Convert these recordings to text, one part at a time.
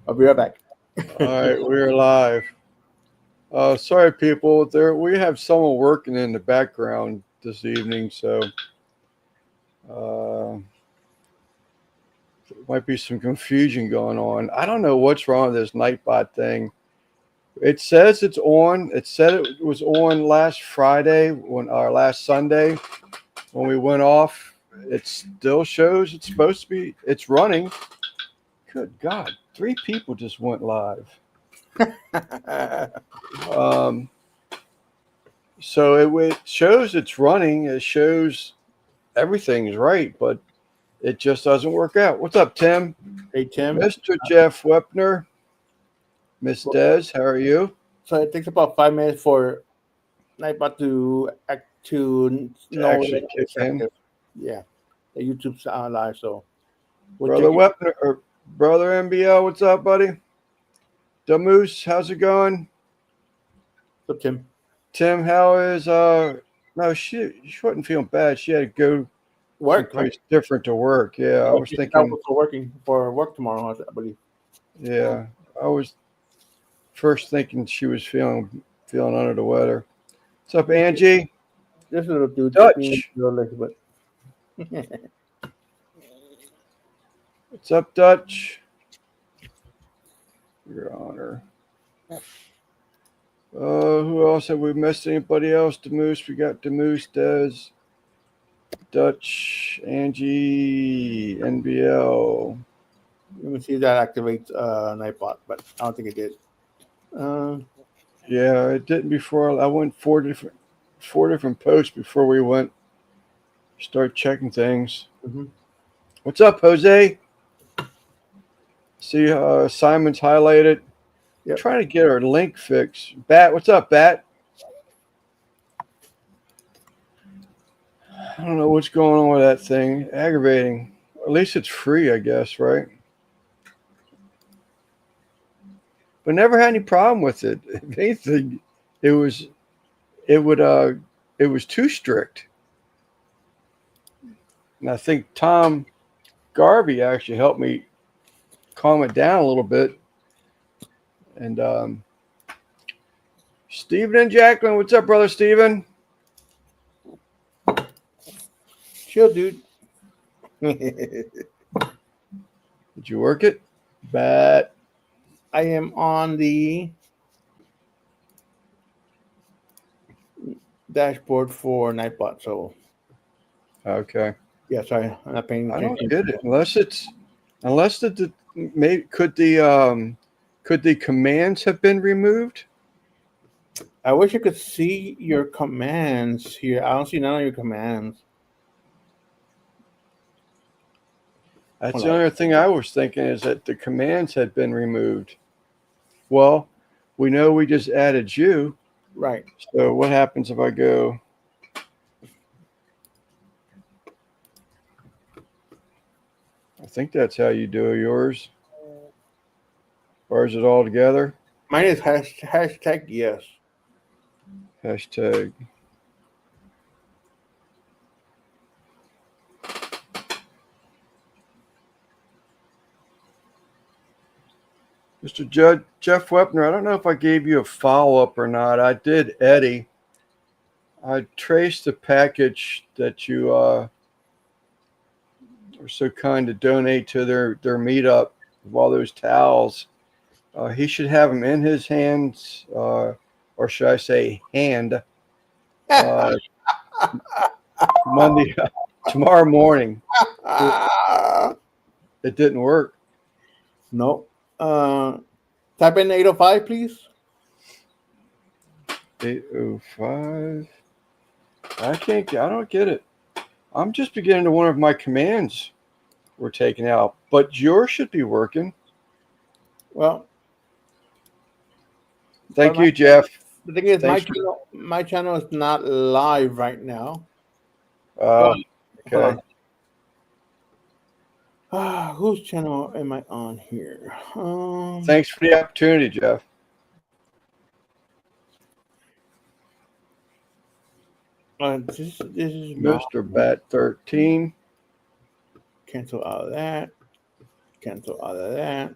I'll be right back. All right, we're live. Sorry, people. We have someone working in the background this evening, so uh, there might be some confusion going on. I don't know what's wrong with this Nightbot thing. It says it's on. It said it was on last Friday last Sunday when we went off. It still shows it's supposed to be. It's running. Good God! 3 people just went live. Um, it shows it's running. It shows everything's right, but it just doesn't work out. What's up, Tim? Hey, Tim. Mr. Jeff Wepner, Miss Des, how are you? So it takes about 5 minutes for Nightbot to know that Actually kick it's in. active. Yeah, the YouTube's live, so we'll Brother check Wepner, or Brother MBL, what's up, buddy? Damoose, how's it going? So Tim. Tim, how is no, she wasn't feeling bad. She had to go Work, someplace right? different to work. Yeah, I was She's thinking, for work tomorrow, I believe. yeah, I was first thinking she was feeling under the weather. What's up, Angie? This little dude Dutch. but What's up, Dutch? Your Honor. Who else have we missed? Anybody else? Demoose. We got Demoose, Des, Dutch, Angie, NBL. let me see if that activates Nightbot, but I don't think it did. Yeah, it didn't before. I went four different posts before we went start checking things. Mm-hmm. What's up, Jose? See, Simon's highlighted. Yep. Trying to get our link fixed. Bat, what's up, Bat? I don't know what's going on with that thing. Aggravating. At least it's free, I guess, right? But never had any problem with it. If anything, it was too strict. And I think Tom Garvey actually helped me calm it down a little bit. And Stephen and Jacqueline, what's up, brother Stephen? Chill, dude. Did you work it? Bat. I am on the dashboard for Nightbot, so Okay. yeah, sorry, I'm not paying I attention. don't get it unless maybe could the commands have been removed? I wish I could see your commands here. I don't see none of your commands. That's the only thing I was thinking is that the commands had been removed. Well, we know we just added you. Right. So what happens if I go? I think that's how you do yours. Or is it all together? Mine is hashtag yes. Hashtag. Mr. Jeff Wepner, I don't know if I gave you a follow-up or not. I did, Eddie. I traced the package that you were so kind to donate to their meetup of all those towels. He should have them in his hands, or should I say hand, Monday, tomorrow morning. It didn't work. No. Type in 805, please. 805. I don't get it. I'm just beginning to wonder if my commands were taken out, but yours should be working. Well, thank you, Jeff. The thing is, my channel is not live right now. Okay. Whose channel am I on here? Thanks for the opportunity, Jeff. This is Mr. Bat 13. Cancel out of that. Cancel out of that.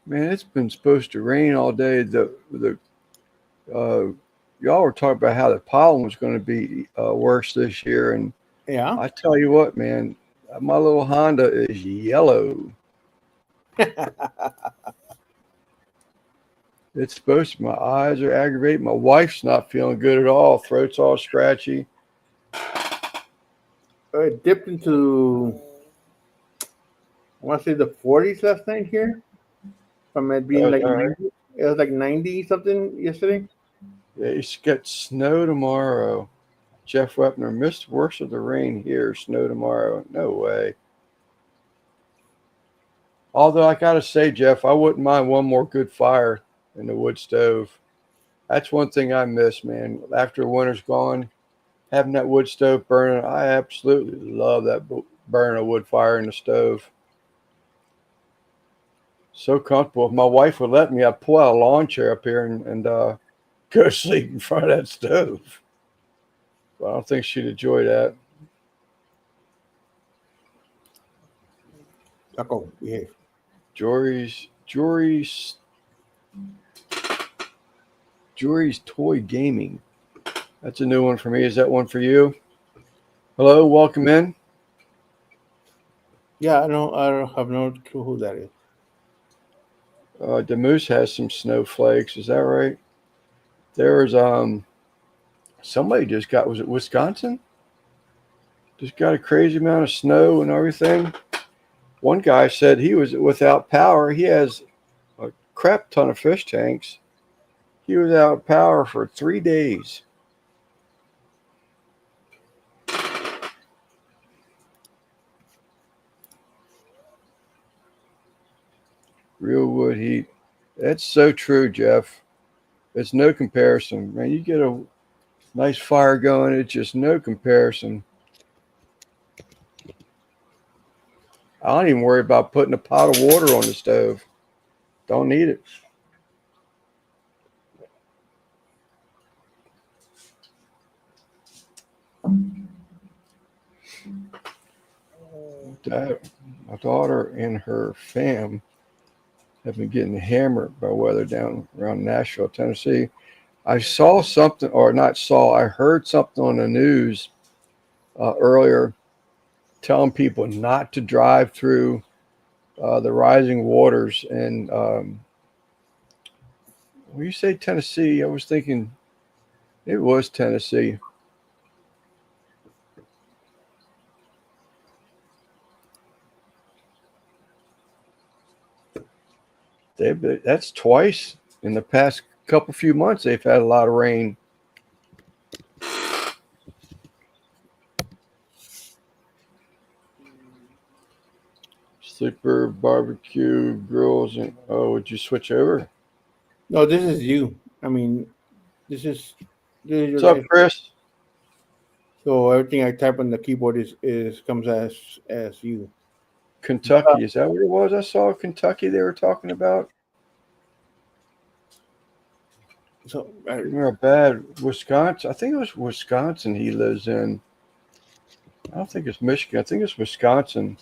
Man, it's been supposed to rain all day. Y'all were talking about how the pollen was going to be worse this year, and Yeah. I tell you what, man, my little Honda is yellow. It's supposed to. My eyes are aggravated. My wife's not feeling good at all. Throat's all scratchy. It dipped into, I want to say, the 40s last night here. From it being like All right. 90. It was like 90 something yesterday. Yeah, it's got snow tomorrow. Jeff Wepner missed worst of the rain here. Snow tomorrow. No way. Although I gotta say, Jeff, I wouldn't mind one more good fire in the wood stove. That's one thing I miss, man. After winter's gone, having that wood stove burning, I absolutely love that burning a wood fire in the stove. So comfortable. If my wife would let me, I'd pull out a lawn chair up here and go sleep in front of that stove. But I don't think she'd enjoy that. Taco, yeah. Jory's Toy Gaming. That's a new one for me. Is that one for you? Hello, welcome in. Yeah, I don't have no clue who that is. The Moose has some snowflakes. Is that right? There was somebody just got, was it Wisconsin? Just got a crazy amount of snow and everything. One guy said he was without power. He has a crap ton of fish tanks. He was out of power for 3 days. Real wood heat. That's so true, Jeff. It's no comparison. Man, you get a nice fire going, it's just no comparison. I don't even worry about putting a pot of water on the stove. Don't need it. My daughter and her fam have been getting hammered by weather down around Nashville, Tennessee. I saw something, or not saw, I heard something on the news earlier telling people not to drive through the rising waters. And when you say Tennessee, I was thinking it was Tennessee. That's twice in the past few months they've had a lot of rain. Sleeper, barbecue, grills, and would you switch over? No, this is you. I mean, this is your What's up, guys. Chris? So everything I type on the keyboard is comes as you. Kentucky, is that what it was? I saw Kentucky they were talking about. So You're bad. Wisconsin. I think it was Wisconsin he lives in. I don't think it's Michigan. I think it's Wisconsin.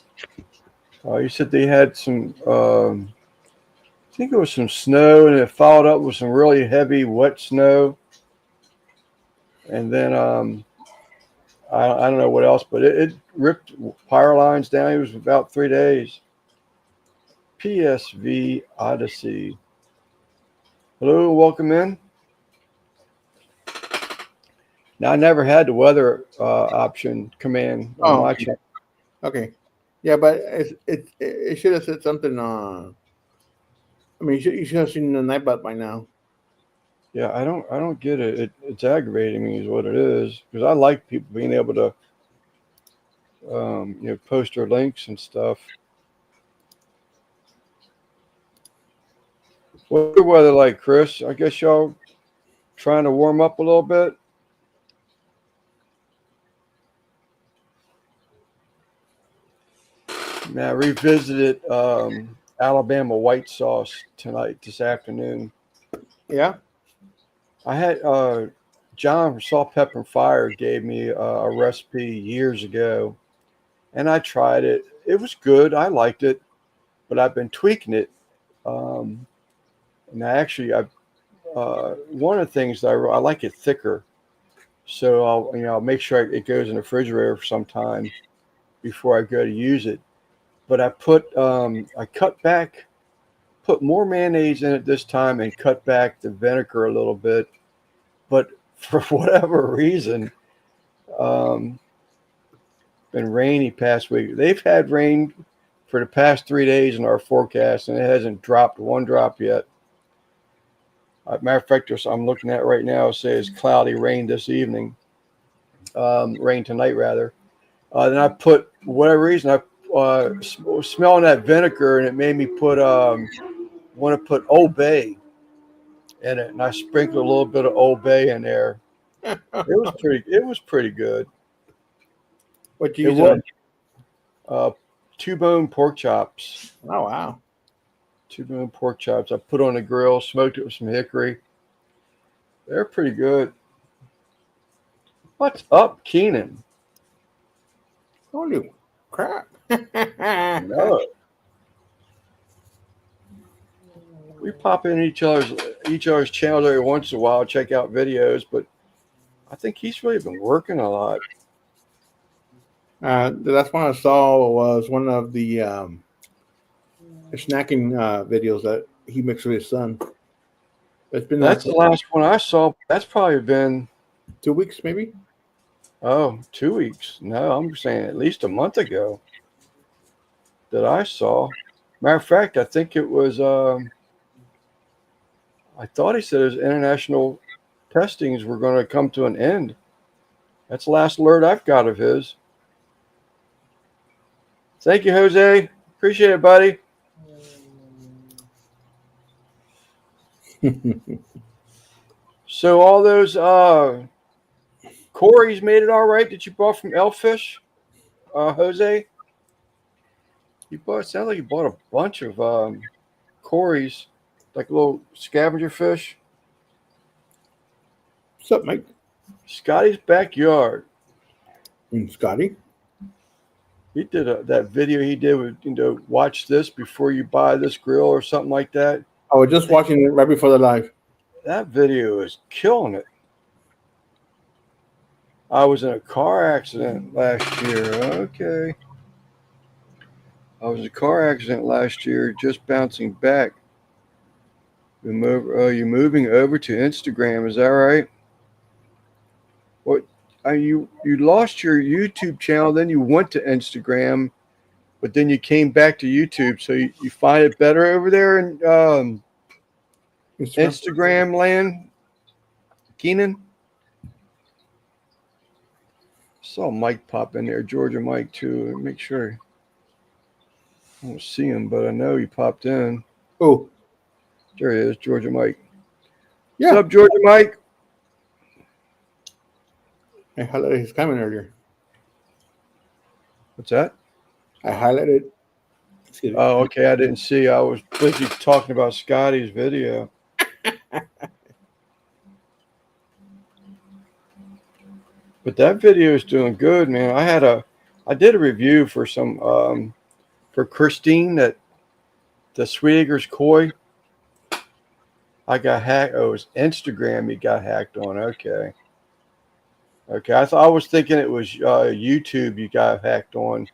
You said they had some, I think it was some snow, and it followed up with some really heavy, wet snow. And then I don't know what else, but it ripped power lines down. It was about 3 days. PSV Odyssey. Hello, welcome in. Now, I never had the weather option command on my channel. Okay. Yeah, but it should have said something. I mean, you should have seen the Nightbot by now. Yeah, I don't get it. It's aggravating me, is what it is, because I like people being able to, post their links and stuff. What's the weather like, Chris? I guess y'all trying to warm up a little bit. Now, I revisited Alabama white sauce this afternoon. Yeah. I had John from Salt, Pepper, and Fire gave me a recipe years ago, and I tried it. It was good. I liked it, but I've been tweaking it And one of the things that I like it thicker, so I'll make sure it goes in the refrigerator for some time before I go to use it. But I put more mayonnaise in it this time and cut back the vinegar a little bit. But for whatever reason, been rainy past week. They've had rain for the past 3 days in our forecast, and it hasn't dropped one drop yet. Matter of fact, I'm looking at right now, it says cloudy rain this evening, rain tonight rather. Then I put, for whatever reason, I smelling that vinegar, and it made me want to put Old Bay in it, and I sprinkled a little bit of Old Bay in there. It was pretty good. What you use? Two-bone pork chops. Oh wow. Two-bone pork chops. I put on the grill, smoked it with some hickory. They're pretty good. What's up, Keenan? Holy crap. No. We pop in each other's channels every once in a while, check out videos, but I think he's really been working a lot. The last one I saw was one of the snacking videos that he makes with his son. That's the last one I saw. That's probably been 2 weeks, maybe. Oh, 2 weeks. No, I'm saying at least a month ago that I saw. Matter of fact, I think it was. I thought he said his international testings were going to come to an end. That's the last alert I've got of his. Thank you, Jose. Appreciate it, buddy. So all those Corey's made it all right that you bought from Elfish, Jose? Sounds like you bought a bunch of Corey's, like little scavenger fish. What's up, Mike? Scotty's backyard. Scotty? He did that video he did with, watch this before you buy this grill or something like that. I was just watching it right before the live. That video is killing it. I was in a car accident last year. Okay. I was in a car accident last year, just bouncing back. You're moving over to Instagram, is that right? What? You lost your YouTube channel, then you went to Instagram, but then you came back to YouTube. So you find it better over there in Instagram land, Keenan? Saw Mike pop in there, Georgia Mike too. Make sure. I don't see him, but I know he popped in. Oh, there he is, Georgia Mike. Yeah. What's up, Georgia Mike? I highlighted his comment earlier. What's that? I highlighted. Oh, okay. I didn't see. I was busy talking about Scotty's video. But that video is doing good, man. I did a review for some for Christine, that the Sweet Acres Koi. I got hacked. Oh, it was Instagram you got hacked on. Okay. I was thinking it was YouTube you got hacked on.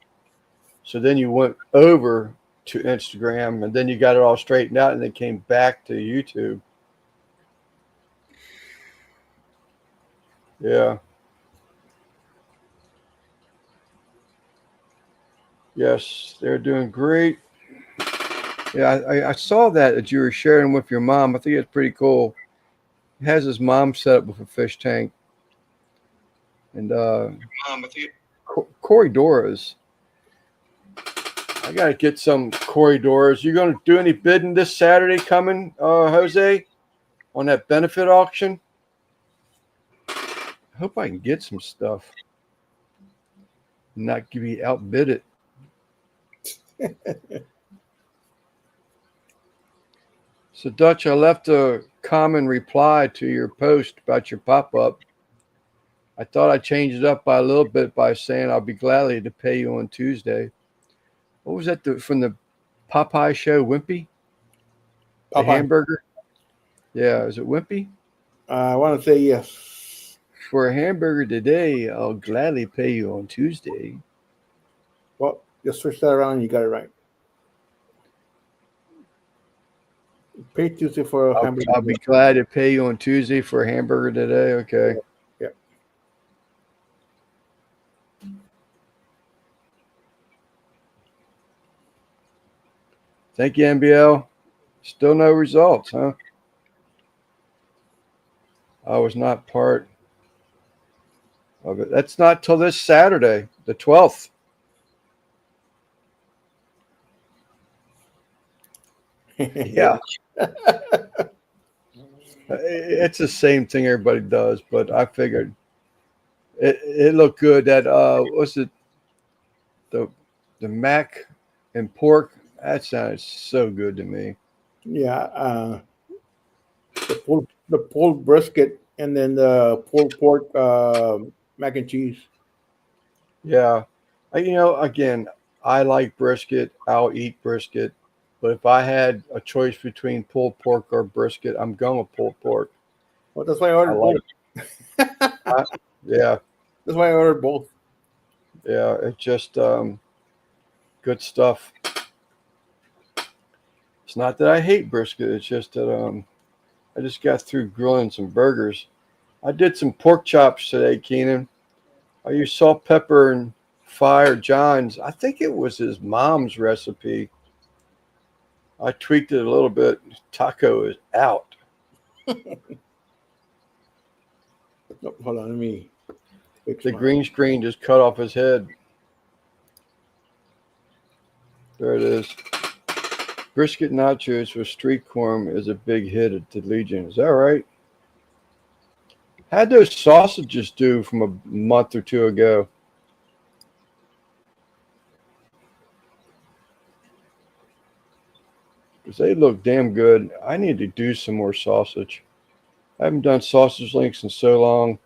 So then you went over to Instagram, and then you got it all straightened out, and then came back to YouTube. Yeah. Yes, they're doing great. Yeah, I saw that you were sharing with your mom. I think it's pretty cool. He has his mom set up with a fish tank. And Corridoras. I got to get some Corridoras. You going to do any bidding this Saturday coming, Jose, on that benefit auction? I hope I can get some stuff. Not be outbid it. So, Dutch, I left a common reply to your post about your pop-up. I thought I'd change it up by a little bit by saying I'll be gladly to pay you on Tuesday. What was that from the Popeye show, Wimpy? The Popeye. hamburger. Yeah, is it Wimpy? I want to say yes. For a hamburger today, I'll gladly pay you on Tuesday. Well, just switch that around and you got it right. Pay Tuesday for a hamburger. I'll be glad to pay you on Tuesday for a hamburger today. Okay. Yeah. Thank you, NBL. Still no results, huh? I was not part of it. That's not till this Saturday, the 12th. Yeah. It's the same thing everybody does, but I figured it looked good. That what's it? The mac and pork. That sounded so good to me. Yeah. The pulled brisket and then the pulled pork mac and cheese. Yeah, again, I like brisket. I'll eat brisket, but if I had a choice between pulled pork or brisket, I'm going with pulled pork. Well, that's why I ordered both. Yeah, That's why I ordered both. yeah, it's just good stuff. It's not that I hate brisket. It's just that I just got through grilling some burgers. I did some pork chops today, Keenan. I used salt, pepper, and fire John's. I think it was his mom's recipe. I tweaked it a little bit. Taco is out. Oh, hold on, let me fix The mine. green screen just cut off his head. There it is. Brisket nachos with street corn is a big hit at the Legion. Is that right? How'd those sausages do from a month or two ago? Because they look damn good. I need to do some more sausage. I haven't done sausage links in so long.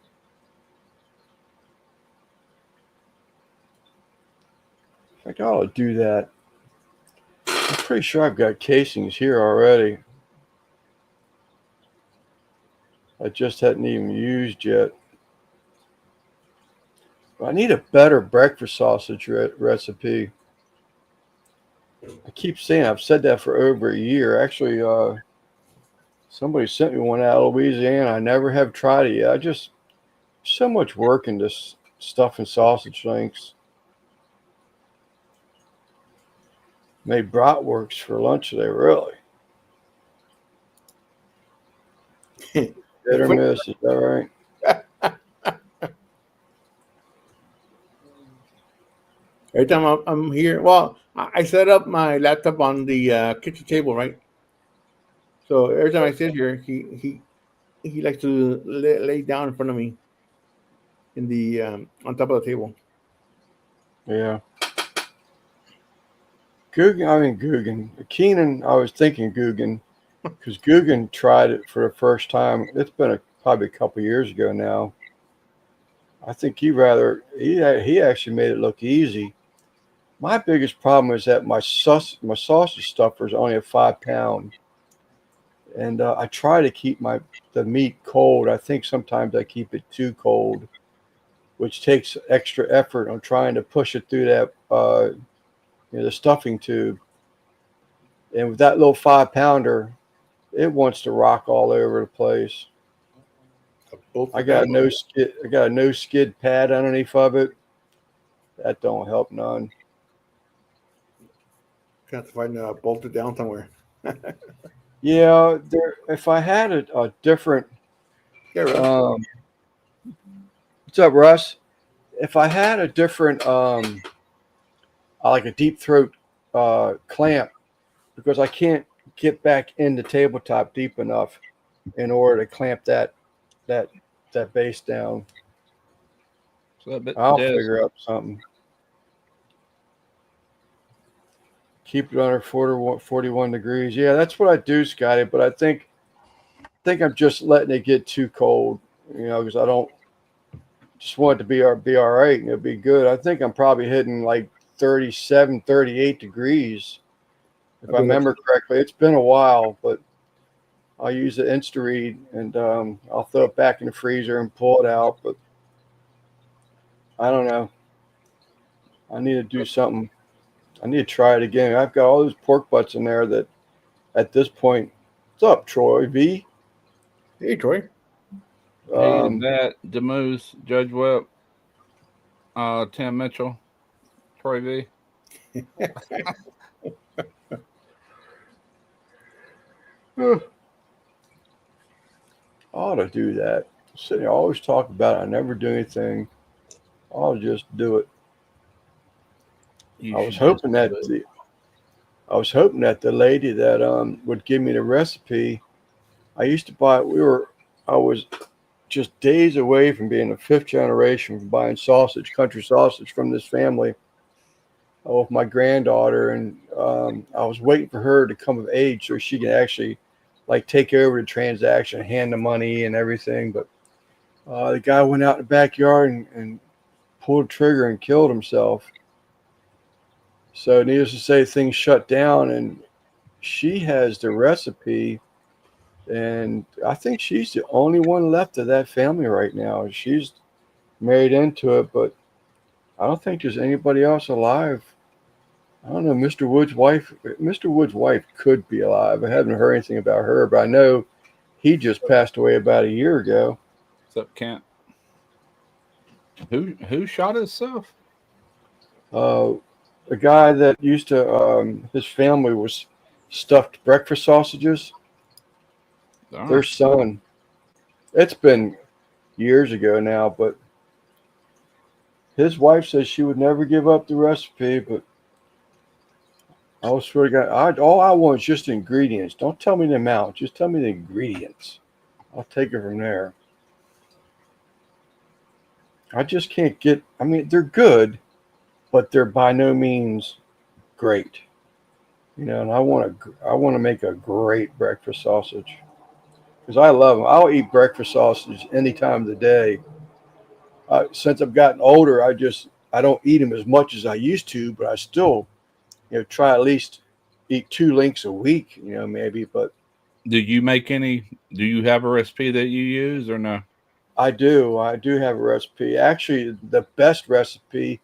I think I ought to do that. I'm pretty sure I've got casings here already. I just hadn't even used yet. I need a better breakfast sausage recipe. I keep saying I've said that for over a year. Actually, somebody sent me one out of Louisiana. I never have tried it yet. I just so much work into stuffing sausage links. Made bratwurst for lunch today, really. Hit or miss, is that right? Every time I'm here, well, I set up my laptop on the kitchen table, right? So every time I sit here, he likes to lay down in front of me in the on top of the table. Yeah. Guggen. Keenan, I was thinking Guggen because Guggen tried it for the first time. It's been probably a couple years ago now. I think he actually made it look easy. My biggest problem is that my sausage stuffer is only a 5 pound, and I try to keep the meat cold. I think sometimes I keep it too cold, which takes extra effort on trying to push it through that the stuffing tube. And with that little 5 pounder, it wants to rock all over the place. I got a no skid pad underneath of it. That don't help none. Got to find bolted down somewhere. Yeah, if I had a different, Yeah, right. what's up, Russ? If I had a different, like a deep throat clamp, because I can't get back in the tabletop deep enough in order to clamp that base down. So I'll figure out something. Keep it under 41 degrees. Yeah, that's what I do, Scotty. But I think I'm just letting it get too cold, because I don't just want it to be all right and it'll be good. I think I'm probably hitting like 37, 38 degrees. If I remember correctly. It's been a while, but I'll use the Insta-Read, and I'll throw it back in the freezer and pull it out. But I don't know. I need to do something. I need to try it again. I've got all those pork butts in there that at this point, what's up, Troy V? Hey, Troy. Hey, Um, that Demoose, Judge Webb, Tim Mitchell, Troy V. I ought to do that. I always talk about it. I never do anything. I'll just do it. You I was should hoping just that do it. the lady that would give me the recipe. I used to buy. I was just days away from being the fifth generation from buying sausage, country sausage from this family with my granddaughter, and I was waiting for her to come of age so she could actually like take over the transaction, hand the money and everything. But the guy went out in the backyard and pulled the trigger and killed himself. So needless to say, things shut down, and she has the recipe, and I think she's the only one left of that family right now. She's married into it, but I don't think there's anybody else alive. I don't know. Mr. Wood's wife could be alive. I haven't heard anything about her, but I know he just passed away about a year ago. What's up, Kent? Who shot himself? A guy that used to, his family was stuffed breakfast sausages. Oh, Their son. It's been years ago now, but his wife says she would never give up the recipe. But I swear to God, all I want is just the ingredients. Don't tell me the amount. Just tell me the ingredients. I'll take it from there. I just can't get. I mean, they're good, but they're by no means great. And I want to make a great breakfast sausage because I love them. I'll eat breakfast sausage any time of the day. Since I've gotten older, I don't eat them as much as I used to, but I still try at least eat 2 links a week. Maybe, but do you make any? Do you have a recipe that you use or no? I do have a recipe. Actually, the best recipe,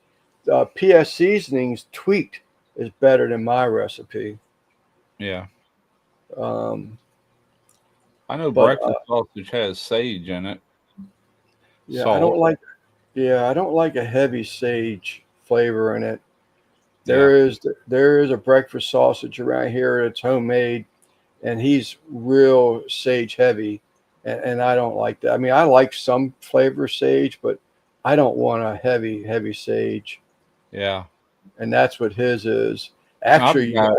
PS Seasonings Tweaked, is better than my recipe. Yeah, Um, I know but breakfast sausage has sage in it. yeah, Salt. I don't like a heavy sage flavor in it. Yeah, There is a breakfast sausage around here that's homemade, and he's real sage heavy, and I don't like that. I mean, I like some flavor of sage, but I don't want a heavy sage, yeah. and that's what his is. I've Actually, got.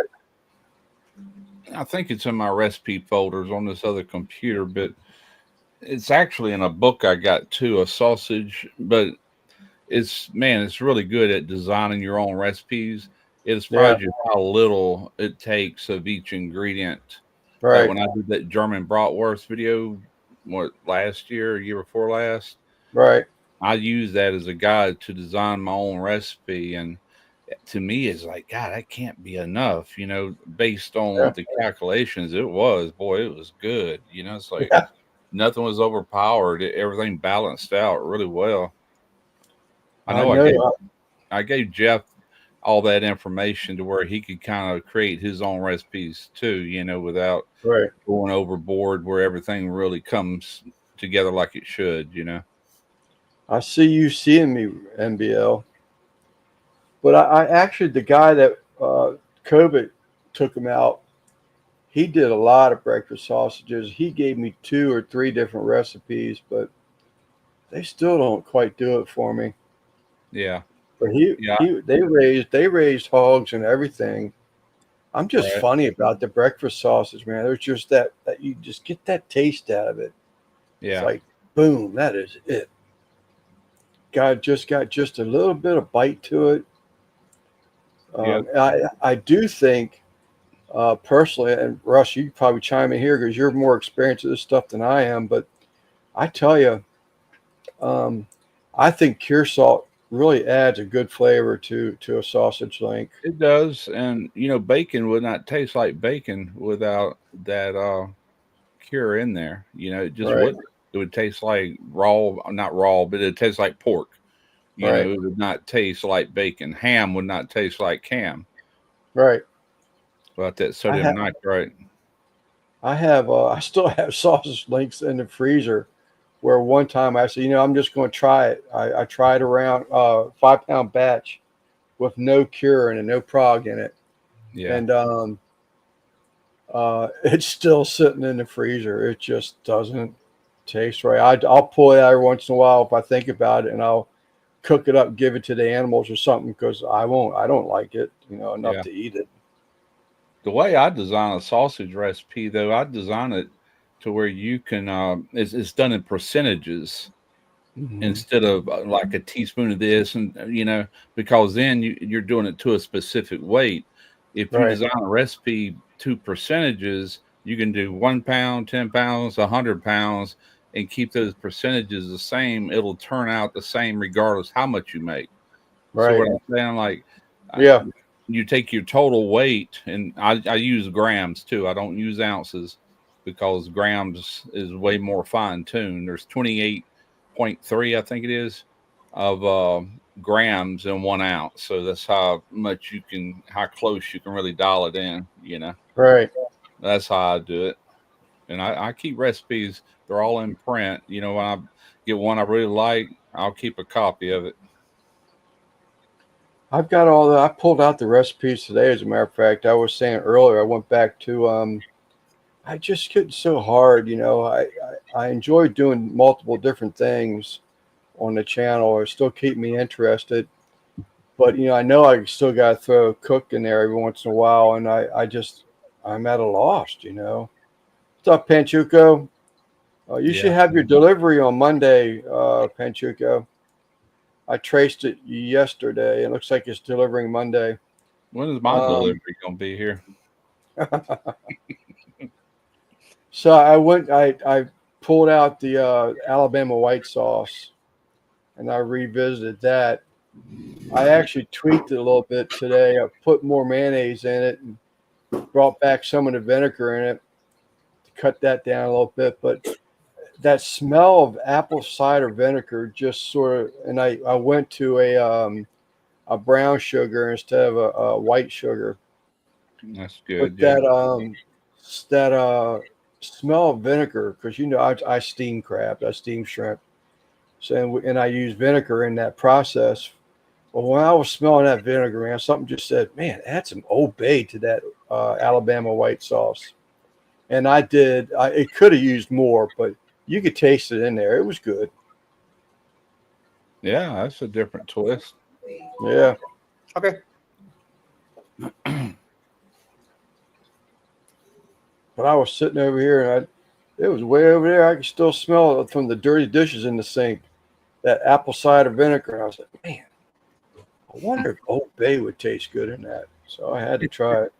I think it's in my recipe folders on this other computer, but it's actually in a book I got too, a sausage. But it's really good at designing your own recipes. It yeah, surprises you how little it takes of each ingredient. Like right, when I did that German bratwurst video, what last year, year before last, right, I used that as a guide to design my own recipe, and to me, it's like God, that can't be enough. Based yeah, on the calculations, it was good. It's like yeah. nothing was overpowered. Everything balanced out really well. I I know know. I gave Jeff all that information to where he could kind of create his own recipes too, without Right. going overboard where everything really comes together like it should. I see you seeing me, NBL. But I actually, the guy that COVID took him out, he did a lot of breakfast sausages. He gave me 2 or 3 different recipes, but they still don't quite do it for me. Yeah. But Yeah. they raised hogs and everything. I'm just Right. funny about the breakfast sausage, man. There's just that you just get that taste out of it. It's Yeah. like boom, that is it. Got just a little bit of bite to it. Yeah. I do think personally, and Russ, you probably chime in here because you're more experienced with this stuff than I am. But I tell you, um, I think cure salt really adds a good flavor to a sausage link. It does. And bacon would not taste like bacon without that cure in there. You know, it just Right. would. It would taste like raw, not raw, but it tastes like pork. You Right. know, it would not taste like bacon. Ham would not taste like ham Right. without that I sodium have nitrite. I still have sausage links in the freezer where one time I said, I'm just going to try it. I tried around 5-pound batch with no cure and no prog in it. Yeah. And it's still sitting in the freezer. It just doesn't taste right. I'll pull it out every once in a while if I think about it, and I'll cook it up, give it to the animals or something because I don't like it, enough Yeah. to eat it. The way I design a sausage recipe, though, I design it to where you can, it's done in percentages Mhm. instead of like a teaspoon of this, and because then you're doing it to a specific weight. If you Right. design a recipe to percentages, you can do 1 pound, 10 pounds, 100 pounds, and keep those percentages the same. It'll turn out the same regardless how much you make. So Right. what I'm saying, like, Yeah. you take your total weight, and I use grams too. I don't use ounces because grams is way more fine tuned. There's 28.3, I think it is, of grams in 1 ounce. So that's how close you can really dial it in. Right. That's how I do it. And I keep recipes. They're all in print. When I get one I really like, I'll keep a copy of it. I've got all the. I pulled out the recipes today. As a matter of fact, I was saying earlier. I went back to. I just get so hard. I enjoy doing multiple different things on the channel, or still keep me interested. But I know I still got to throw a cook in there every once in a while, and I'm at a loss. What's up, Panchuco? You should Yeah. have your delivery on Monday, Panchuco. I traced it yesterday. It looks like it's delivering Monday. When is my Um, delivery gonna be here? so I pulled out the Alabama white sauce and I revisited that. I actually tweaked it a little bit today. I put more mayonnaise in it and brought back some of the vinegar in it to cut that down a little bit. But that smell of apple cider vinegar just sort of, and I went to a brown sugar instead of a white sugar. That's But good. Yeah. that smell of vinegar, because I steam crabs, I steam shrimp, so and I use vinegar in that process. But when I was smelling that vinegar, man, something just said, "Man, add some Old Bay to that Alabama white sauce." And I did. It could have used more, but you could taste it in there. It was good. Yeah, that's a different twist. Yeah. Okay. But I was sitting over here, and it was way over there. I could still smell it from the dirty dishes in the sink. That apple cider vinegar. And I was like, man, I wonder if Old Bay would taste good in that. So I had to try it.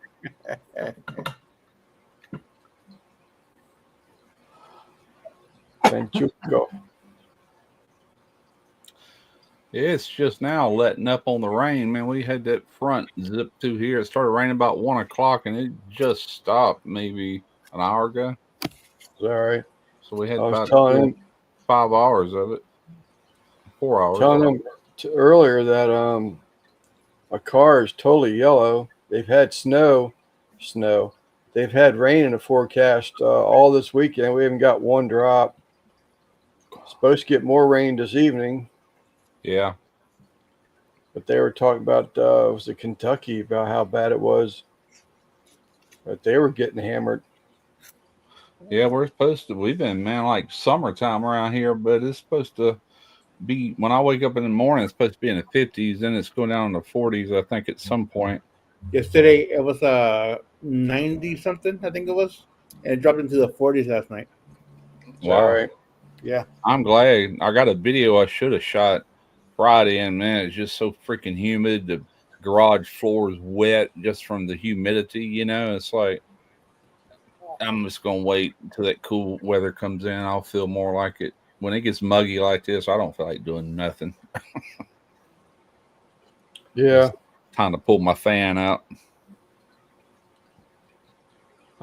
Panchuco. It's just now letting up on the rain, man. We had that front zip through here. It started raining about 1 o'clock, and it just stopped maybe an hour ago. It's all right. So we had I was about telling him 5 hours of it, 4 hours. telling him earlier that my car is totally yellow. They've had snow. They've had rain in the forecast all this weekend. We haven't got one drop. Supposed to get more rain this evening. Yeah. But they were talking about was it Kentucky, about how bad it was. But they were getting hammered. Yeah, we've been, man, like summertime around here, but it's supposed to be, when I wake up in the morning, it's supposed to be in the 50s, then it's going down in the 40s, I think, at some point. Yesterday it was 90 something, I think it was, and it dropped into the 40s last night. Wow. All right. Yeah. I'm glad. I got a video I should have shot Friday, and man, it's just so freaking humid. The garage floor is wet just from the humidity, It's like, I'm just going to wait until that cool weather comes in. I'll feel more like it. When it gets muggy like this, I don't feel like doing nothing. Yeah. Time to pull my fan out.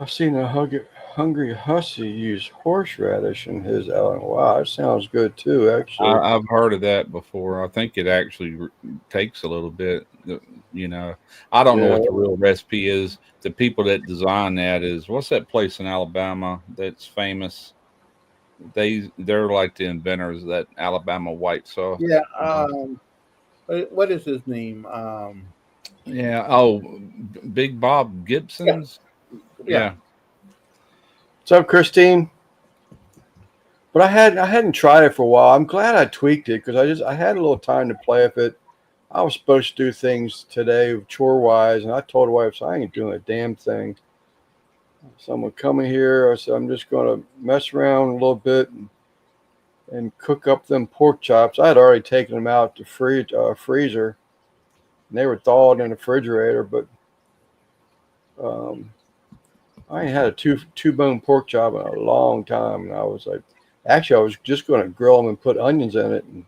I've seen a hungry hussy use horseradish in his Ellen. Wow, that sounds good too, actually. I've heard of that before. I think it actually takes a little bit. You know, I don't know Yeah. what the real recipe is. The people that design that is what's that place in Alabama that's famous? They're like the inventors of that Alabama white sauce. Yeah. Uh, What is his name? yeah. Oh, Big Bob Yeah. Gibson's. Yeah. Yeah. What's up, Christine? But I hadn't tried it for a while. I'm glad I tweaked it because I had a little time to play with it. I was supposed to do things today chore wise, and I told the wife, I ain't doing a damn thing. So I'm gonna come in here. I said I'm just gonna mess around a little bit and cook up them pork chops. I had already taken them out to freezer, and they were thawed in the refrigerator. But um, I ain't had a two bone pork chop in a long time, and I was like, actually, I was just gonna grill them and put onions in it. And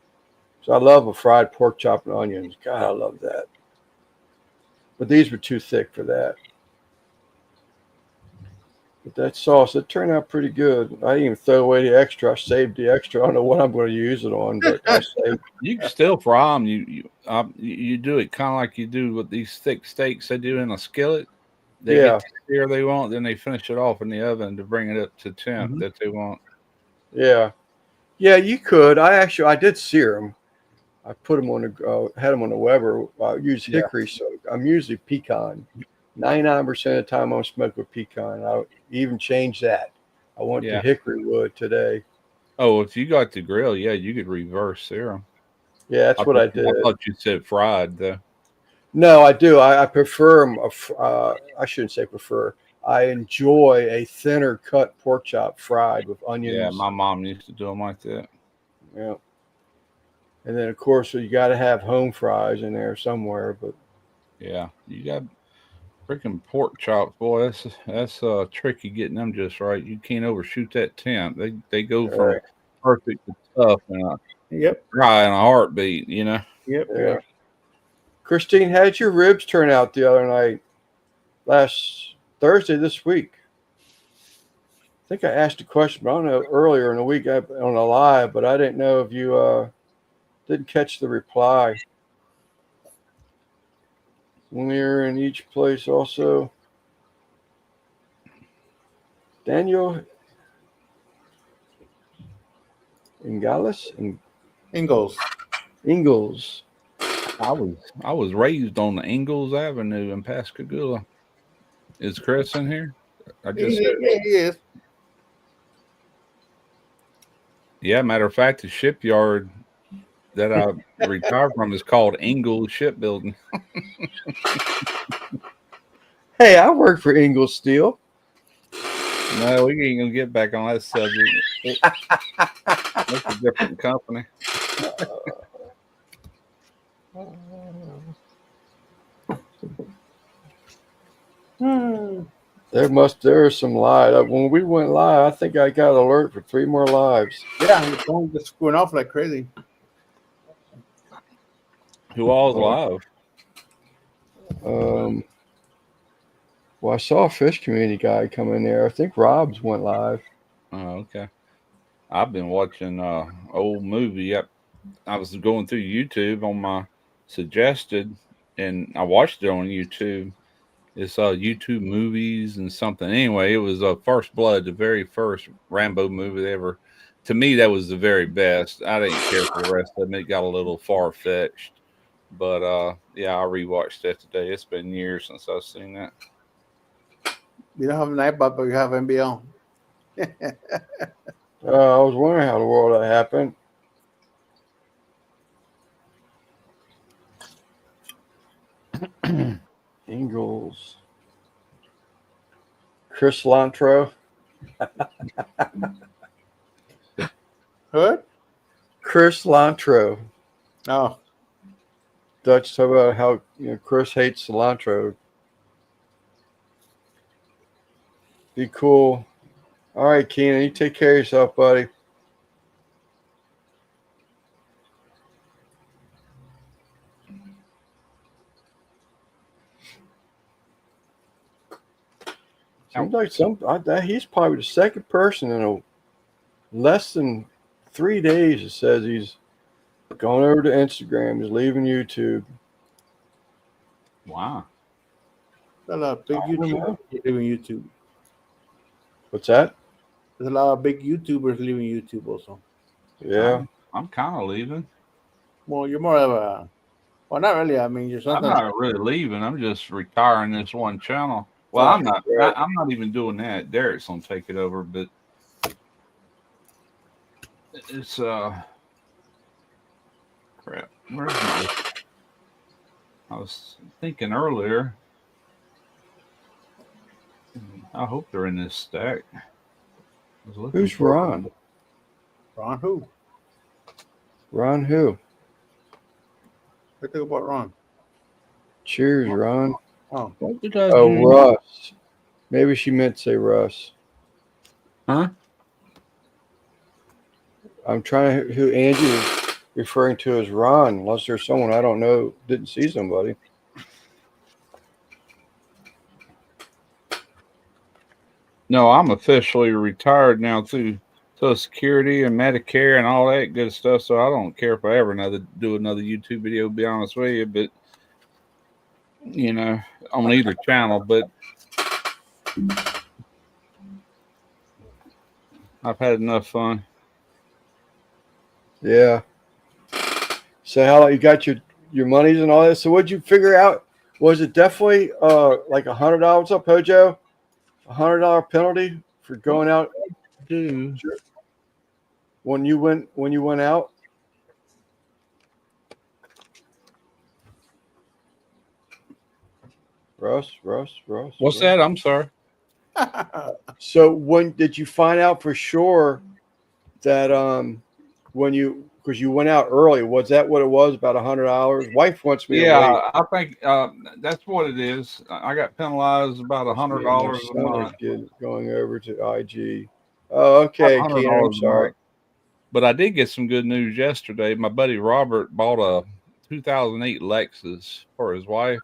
so I love a fried pork chop and onions. God, I love that. But these were too thick for that. But that sauce, it turned out pretty good. I didn't even throw away the extra. I saved the extra. I don't know what I'm going to use it on, but I saved. You can still fry them. You do it kind of like you do with these thick steaks they do in a skillet. They Yeah, get the sear they want, then they finish it off in the oven to bring it up to temp Mhm. that they want. yeah, yeah. You could. I did sear them. I put them on the had them on the Weber. I use Yeah. hickory, so I'm usually pecan. 99% of the time I'm smoking with pecan. I even change that. I went to Yeah. hickory wood today. Oh, if you got the grill, yeah, you could reverse sear 'em. Yeah, that's what I I did. thought you said fried though. No, I do. I prefer them. I shouldn't say prefer. I enjoy a thinner cut pork chop fried with Yeah, onions. my mom used to do them like that. Yeah, and then of course you got to have home fries in there somewhere. But Yeah, you got freaking pork chops, boy. That's tricky getting them just right. You can't overshoot that temp. They go uh, from perfect to tough and Yep. dry in a heartbeat. You know. Yep. yeah, Christine, how did your ribs turn out the other night? Last Thursday this week. I think I asked a question, but I don't know earlier in the week on a live, but I didn't know if you didn't catch the reply. When you're in each place, also Daniel Ingales and Ingalls. Ingles. I was raised on the Ingalls Avenue in Pascagoula. Is Chris in here? I just said, He is. yeah. Matter of fact, the shipyard that I retired from is called Ingalls Shipbuilding. Hey, I work for Ingles Steel. No, we ain't gonna get back on that subject. That's a different company. Hmm. There is some live. When we went live, I think I got an alert for 3 more lives. Yeah, his phone just going off like crazy. Who all's live? Um, well, I saw a fish community guy come in there. I think Rob's went live. Oh, okay. I've been watching old movie. I was going through YouTube on my suggested, and I watched it on YouTube. It's YouTube movies and something. Anyway, it was First Blood, the very first Rambo movie they ever. To me, that was the very best. I didn't care for the rest of them. It got a little far fetched, but yeah, I rewatched that today. It's been years since I've seen that. You don't have Nightbot, but you have NBL. I was wondering how the world that happened. Ingles. Chris Lantro. What? Chris Lantro. Oh, Dutch talk about how Chris hates cilantro. Be cool. All right, Keenan, you take care of yourself, buddy. Seems like he's probably the second person in less than 3 days that says he's going over to Instagram, he's leaving YouTube. Wow. There's a lot of big I don't know. YouTubers leaving YouTube. What's that? There's a lot of big YouTubers leaving YouTube also. Yeah. I'm kind of leaving. Well, you're more of a, well, not really. I mean, you're I'm sometimes. not really leaving. I'm just retiring this one channel. Well, I'm not. Right. I'm not even doing that. Derek's gonna take it over, but it's crap. Where's my? I was thinking earlier. I hope they're in this stack. Who's Ron? Ron who? Ron who? What think about Ron? Cheers, Ron. Oh, What did I Oh, do? Russ. Maybe she meant to say Russ. Huh? I'm trying to who Angie is referring to as Ron, unless there's someone I don't know, didn't see somebody. No, I'm officially retired now through Social Security and Medicare and all that good stuff. So I don't care if I ever do another YouTube video, to be honest with you. But you know, on either channel. But I've had enough fun. Yeah. So how you got your monies and all that? So what'd you figure out? Was it definitely like $100? What's up, Hojo? $100 penalty for going out Dude. when you went out? Russ. What's that? I'm sorry. So when did you find out for sure that because you went out early, was that what it was, about $100? Wife wants me to Yeah, wait. I think that's what it is. I got penalized about $100 My a son is month. going over to IG. Oh, okay, $100 Keaton, I'm a sorry. month. But I did get some good news yesterday. My buddy Robert bought a 2008 Lexus for his wife.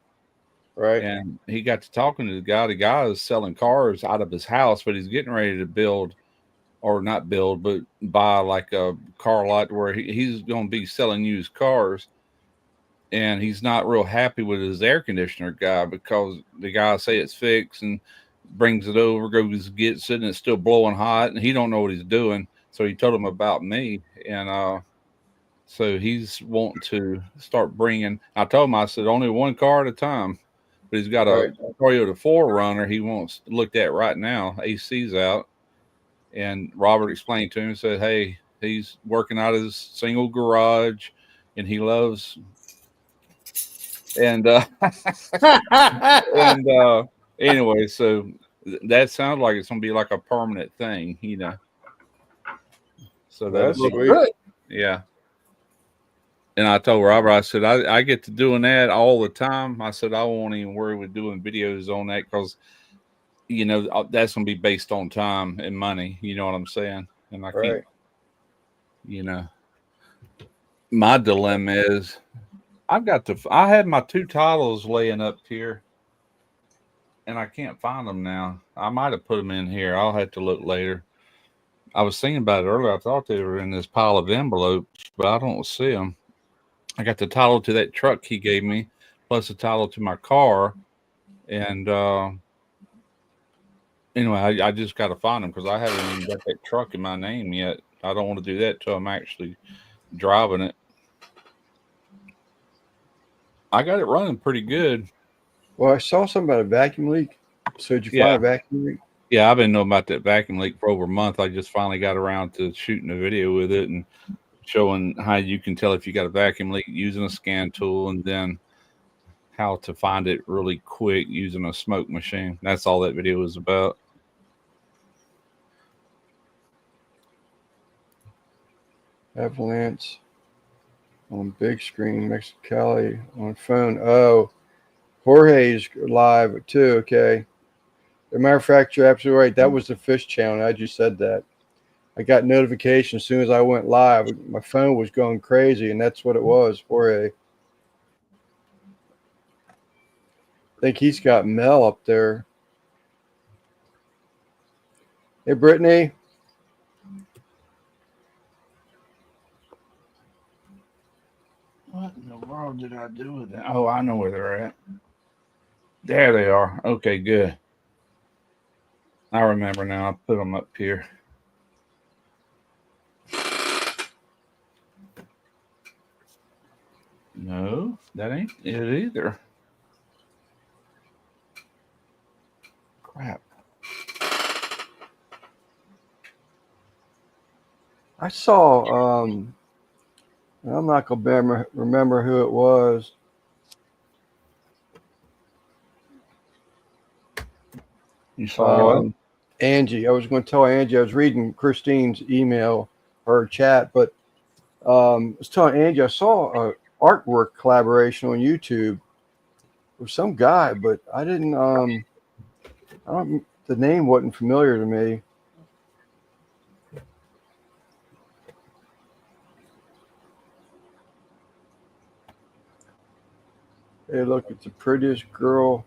Right. And he got to talking to the guy. The guy is selling cars out of his house, but he's getting ready to build, or not build, but buy like a car lot where he's going to be selling used cars. And he's not real happy with his air conditioner guy because the guy say it's fixed and brings it over, goes gets it, and it's still blowing hot, and he don't know what he's doing. So he told him about me, and so he's wanting to start bringing. I told him, I said, only one car at a time. But he's got a Toyota 4Runner he wants looked at right now. AC's out. And Robert explained to him, said, hey, he's working out of his single garage and he loves. And anyway, so that sounds like it's going to be like a permanent thing, you know. So That's be sweet. Yeah. And I told Robert, I said, I get to doing that all the time. I said, I won't even worry with doing videos on that because, you know, that's going to be based on time and money. You know what I'm saying? And I can't, you know, my dilemma is I had my 2 titles laying up here and I can't find them now. I might have put them in here. I'll have to look later. I was thinking about it earlier. I thought they were in this pile of envelopes, but I don't see them. I got the title to that truck he gave me, plus the title to my car. And anyway, I just got to find them because I haven't even got that truck in my name yet. I don't want to do that till I'm actually driving it. I got it running pretty good. Well, I saw something about a vacuum leak. So did you find a vacuum leak? Yeah, I've been knowing about that vacuum leak for over a month. I just finally got around to shooting a video with it and showing how you can tell if you got a vacuum leak using a scan tool, and then how to find it really quick using a smoke machine. That's all that video is about. Avalanche on big screen, Mexicali on phone. Oh, Jorge's live too. Okay. As a matter of fact, you're absolutely right. That was the fish channel. I just said that. I got notification as soon as I went live. My phone was going crazy, and that's what it was. Jorge. I think he's got Mel up there. Hey, Brittany. What in the world did I do with that? Oh, I know where they're at. There they are. Okay, good. I remember now. I put them up here. No, that ain't it either. Crap. I saw. I'm not gonna remember who it was. You saw what? Angie. I was going to tell Angie. I was reading Christine's email or chat, but I was telling Angie I saw a artwork collaboration on YouTube with some guy, but I didn't. I don't. The name wasn't familiar to me. Hey, look! It's the prettiest girl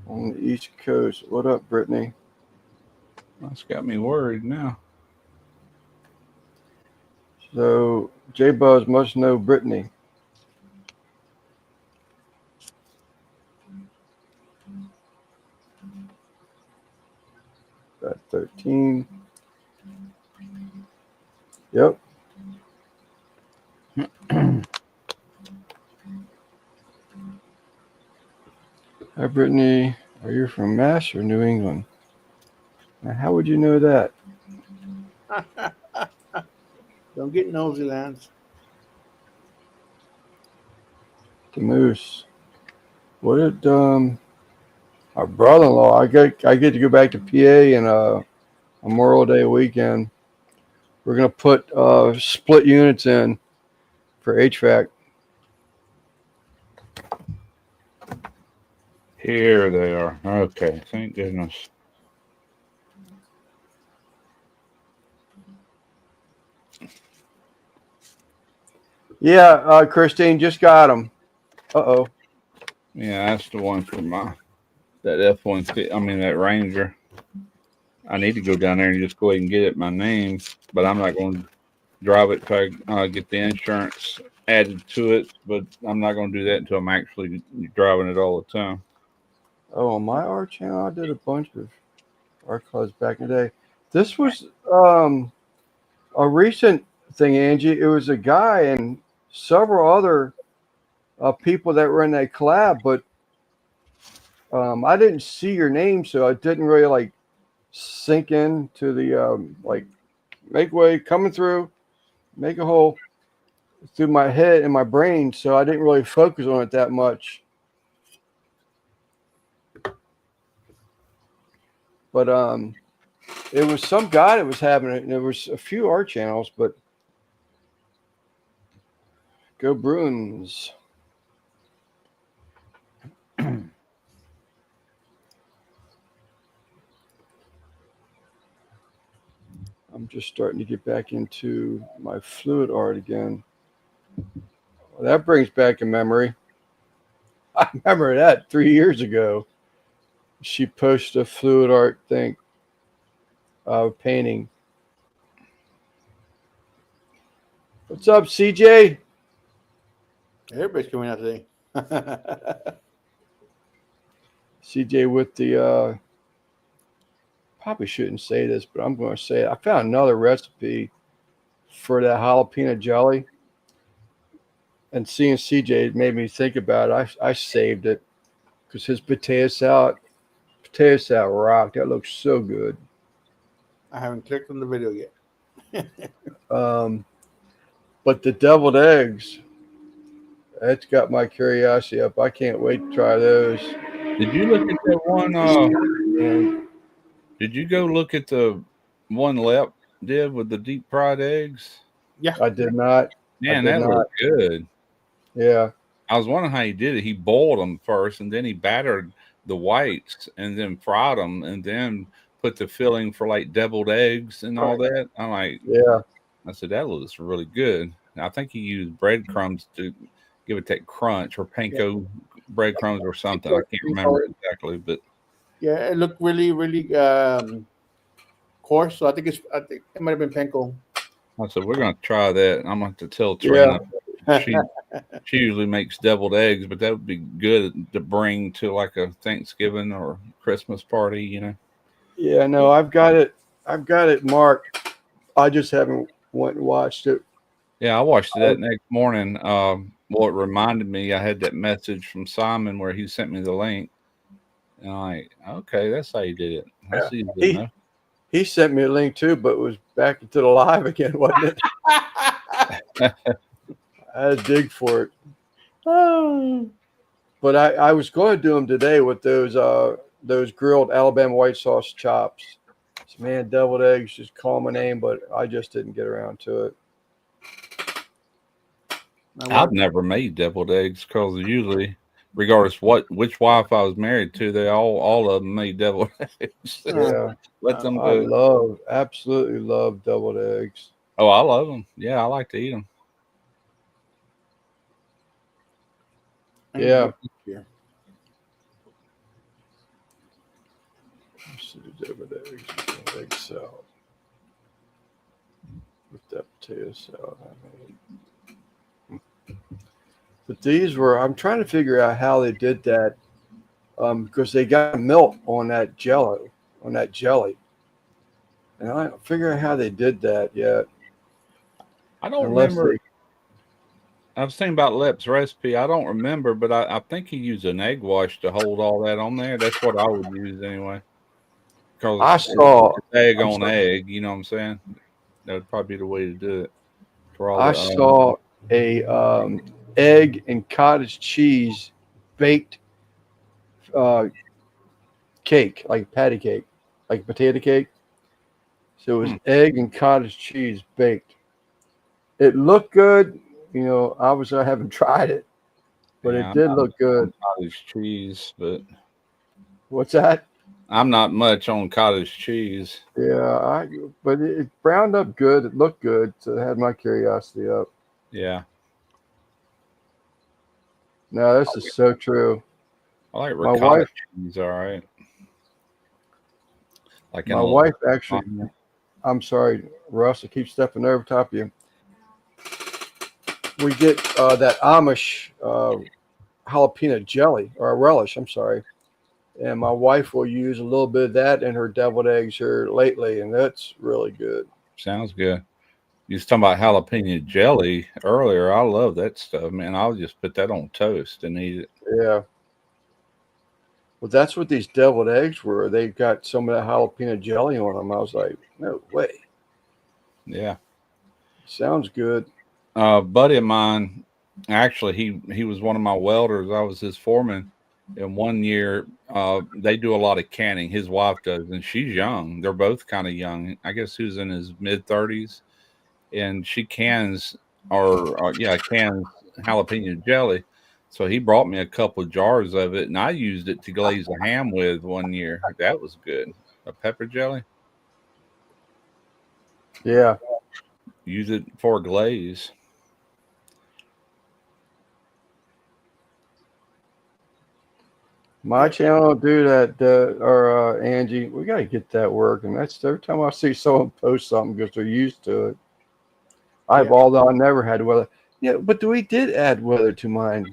on the East Coast. What up, Brittany? That's got me worried now. So J Buzz must know Brittany. Got 13. Yep. Hi, Brittany. Are you from Mass or New England? Now, how would you know that? Don't get nosy, Lance. The Moose. What did our brother-in-law? I get to go back to PA and Memorial Day weekend. We're gonna put split units in for HVAC. Here they are. Okay, thank goodness. Yeah, Christine just got them. Uh-oh. Yeah, that's the one for that F-150. I mean, that Ranger. I need to go down there and just go ahead and get it my name, but I'm not going to drive it till I get the insurance added to it. But I'm not going to do that until I'm actually driving it all the time. Oh, on my art channel, I did a bunch of art clubs back in the day. This was a recent thing, Angie. It was a guy and several other people that were in that collab, but I didn't see your name, so I didn't really like sink into the like make way coming through, make a hole through my head and my brain, so I didn't really focus on it that much. But it was some guy that was having it, and there was a few art channels, but go Bruins. I'm just starting to get back into my fluid art again. Well, that brings back a memory. I remember that 3 years ago. She posted a fluid art thing, painting. What's up, CJ? Everybody's coming out today. CJ with the probably shouldn't say this, but I'm going to say it. I found another recipe for that jalapeno jelly, and seeing CJ made me think about it. I saved it because his potato salad rock. That looks so good. I haven't clicked on the video yet. But the deviled eggs, that's got my curiosity up. I can't wait to try those. Did you look at that one? Did you go look at the one Lep did with the deep fried eggs? Yeah, I did not. Man, that looked good. Yeah. I was wondering how he did it. He boiled them first, and then he battered the whites, and then fried them, and then put the filling for like deviled eggs and all that. I'm like, yeah. I said that looks really good. I think he used breadcrumbs to give it that crunch, or panko breadcrumbs or something. I can't remember exactly, but yeah, it looked really, really course. So I think it might have been Penco. I said we're gonna try that. I'm gonna have to tell Yeah. Trina. She usually makes deviled eggs, but that would be good to bring to like a Thanksgiving or Christmas party. Yeah, no, I've got it. I've got it marked. I just haven't went and watched it. Yeah, I watched it that next morning. Well, it reminded me I had that message from Simon where he sent me the link, and I'm like, okay, that's how you did it. That's easy enough. He sent me a link too, but it was back into the live again, wasn't it? I had to dig for it. Oh. But I was going to do them today with those grilled Alabama white sauce chops. So, man, deviled eggs just call my name, but I just didn't get around to it. I've never made deviled eggs because usually, regardless which wife I was married to, they all of them made deviled eggs. Yeah, Let them do. Absolutely love deviled eggs. Oh, I love them. Yeah, I like to eat them. Yeah. Deviled eggs, egg salad with that potato salad I made. But these were, I'm trying to figure out how they did that because they got milk on that jelly. And I don't figure out how they did that yet. I don't remember. I was thinking about Lep's recipe. I don't remember, but I think he used an egg wash to hold all that on there. That's what I would use anyway. Because I saw egg on egg, you know what I'm saying? That would probably be the way to do it. I saw a egg and cottage cheese baked cake, like patty cake, like potato cake. So it was egg and cottage cheese baked. It looked good. You know, obviously I haven't tried it, but it did look good. Cottage cheese, but what's that? I'm not much on cottage cheese. Yeah, but it browned up good. It looked good, so it had my curiosity up. Yeah. No, this is so true. I like ricotta cheese. All right. Like my wife actually. I'm sorry, Russ. I keep stepping over top of you. We get that Amish jalapeno jelly or a relish. I'm sorry. And my wife will use a little bit of that in her deviled eggs here lately, and that's really good. Sounds good. You was talking about jalapeno jelly earlier. I love that stuff, man. I'll just put that on toast and eat it. Yeah. Well, that's what these deviled eggs were. They got some of that jalapeno jelly on them. I was like, no way. Yeah. Sounds good. Buddy of mine, actually, he was one of my welders. I was his foreman. And one year, they do a lot of canning. His wife does, and she's young. They're both kind of young. I guess he was in his mid-30s, and she cans cans jalapeno jelly. So he brought me a couple of jars of it, and I used it to glaze a ham with one year. That was good. A pepper jelly. Yeah. Use it for a glaze. My channel will do that, or Angie. We got to get that working. That's every time I see someone post something because they're used to it. I never had weather. Yeah, but we did add weather to mine.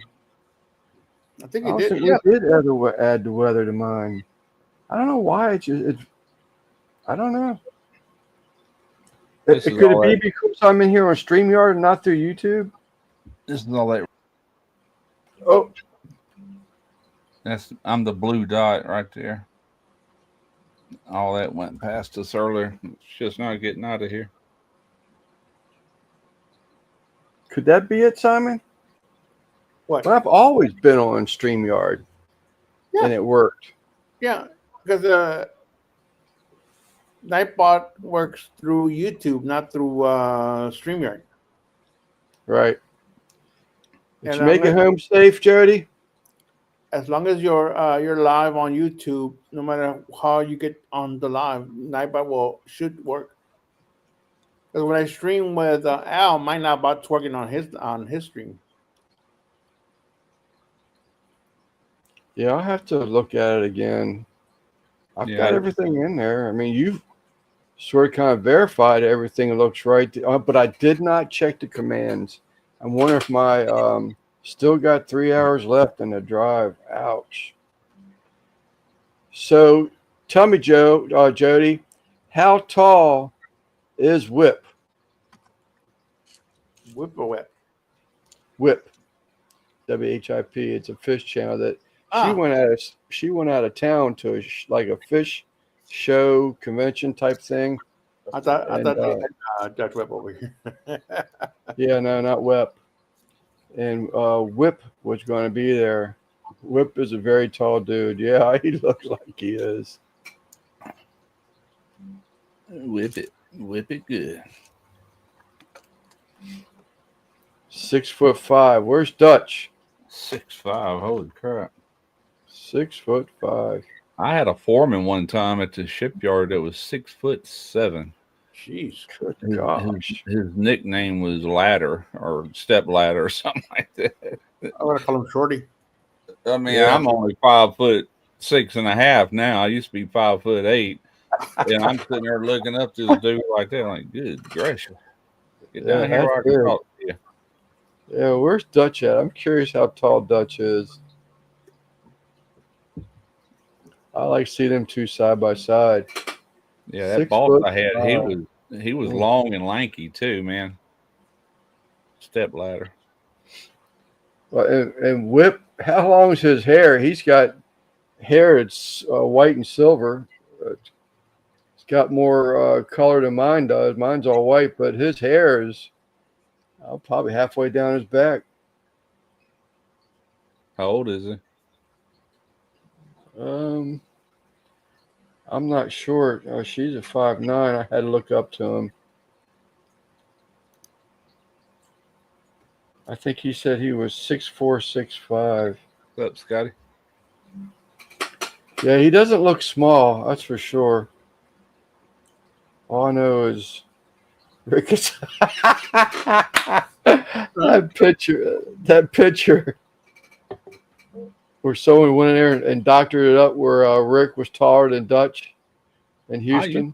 I think it did. We did add the weather to mine. I don't know why it's I don't know. Could it be because I'm in here on StreamYard and not through YouTube? This is all that. Oh. I'm the blue dot right there. All that went past us earlier. It's just not getting out of here. Could that be it, Simon? What? Well, I've always been on StreamYard, and it worked. Yeah, because Nightbot works through YouTube, not through StreamYard. Right. Did you make it home safe, Jody? As long as you're live on YouTube, no matter how you get on the live, Nightbot should work. Because when I stream with Al, my Nightbot's working on his stream. Yeah, I'll have to look at it again. I've got everything in there. I mean, sort of kind of verified everything looks right. But I did not check the commands. I wonder if my still got 3 hours left in the drive. Ouch. So tell me, Jody, how tall is Whip? Whip or whip? Whip, WHIP. It's a fish channel that Ah. she went out of town to like a fish show convention type thing. I thought they had Dutch Whip over here. Yeah, no, not Whip. And Whip was going to be there. Whip is a very tall dude. Yeah, he looks like he is. Whip it good. 6'5". Where's Dutch? 6'5". Holy crap! 6'5". I had a foreman one time at the shipyard that was 6'7". Jeez. Good His, gosh. his nickname was Ladder or Step Ladder or something like that. I want to call him Shorty. I mean, Yeah. I'm only 5'6.5" now. I used to be 5'8", and I'm sitting there looking up to the dude like that, like, good gracious, get down Yeah, here where I that's can good. talk to you. Yeah, where's Dutch at? I'm curious how tall Dutch is. I like seeing them two side by side. Yeah, that 6 boss foot I had, five. he was long and lanky too, man. Step Ladder. And Whip, how long is his hair? He's got hair that's white and silver. It's got more color than mine does. Mine's all white, but his hair is probably halfway down his back. How old is he? I'm not sure. She's a 5'9". I had to look up to him. I think he said he was 6'4", 6'5". What's up, Scotty? Yeah, he doesn't look small. That's for sure. All I know is Rick is that picture where someone went in there and doctored it up where Rick was taller than Dutch in Houston.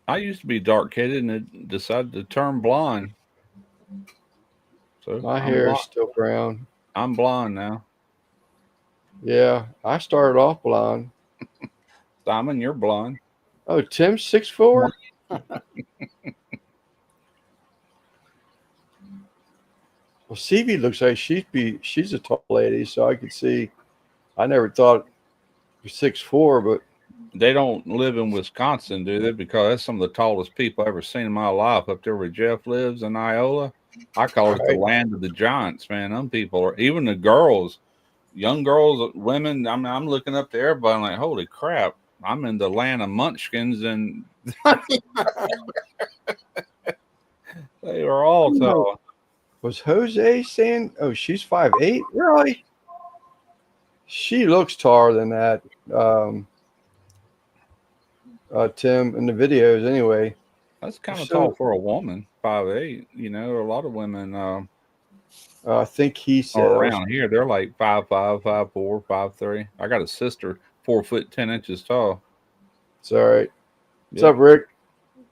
I used to be dark-headed and it decided to turn blonde. So My I'm hair blonde. is still brown. I'm blonde now. Yeah, I started off blonde. Simon, you're blonde. Oh, Tim's 6'4". Well, CV looks like she's a tall lady, so I could see. I never thought 6'4", but They don't live in Wisconsin, do they? Because that's some of the tallest people I've ever seen in my life up there where Jeff lives in Iola. I call it the Right. land of the giants, man. Them people are, even the girls, young girls, women. I mean, I'm looking up to everybody like, holy crap, I'm in the land of munchkins, and they are all tall. was Jose saying? Oh, she's 5'8". Really? She looks taller than that. Tim, in the videos, anyway. That's kind of So- tall for a woman, 5'8". You know, a lot of women I think he said around here they're like 5'5", 5'4", 5'3". I got a sister 4'10" tall. It's all right. What's Yeah. up, Rick?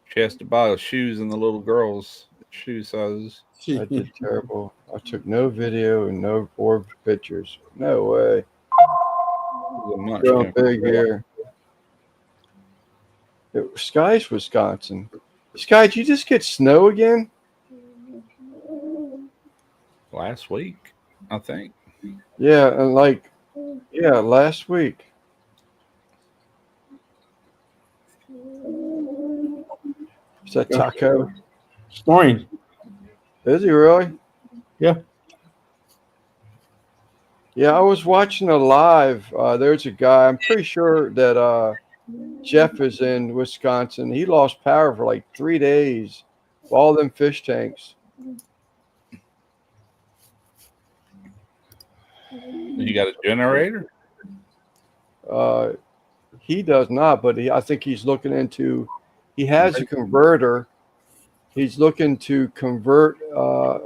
She has to buy shoes in the little girls' shoe sizes. I did terrible. I took no video and no or pictures. No way. The munchkin. Going big here. Sky's Wisconsin. Sky, did you just get snow again? Last week, I think. Yeah, and last week. Is that Taco? Snoring. Is he really? Yeah. Yeah, I was watching a live. There's a guy, I'm pretty sure that Jeff is in Wisconsin. He lost power for like 3 days. All them fish tanks. You got a generator? He does not, but I think he's looking into. He has a converter. He's looking to convert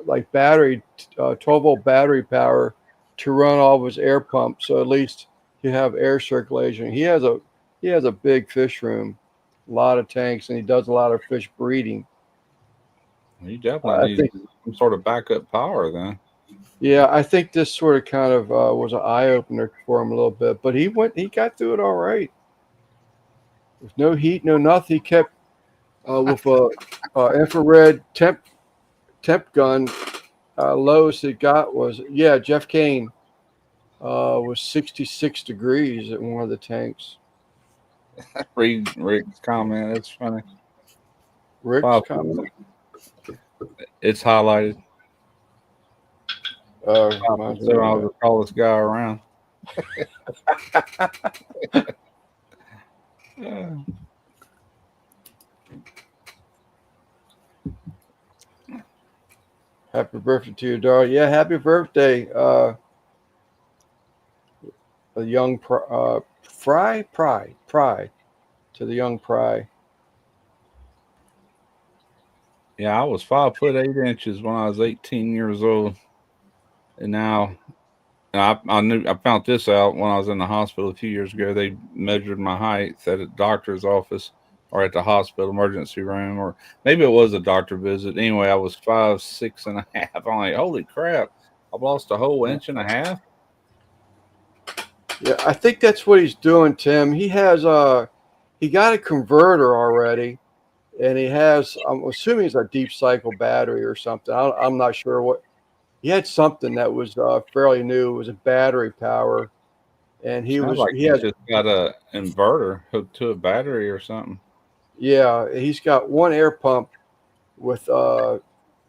like battery, 12-volt battery power to run all of his air pumps. So at least you have air circulation. He has a big fish room. a lot of tanks, and he does a lot of fish breeding. You definitely I need think, some sort of backup power then. yeah, I think this sort of kind of was an eye opener for him a little bit, but he got through it all right. With no heat, no nothing. He kept with a infrared temp gun. Lowest it got was Jeff Kane was 66 degrees at one of the tanks. Read Rick's comment. It's funny. Rick's Wow, comment. it's highlighted. Mine's So I not. was the tallest guy around. Yeah. Happy birthday to your daughter. Yeah, happy birthday, a young Pry to the young Pry. Yeah, I was 5'8" when I was 18 years old, and now and I found this out when I was in the hospital a few years ago. They measured my height at a doctor's office or at the hospital emergency room, or maybe it was a doctor visit. Anyway, I was 5'6.5". I'm like, holy crap! I've lost a whole inch and a half. Yeah, I think that's what he's doing, Tim. He got a converter already, and he has. I'm assuming it's a deep cycle battery or something. I'm not sure what. He had something that was fairly new. It was a battery power, and Sounds like he he's has. just got a inverter hooked to a battery or something. Yeah, he's got one air pump with what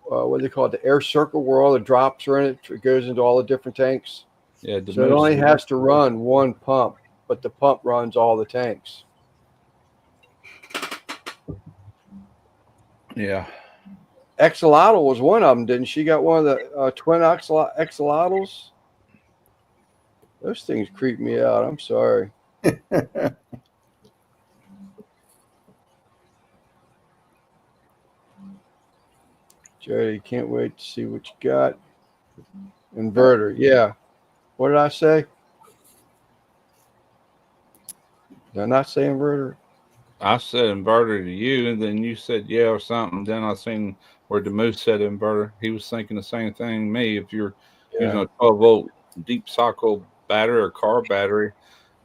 do they call it, the air circle where all the drops are in it. It goes into all the different tanks. Yeah, the So it most. only has to run one pump, but the pump runs all the tanks. Yeah, Axolotl was one of them, didn't she? Got one of the twin axolotls. Those things creep me out. I'm sorry. Jody, can't wait to see what you got. Inverter, yeah. What did I say? Did I not say inverter? I said inverter to you, and then you said yeah or something. Then I seen where the moose said inverter. He was thinking the same thing. Me, if you're using Yeah. a 12-volt deep cycle battery or car battery,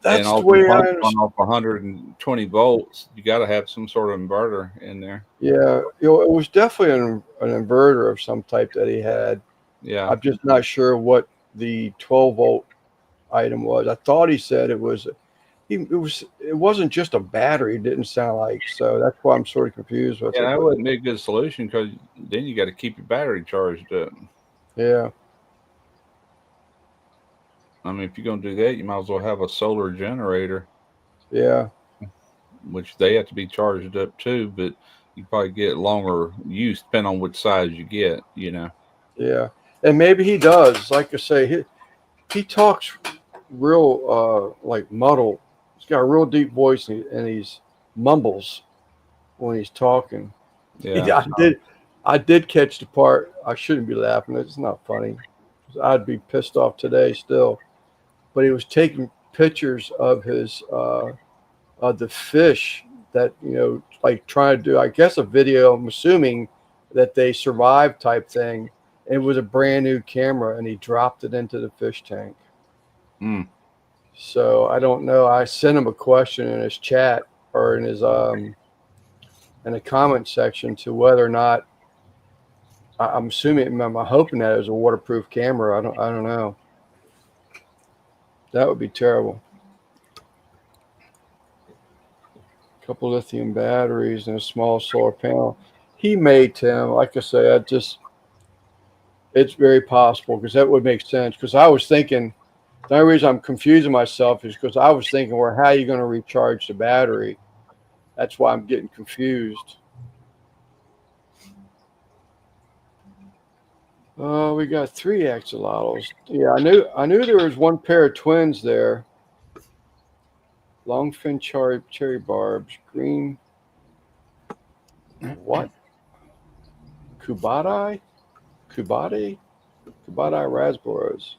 and That's all the the way I pumps run understand. off 120 volts, you got to have some sort of inverter in there. Yeah, it was definitely an inverter of some type that he had. Yeah, I'm just not sure what the 12-volt item was. I thought he said it wasn't just a battery. It didn't sound like, so that's why I'm sort of confused with yeah, it. that But wouldn't be a good solution because then you got to keep your battery charged up. yeah, I mean, if you're gonna do that, you might as well have a solar generator, yeah, which they have to be charged up too, but you probably get longer use depending on which size you get, you know. yeah. And maybe he does. Like I say, he talks real like muddled. He's got a real deep voice, and he's mumbles when he's talking. Yeah. Yeah, I did catch the part. I shouldn't be laughing. It's not funny. I'd be pissed off today still. But he was taking pictures of his of the fish that like trying to do. I guess a video. I'm assuming that they survived type thing. It was a brand new camera, and he dropped it into the fish tank. Mm. So I don't know. I sent him a question in his chat or in his in the comment section to whether or not I'm assuming, I'm hoping that it was a waterproof camera. I don't know. That would be terrible. A couple lithium batteries and a small solar panel. He may, Tim. Like I say, it's very possible because that would make sense. Because I was thinking, the only reason I'm confusing myself is because I was thinking, well, how are you going to recharge the battery? That's why I'm getting confused. We got 3 axolotls. Yeah, I knew there was one pair of twins there. Longfin cherry barbs, green. What? Kubati raspberries.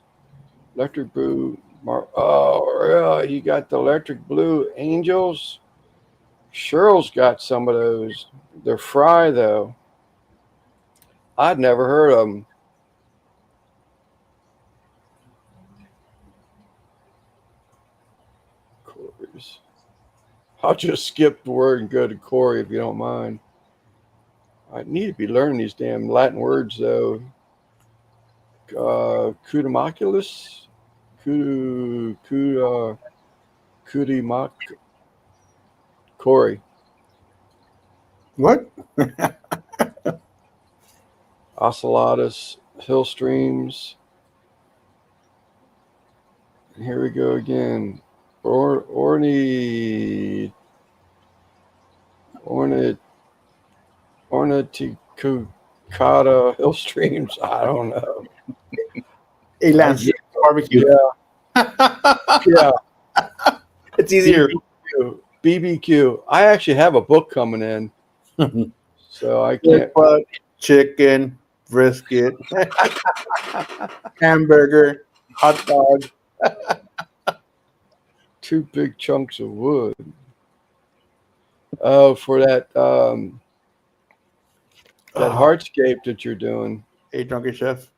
Electric blue. Oh, really? You got the electric blue angels? Cheryl's got some of those. They're fry though. I'd never heard of them. Corey's. I'll just skip the word and go to Corey if you don't mind. I need to be learning these damn Latin words though. Cudimaculus, Cudimac, Corey. What? Ocellatus, hill streams. Here we go again. Orniticata hill streams. I don't know. Elan barbecue. Yeah. It's easier. BBQ. I actually have a book coming in, so I can't. Butt, chicken, brisket, hamburger, hot dog. 2 big chunks of wood. Oh, for that hardscape that you're doing, Hey, Drunken Chef.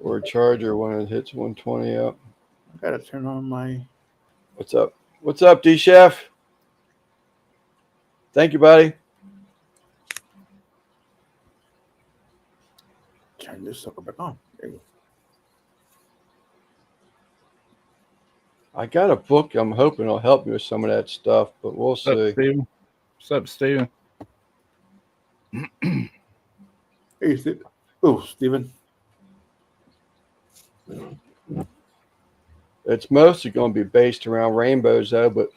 or a charger when it hits 120 up. I gotta turn on my. What's up? What's up, D Chef? Thank you, buddy. Turn this sucker back on. There you I got a book. I'm hoping it'll help me with some of that stuff, but we'll What's up, see. Steven? What's up, Steven? go. Hey, Steve. Oh, Steven. It's mostly going to be based around rainbows, though. But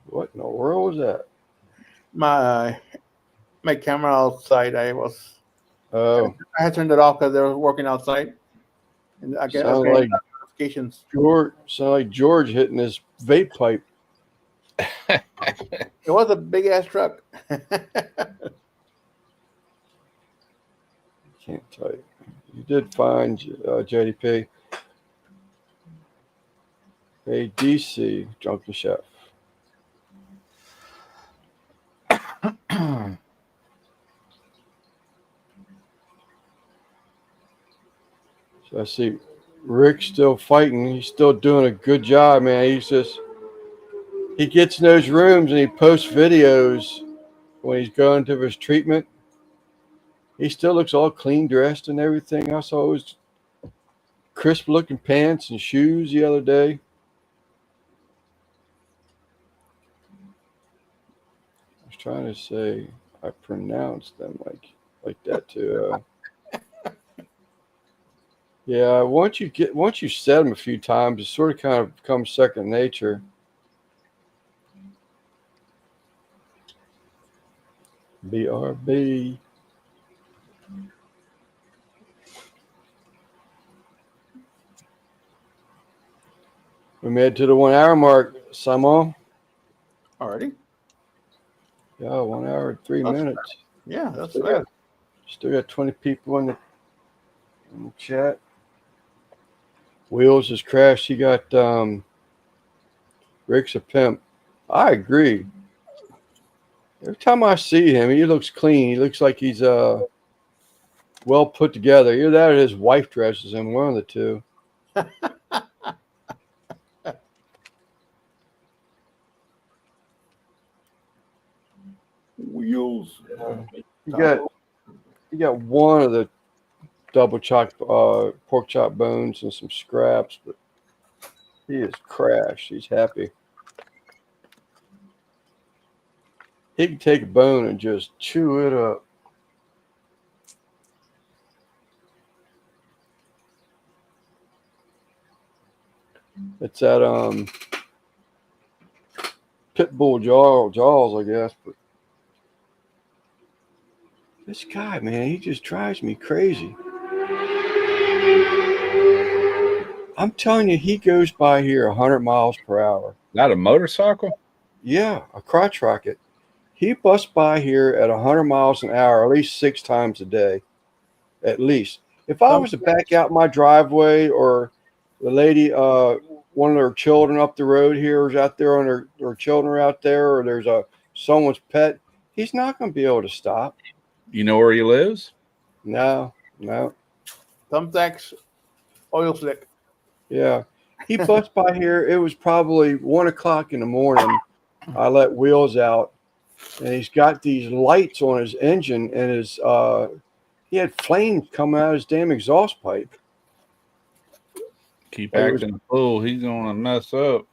what in the world was that? My camera outside. I had turned it off because they were working outside, and I guess Sound like notifications. George hitting his vape pipe. It was a big ass truck. Can't tell you. You did find JDP. Hey, DC, Drunken Chef. So I see Rick's still fighting. He's still doing a good job, man. He gets in those rooms and he posts videos when he's going to his treatment. He still looks all clean dressed and everything. I saw his crisp looking pants and shoes the other day. I was trying to say I pronounced them like that too. Yeah, once you said them a few times, it sort of kind of becomes second nature. BRB. We made it to the 1 hour mark, Simon. Already? Yeah, 1 hour and 3 That's minutes. Yeah, that's Still right. got 20 people in the chat. Wheels has crashed. He got Rick's a pimp. I agree. Every time I see him, he looks clean. He looks like he's well put together. Either that or his wife dresses him, one of the two. Wheels. You got one of the double chopped pork chop bones and some scraps, but he is crashed. He's happy. He can take a bone and just chew it up. It's that pit bull jaws, I guess. But this guy, man, he just drives me crazy. I'm telling you, he goes by here 100 miles per hour. Not a motorcycle? Yeah, a crotch rocket. He busts by here at 100 miles an hour at least 6 times a day. At least. If I was to back out my driveway or the lady one of their children up the road here is out there, and their children are out there, or there's someone's pet, he's not going to be able to stop. You know where he lives? No. Thumbtacks, oil slick. Yeah. He busts by here. It was probably 1:00 in the morning. I let wheels out, and he's got these lights on his engine, and he had flames coming out of his damn exhaust pipe. Keep acting a fool. He's gonna mess up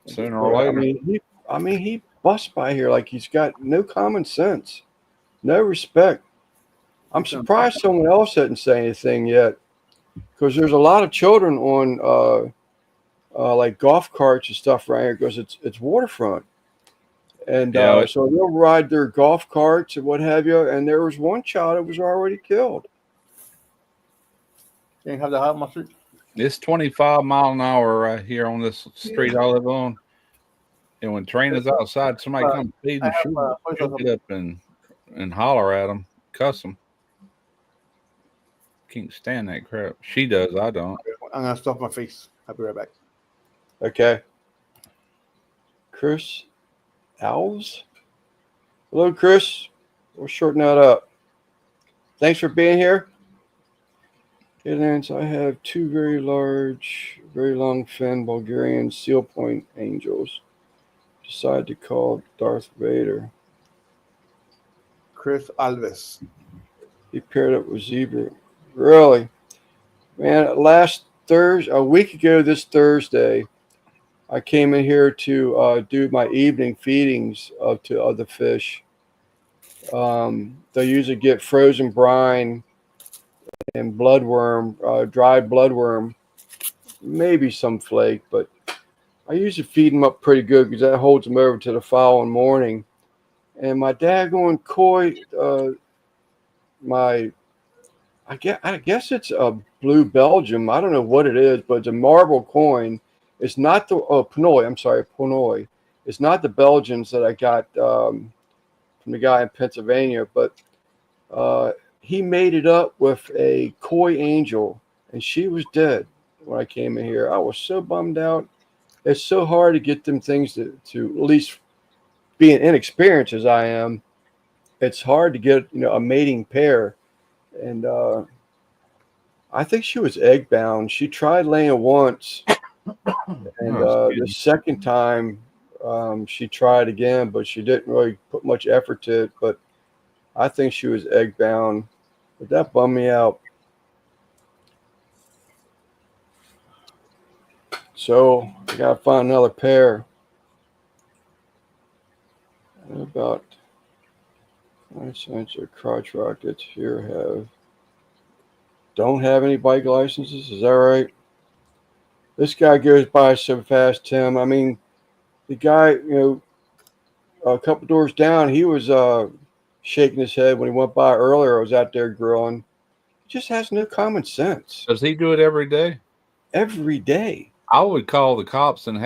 sooner or later. I mean, he busts by here like he's got no common sense, no respect. I'm surprised someone else hadn't said anything yet, because there's a lot of children on like golf carts and stuff right here, because it's waterfront, and so they'll ride their golf carts and what have you. And there was one child that was already killed. Can you have the hot mustard? It's 25 miles an hour right here on this street I live on. And when train is outside, somebody comes speeding, she'll get up and holler at them, cuss them. Can't stand that crap. She does. I don't. I'm gonna stuff my face. I'll be right back. Okay. Chris Alves. Hello, Chris. We'll shorten that up. Thanks for being here. Okay, Lance, I have two very long fin Bulgarian seal point angels. Decided to call Darth Vader. Chris Alves. He paired up with Zebra. Really? Man, a week ago this Thursday, I came in here to do my evening feedings to other fish. They usually get frozen brine and bloodworm, dried bloodworm, maybe some flake, but I usually feed them up pretty good because that holds them over to the following morning. And my daggone koi, I guess it's a blue Belgium. I don't know what it is, but it's a marble coin. It's not the Ponoi. It's not the Belgians that I got from the guy in Pennsylvania, but he made it up with a koi angel, and she was dead when I came in here. I was so bummed out. It's so hard to get them things to at least being inexperienced as I am. It's hard to get a mating pair, and I think she was egg bound. She tried laying once, and the second time she tried again, but she didn't really put much effort to it. But I think she was egg bound. But that bummed me out. So I gotta find another pair. What about 9 cents or crotch rockets here don't have any bike licenses? Is that right? This guy goes by so fast, Tim. I mean, the guy, a couple doors down, he was shaking his head when he went by earlier. I was out there grilling. He just has no common sense. Does he do it every day? Every day. I would call the cops and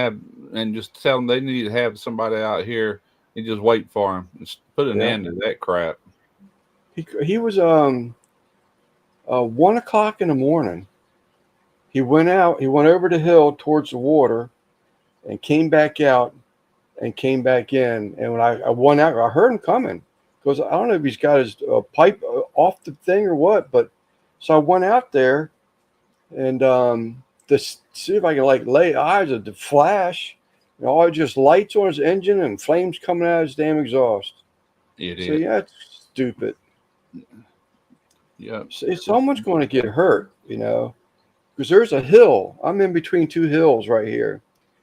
just tell them they need to have somebody out here and just wait for him. Just put an end to that crap. He was 1:00 in the morning. He went over the hill towards the water and came back out and came back in. And when I went out, I heard him coming. Because I don't know if he's got his pipe off the thing or what, but so I went out there and to see if I can lay eyes at the flash. All just lights on his engine and flames coming out of his damn exhaust. Idiot. So yeah, it's stupid. Yeah. Someone's going to get hurt, because there's a hill. I'm in between two hills right here.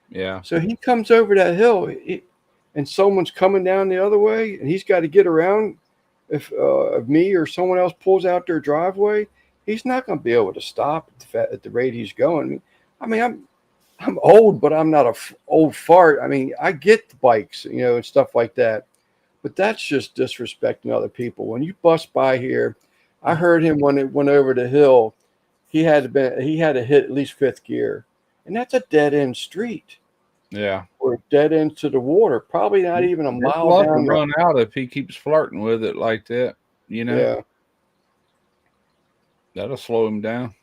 Yeah. So he comes over that hill, and someone's coming down the other way, and he's got to get around. If me or someone else pulls out their driveway, he's not going to be able to stop at the rate he's going. I mean, I'm old, but I'm not a old fart. I mean, I get the bikes, and stuff like that. But that's just disrespecting other people. When you bust by here, I heard him when it went over the hill. He had to hit at least fifth gear, and that's a dead end street. Yeah, or dead end to the water. Probably not even a mile down. Run out if he keeps flirting with it like that. Yeah, that'll slow him down.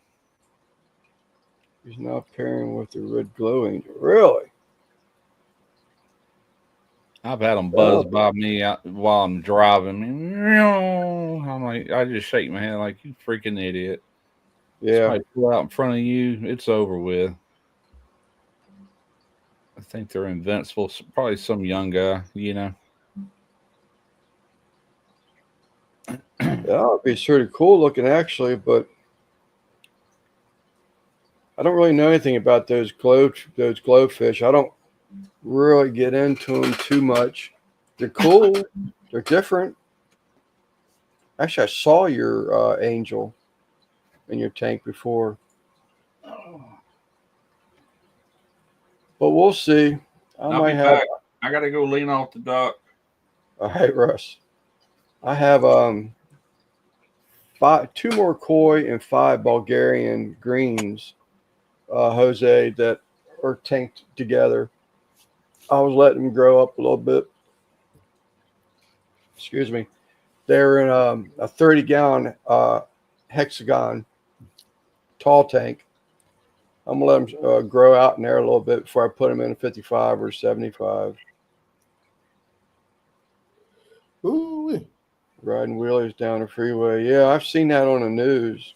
He's not pairing with the red glow angel. Really? I've had them Oh, buzz by me while I'm driving. I'm like, I just shake my head like, you freaking idiot. yeah. Somebody pull out in front of you, it's over with. I think they're invincible. Probably some young guy, you know. That would be sort of cool looking, actually, but I don't really know anything about those glowfish. I don't really get into them too much. They're cool. They're different. Actually, I saw your angel in your tank before, but we'll see. I I'll might be have. back. I gotta go lean off the dock. All right, Russ. I have two more koi and 5 Bulgarian greens, Jose, that are tanked together. I was letting them grow up a little bit. Excuse me. They're in a 30-gallon hexagon tall tank. I'm gonna let them grow out in there a little bit before I put them in a 55 or 75. Ooh, Riding wheelies down the freeway. Yeah, I've seen that on the news.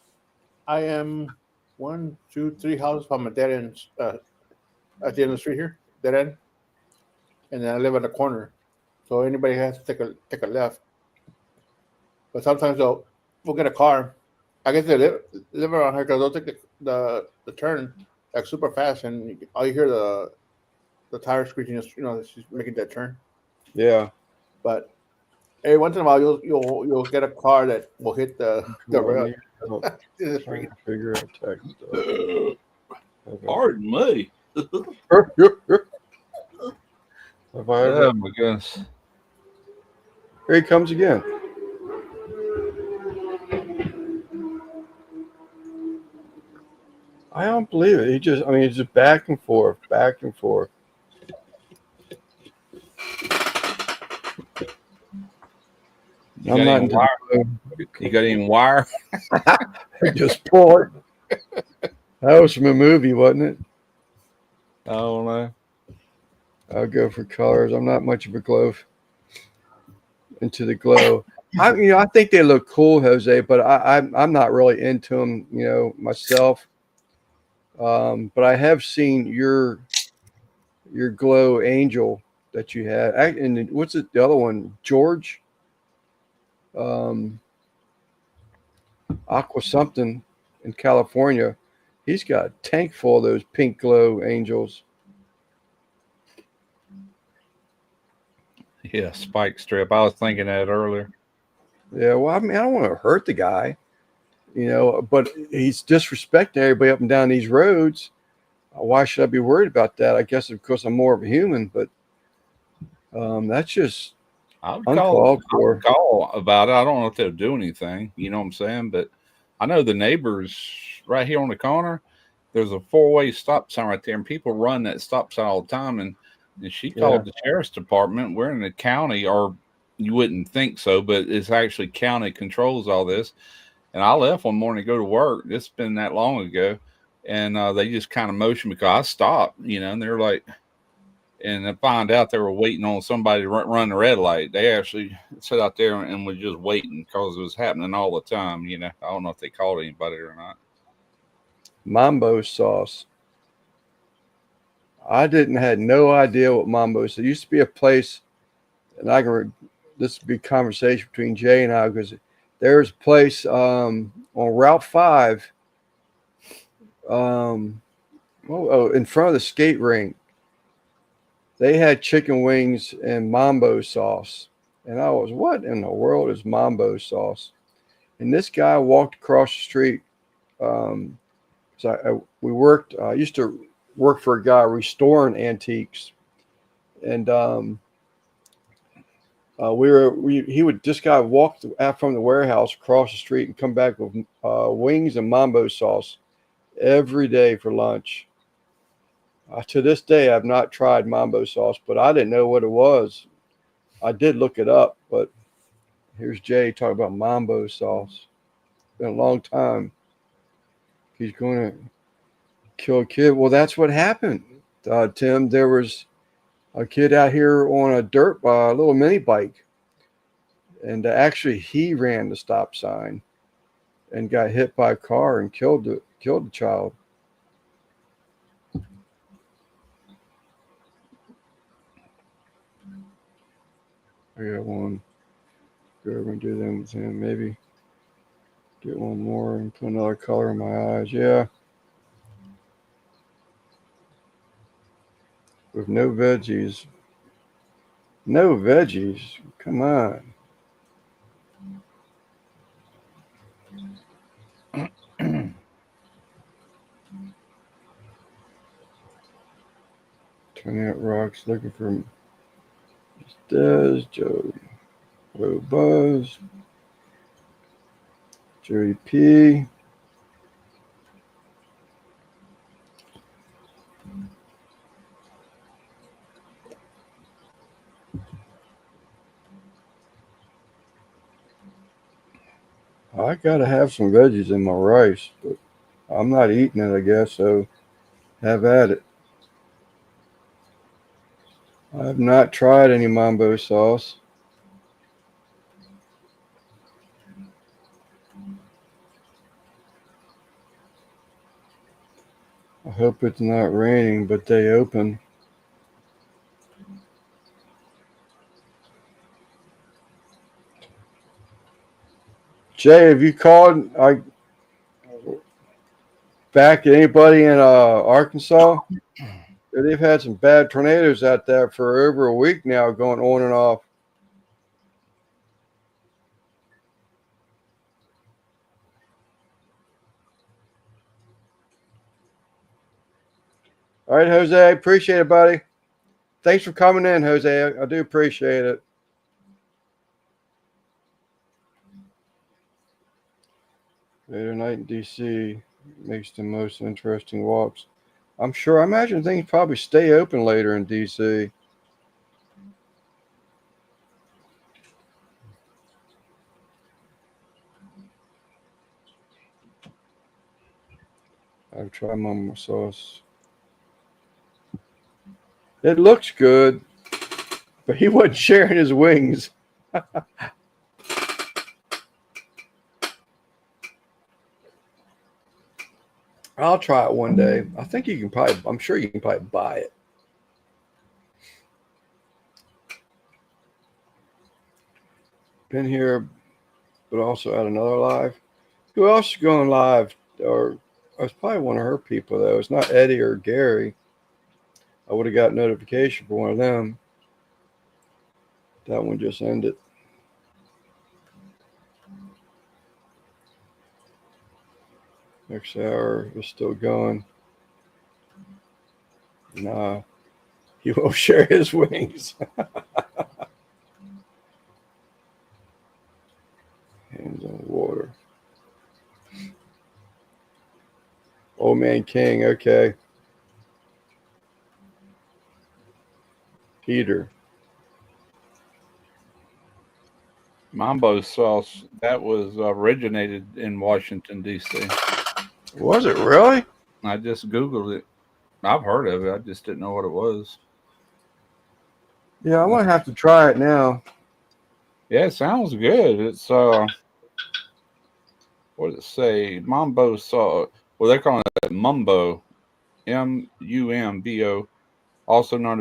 I am 1, 2, 3 houses from a dead end at the end of the street here, dead end, and then I live at the corner, so anybody has to take a left. But sometimes we'll get a car. I guess they live around here because they'll take the turn like super fast, and all you hear the tire screeching. She's making that turn. Yeah. But every once in a while, you'll get a car that will hit the rail. Trying to figure out text stuff. Okay. Pardon me. Have I ever... Oh my goodness. Here he comes again. I don't believe it. He's just back and forth, back and forth. You got any wire? I just pull it. That was from a movie, wasn't it? I don't know. I'll go for colors. I'm not much of a glow into the glow. I think they look cool, Jose, but I'm not really into them, myself. But I have seen your glow angel that you had. And what's it? The other one, George, Aqua something in California. He's got a tank full of those pink glow angels. Yeah, spike strip. I was thinking that earlier. Yeah, well, I don't want to hurt the guy, but he's disrespecting everybody up and down these roads. Why should I be worried about that? I guess because I'm more of a human, but that's just uncalled for. I would call about it. I don't know if they'll do anything. You know what I'm saying? But I know the neighbors right here on the corner. There's a 4-way stop sign right there, and people run that stop sign all the time. And she called the sheriff's department. We're in the county, or you wouldn't think so, but it's actually county controls all this. And I left one morning to go to work. It's been that long ago. And they just kind of motioned because I stopped, and they're like, and I found out they were waiting on somebody to run the red light. They actually sat out there and was just waiting because it was happening all the time. I don't know if they called anybody or not. Mambo sauce. I had no idea what Mambo sauce. It used to be a place, and this would be a conversation between Jay and I, because there's a place on Route 5 in front of the skate rink. They had chicken wings and Mambo sauce. And I was, what in the world is Mambo sauce? And this guy walked across the street. We worked, I used to work for a guy restoring antiques. And this guy walked out from the warehouse across the street and come back with wings and Mambo sauce every day for lunch. To this day, I've not tried Mambo sauce, but I didn't know what it was. I did look it up, but here's Jay talking about Mambo sauce. It's been a long time. He's going to kill a kid. Well, that's what happened, Tim. There was a kid out here on a a little mini bike, and actually he ran the stop sign and got hit by a car and killed the child. I got one. Go over and do them with him. Maybe get one more and put another color in my eyes. Yeah. With no veggies. No veggies. Come on. Turning out rocks, looking for Des, Joe, Low Buzz, Joey P. I gotta have some veggies in my rice, but I'm not eating it, I guess, so have at it. I have not tried any Mambo sauce. I hope it's not raining, but they open. Jay, have you called back at anybody in Arkansas? They've had some bad tornadoes out there for over a week now, going on and off. All right, Jose, I appreciate it, buddy. Thanks for coming in, Jose. I do appreciate it. Later night in D.C. makes the most interesting walks. I imagine things probably stay open later in D.C. I've tried Mambo sauce. It looks good, but he wasn't sharing his wings. I'll try it one day. I think you can probably, I'm sure you can probably buy it. Been here, but also at another live. Who else is going live? Or it's probably one of her people, though. It's not Eddie or Gary. I would have got notification for one of them. That one just ended. Next hour is still going. Nah, he won't share his wings. Hands on water. Old Man King, okay. Peter. Mambo sauce, that was originated in Washington, D.C. Was it really? I just Googled it. I've heard of it. I just didn't know what it was. Yeah, I'm going to have to try it now. Yeah, it sounds good. It's, what does it say? Mambo sauce. Well, they're calling it Mumbo. Mumbo. Also known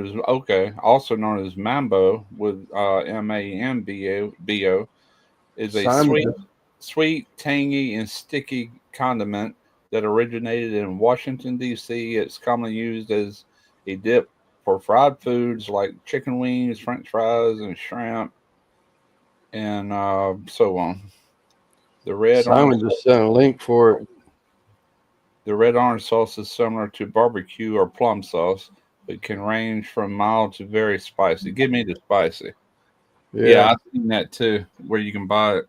as Mambo with Mambo, is a sweet, tangy, and sticky condiment that originated in Washington, D.C. It's commonly used as a dip for fried foods like chicken wings, French fries, and shrimp, and so on. Simon just sent a link for it. The red orange sauce is similar to barbecue or plum sauce, but can range from mild to very spicy. Give me the spicy. Yeah, I've seen that too, where you can buy it.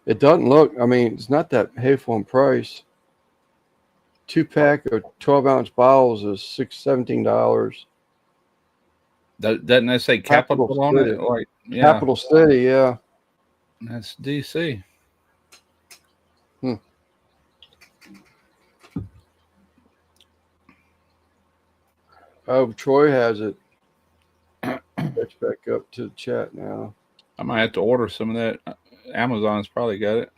It doesn't look, I mean, it's not that hateful in price. 2-pack of 12-ounce bottles is $17. Doesn't that say Capital on it? Like, yeah. Capital City, yeah. That's DC. Oh, Troy has it. Catch back up to the chat now. I might have to order some of that. Amazon's probably got it.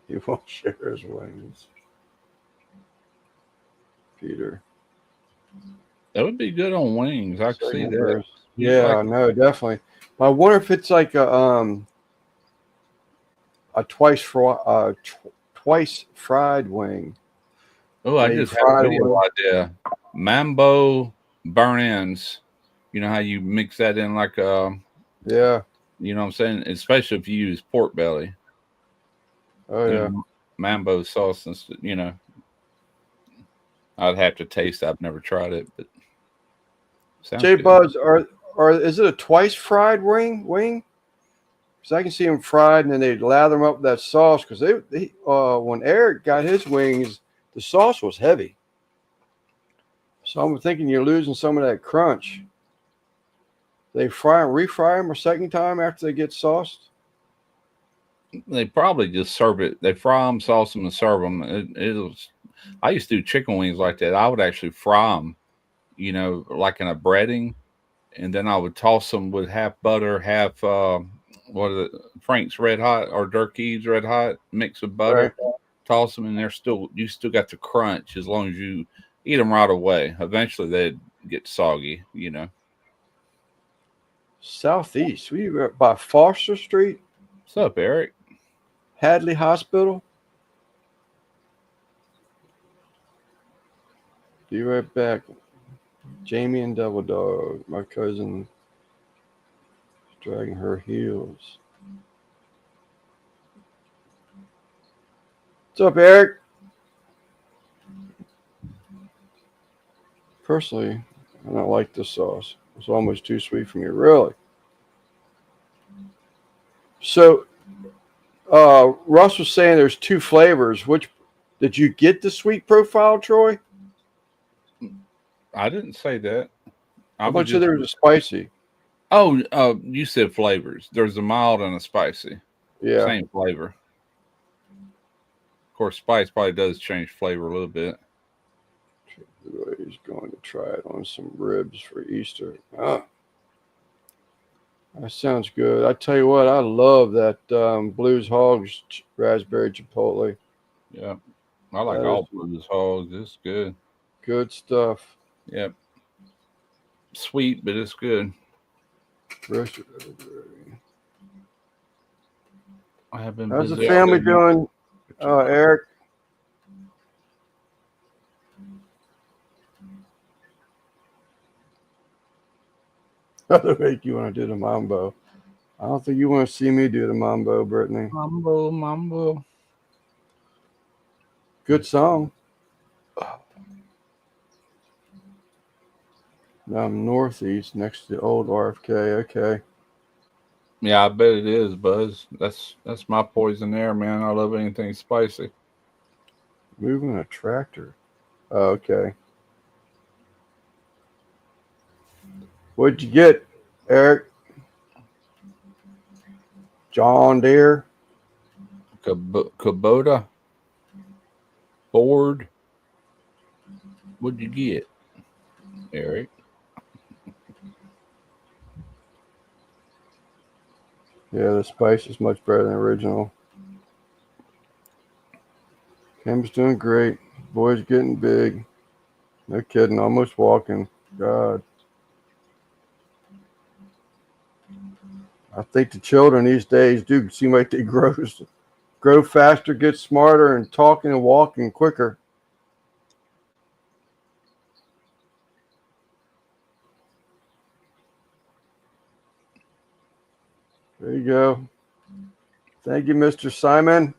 He won't share his wings. Peter. That would be good on wings. I can see Second that. verse. You Yeah, like- no, definitely. But I wonder if it's like a twice fried wing. Oh, I They just had fry a video one. idea. Mambo burn ends. You know how you mix that in like Yeah. you know what I'm saying? Especially if you use pork belly. Oh You yeah. know, Mambo sauce and you know. I'd have to taste it. I've never tried it, but sounds J good. Buzz, is it a twice fried wing? Because I can see them fried and then they lather them up with that sauce. Because when Eric got his wings, the sauce was heavy. So I'm thinking you're losing some of that crunch. They refry them a second time after they get sauced. They probably just serve it. They fry them, sauce them, and serve them. I used to do chicken wings like that. I would actually fry them, you know, like in a breading, and then I would toss them with half butter, half what is it, Frank's Red Hot or Durkee's Red Hot, mixed with butter. Right. Toss them, and you still got the crunch as long as you eat them right away. Eventually, they'd get soggy, you know. Southeast. We were by Foster Street, What's up, Eric? Hadley Hospital. Be right back. Jamie and Devil Dog, my cousin, dragging her heels. What's up, Eric? Personally, I don't like this sauce. It's almost too sweet for me, really. So, Russ was saying there's two flavors. Which did you get the sweet profile, Troy? I didn't say that. How much of there was a spicy? Oh, you said flavors. There's a mild and a spicy. Yeah. Same flavor. Of course, spice probably does change flavor a little bit. He's going to try it on some ribs for Easter. Ah, that sounds good. I tell you what, I love that Blues Hogs raspberry chipotle. Yeah. I like all Blues Hogs. It's good. Good stuff. Yep. Sweet, but it's good. Roasted. I have been How's the busy family all day. doing, Eric? Other make you want to do the mambo. I don't think you want to see me do the mambo, Brittany. Mambo. Good song. Now I'm northeast next to the old RFK. Okay. Yeah, I bet it is, Buzz. That's my poison there, man. I love anything spicy. Moving a tractor. Oh, okay. What'd you get, Eric? John Deere? Kubota. Ford. What'd you get, Eric? Yeah, the spice is much better than the original. Kim's doing great. Boy's getting big. No kidding. Almost walking. God. I think the children these days do seem like they grow faster, get smarter, and talking and walking quicker. There you go. Thank you, Mr. Simon.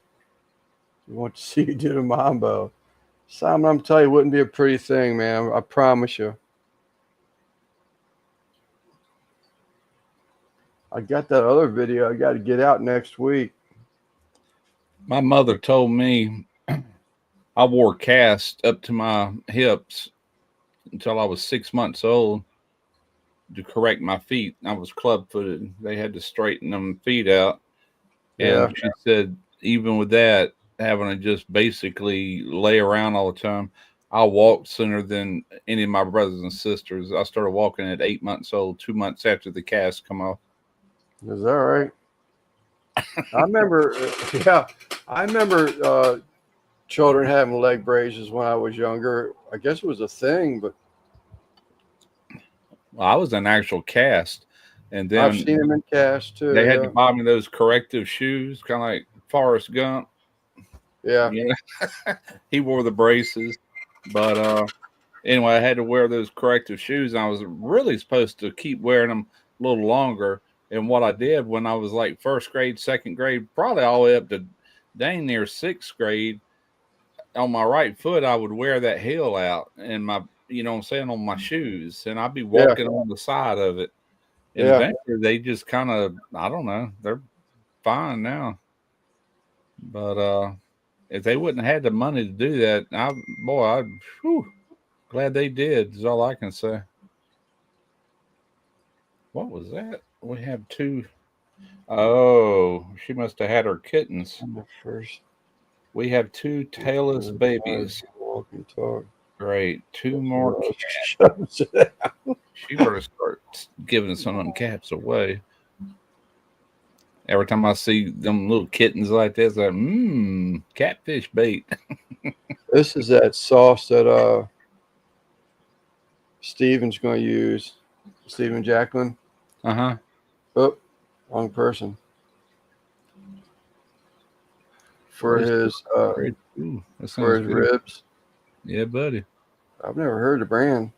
We want to see you do the mambo. Simon, I'm telling you, it wouldn't be a pretty thing, man. I promise you. I got that other video I got to get out next week. My mother told me I wore cast up to my hips until I was 6 months old to correct my feet. I was club footed. They had to straighten them feet out. And Yeah. she said even with that, having to just basically lay around all the time, I walked sooner than any of my brothers and sisters. I started walking at 8 months old, 2 months after the cast come off. Is that right? I remember, yeah, I remember children having leg braces when I was younger. I guess it was a thing, but Well, I was an actual cast, and I've then seen them in cast too. they had Yeah, to buy me those corrective shoes, kind of like Forrest Gump. yeah, Yeah, he wore the braces, but anyway, I had to wear those corrective shoes, and I was really supposed to keep wearing them a little longer. And what I did when I was like first grade, second grade, probably all the way up to dang near sixth grade, on my right foot, I would wear that heel out and my, you know what I'm saying, on my shoes, and I'd be yeah, walking on the side of it. And yeah. eventually they just kind of, I don't know, they're fine now. But if they wouldn't have had the money to do that, whew, glad they did, is all I can say. What was that? We have two. Oh, she must have had her kittens. I'm the first. We have two tailless babies. Walk and talk. Great. Two more. Shut She better start giving some of them cats away. Every time I see them little kittens like this, like, catfish bait. This is that sauce that Steven's going to use. Steven Jacklin. Uh-huh. Oh, wrong person. For his Ooh, that for sounds his good. ribs. Yeah, buddy. I've never heard the brand.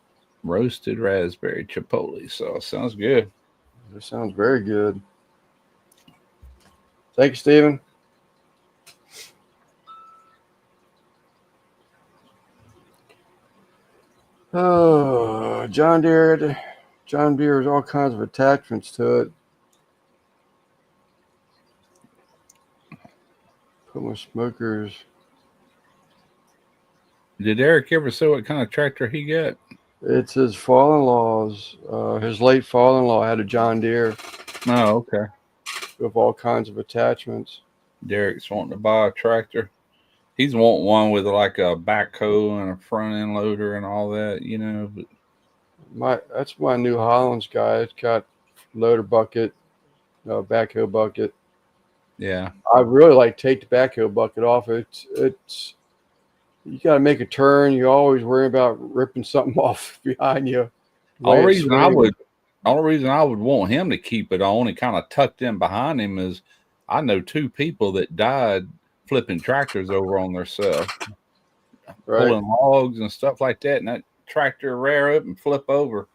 Roasted raspberry chipotle sauce. Sounds good. It sounds very good. Thank you, Steven. Oh, John Deere. John Deere has all kinds of attachments to it. Put my smokers. Did Eric ever say what kind of tractor he got? It's his father-in-law's. His late father-in-law had a John Deere Oh, okay. with all kinds of attachments. Derek's wanting to buy a tractor. He's wanting one with like a backhoe and a front end loader and all that, you know. But That's my New Hollands guy. It's got loader bucket, backhoe bucket. yeah, I really like to take the backhoe bucket off. It's you got to make a turn. You always worry about ripping something off behind you. only Way it's reason I swinging. would, only reason I would want him to keep it on and kind of tucked in behind him is I know two people that died flipping tractors over on themselves, Right. pulling logs and stuff like that, and that tractor rear up and flip over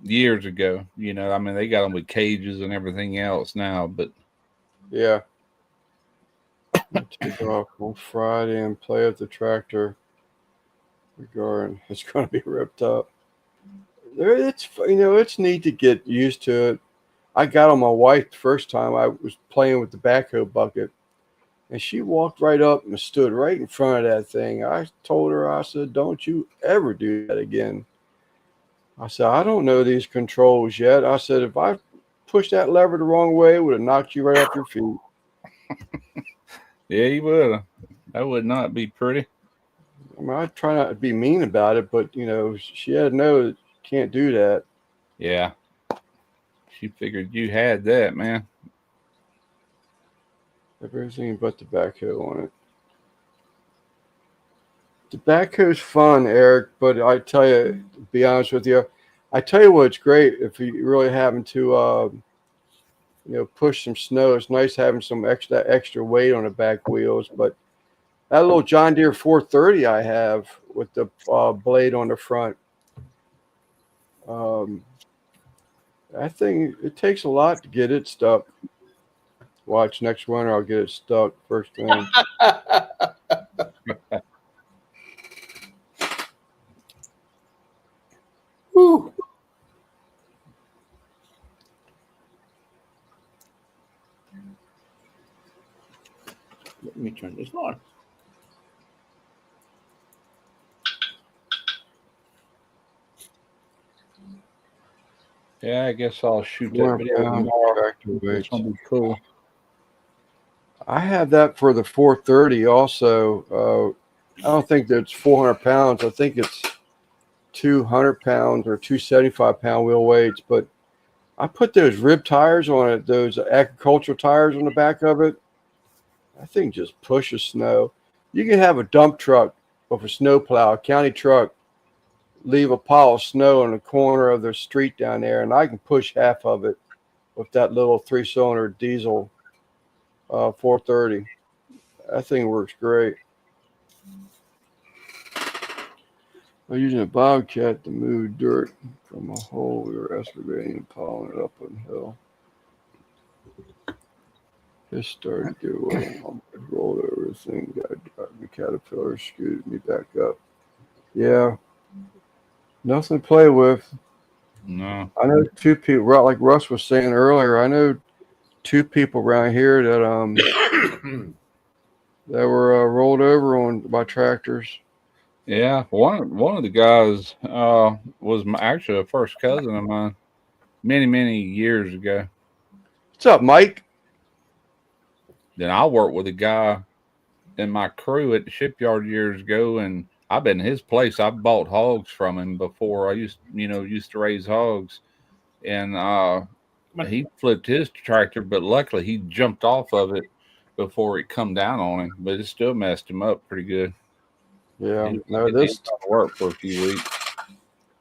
years ago. You know, I mean, they got them with cages and everything else now, but Yeah. I'll take off on Friday and play with the tractor. Regarding it's going to be ripped up. It's neat to get used to it. I got on my wife the first time I was playing with the backhoe bucket, and she walked right up and stood right in front of that thing. I told her, I said, "Don't you ever do that again." I said, "I don't know these controls yet." I said, "If I pushed that lever the wrong way, it would have knocked you right off your feet." yeah, you would. That would not be pretty. I mean, I try not to be mean about it, but she had to know that you can't do that. Yeah. She figured you had that, man. Everything but the backhoe on it. The backhoe's fun, Eric, but I tell you, to be honest with you, I tell you what's great if you really having to, push some snow. It's nice having some extra weight on the back wheels. But that little John Deere 430 I have with the blade on the front, that thing, it takes a lot to get it stuck. Watch, next winter I'll get it stuck first thing. Whew. Let me turn this on. Yeah, I guess I'll shoot that Warm video down tomorrow. tractor It's weights. gonna be cool. I have that for the 430 also. I don't think that's 400 pounds. I think it's 200 pounds or 275-pound wheel weights. But I put those rib tires on it, those agricultural tires on the back of it. That thing just pushes snow. You can have a dump truck with a snow plow, a county truck, leave a pile of snow in the corner of the street down there, and I can push half of it with that little 3-cylinder diesel 430. That thing works great. I'm using a bobcat to move dirt from a hole we were excavating and piling it up on the hill. Just started to go well. I rolled over the thing, the caterpillar scooted me back up. Yeah, nothing to play with. No. I know 2 people, like Russ was saying earlier, I know 2 people around here that that were rolled over by tractors. Yeah, one of the guys was actually a first cousin of mine many years ago. What's up, Mike? Then I worked with a guy in my crew at the shipyard years ago, and I've been in his place. I bought hogs from him before. I used to raise hogs, and he flipped his tractor, but luckily he jumped off of it before it come down on him. But it still messed him up pretty good. Yeah, He this worked for a few weeks.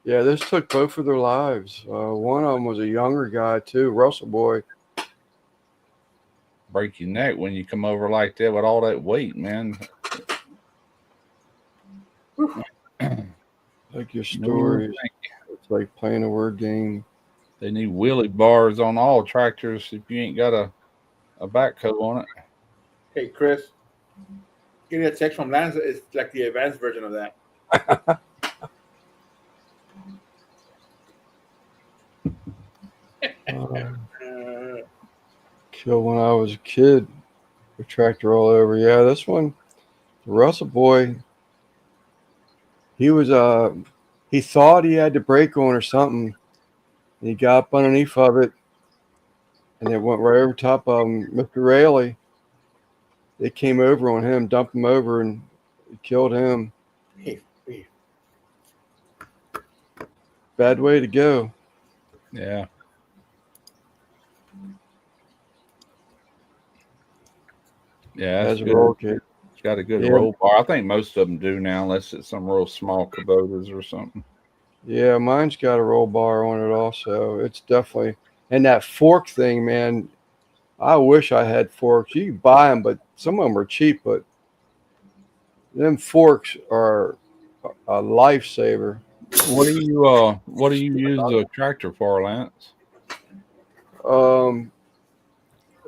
Yeah, this took both of their lives. One of them was a younger guy too, Russell Boy. Break your neck when you come over like that with all that weight, man. Like your stories, it's like playing a word game. They need wheelie bars on all tractors if you ain't got a backhoe on it. Hey, Chris, getting a text from Lance is like the advanced version of that. Killed when I was a kid. A tractor all over. Yeah, this one, the Russell Boy. He was he thought he had the brake on or something. And he got up underneath of it, and it went right over top of him. Mr. Rayleigh, they came over on him, dumped him over, and it killed him. Bad way to go. Yeah. Yeah, As a roll kit. It's got a good roll bar. I think most of them do now, unless it's some real small Kubotas or something. Yeah, mine's got a roll bar on it also. It's definitely, and that fork thing, man, I wish I had forks. You can buy them, but some of them are cheap, but them forks are a lifesaver. What do you use a tractor for, Lance?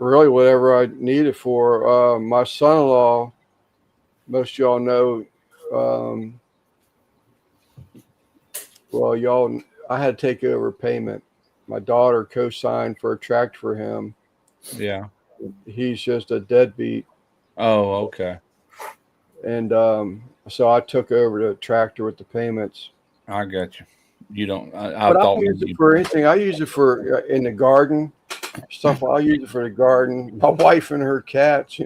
Really whatever I need it for. My son-in-law, most of y'all know, I had to take over payment. My daughter co-signed for a tractor for him. Yeah. He's just a deadbeat. Oh, okay. And so I took over the tractor with the payments. I got you. You don't. I don't use it for anything. I use it for in the garden stuff. I use it for the garden. My wife and her cats.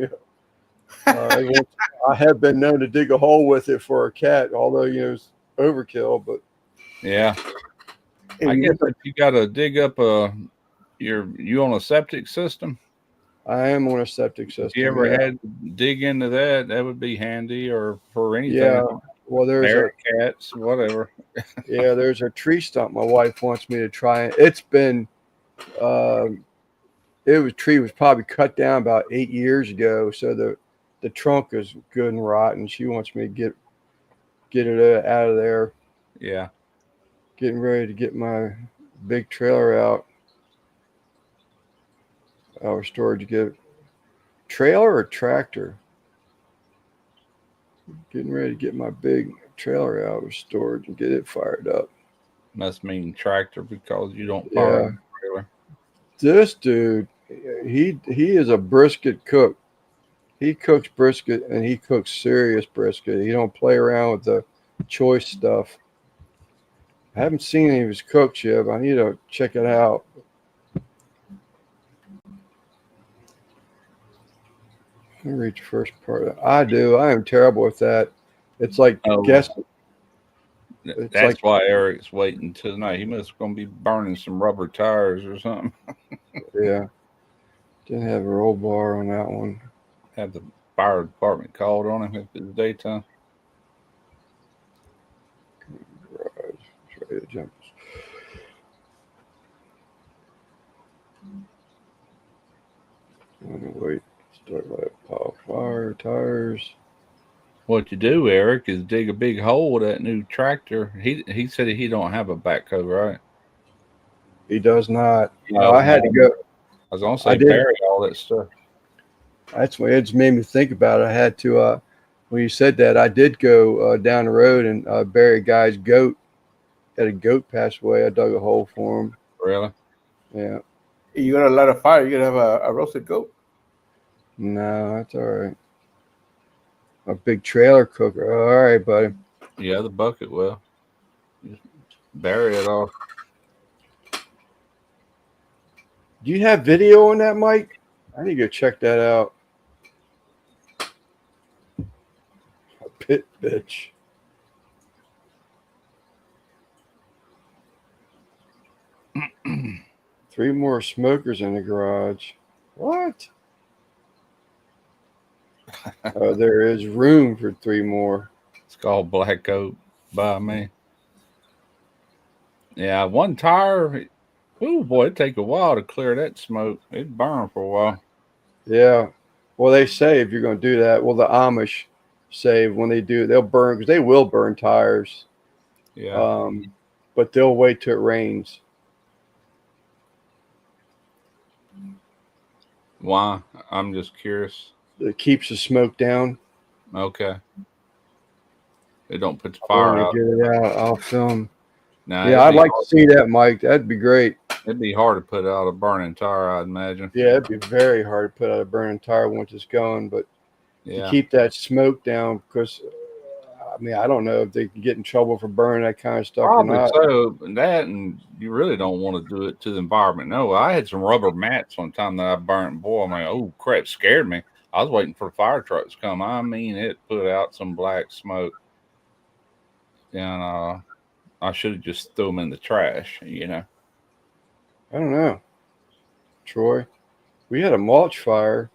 I have been known to dig a hole with it for a cat, although it's overkill. But yeah, I guess if you got to dig up you on a septic system. I am on a septic system. If you ever had to dig into that, that would be handy, or for anything. Yeah. Well, there's cats, whatever. Yeah, there's a tree stump my wife wants me to try. It's been, tree was probably cut down about 8 years ago, so the trunk is good and rotten. She wants me to get it out of there. Yeah. Getting ready to get my big trailer out. Our storage get trailer or tractor. Getting ready to get my big trailer out of storage and get it fired up. Must mean tractor because you don't fire a trailer. This dude, he is a brisket cook. He cooks brisket and he cooks serious brisket. He don't play around with the choice stuff. I haven't seen any of his cooks yet, but I need to check it out. Let me read the first part. I do. I am terrible with that. It's like Oh, guessing. It's that's like, why Eric's waiting tonight. He must going to be burning some rubber tires or something. yeah. Didn't have a roll bar on that one. Have the fire department called on him if it's daytime. Garage. Try to jump. Wait. Start light. Pile fire. Tires. What you do, Eric, is dig a big hole with that new tractor. He said he don't have a backhoe, right? He does not. Yeah, I had to go. I was gonna I say did. bury all that stuff. That's what it just made me think about it. I had to. When you said that, I did go down the road and bury a guy's goat. Had a goat pass away. I dug a hole for him. Really? Yeah. You got a lot of fire. You gotta have a roasted goat. No, that's all right. A big trailer cooker. All right, buddy. Yeah, the bucket will. Just bury it all. Do you have video on that, Mike? I need to go check that out. A pit bitch. Three more smokers in the garage. What? There is room for three more. It's called Black Oak by me. Yeah, one tire. Oh boy, it'd take a while to clear that smoke. It'd burn for a while. Yeah. Well, they say if you're going to do that, well, the Amish say when they do, they'll burn because they will burn tires. Yeah. But they'll wait till it rains. Why? I'm just curious. It keeps the smoke down. Okay. They don't put the I fire want out. to get it out. I'll film. Nah, Yeah, I'd like to see that, Mike. That'd be great. It'd be hard to put out a burning tire, I'd imagine. Yeah, it'd be very hard to put out a burning tire once it's going, but Yeah. to keep that smoke down, because I mean, I don't know if they can get in trouble for burning that kind of stuff Probably or not. so. And that, and you really don't want to do it to the environment. No, I had some rubber mats one time that I burnt. Boy, I'm like, oh crap, scared me. I was waiting for the fire trucks to come. I mean, it put out some black smoke, and I should have just threw them in the trash. You know. I don't know, Troy. We had a mulch fire.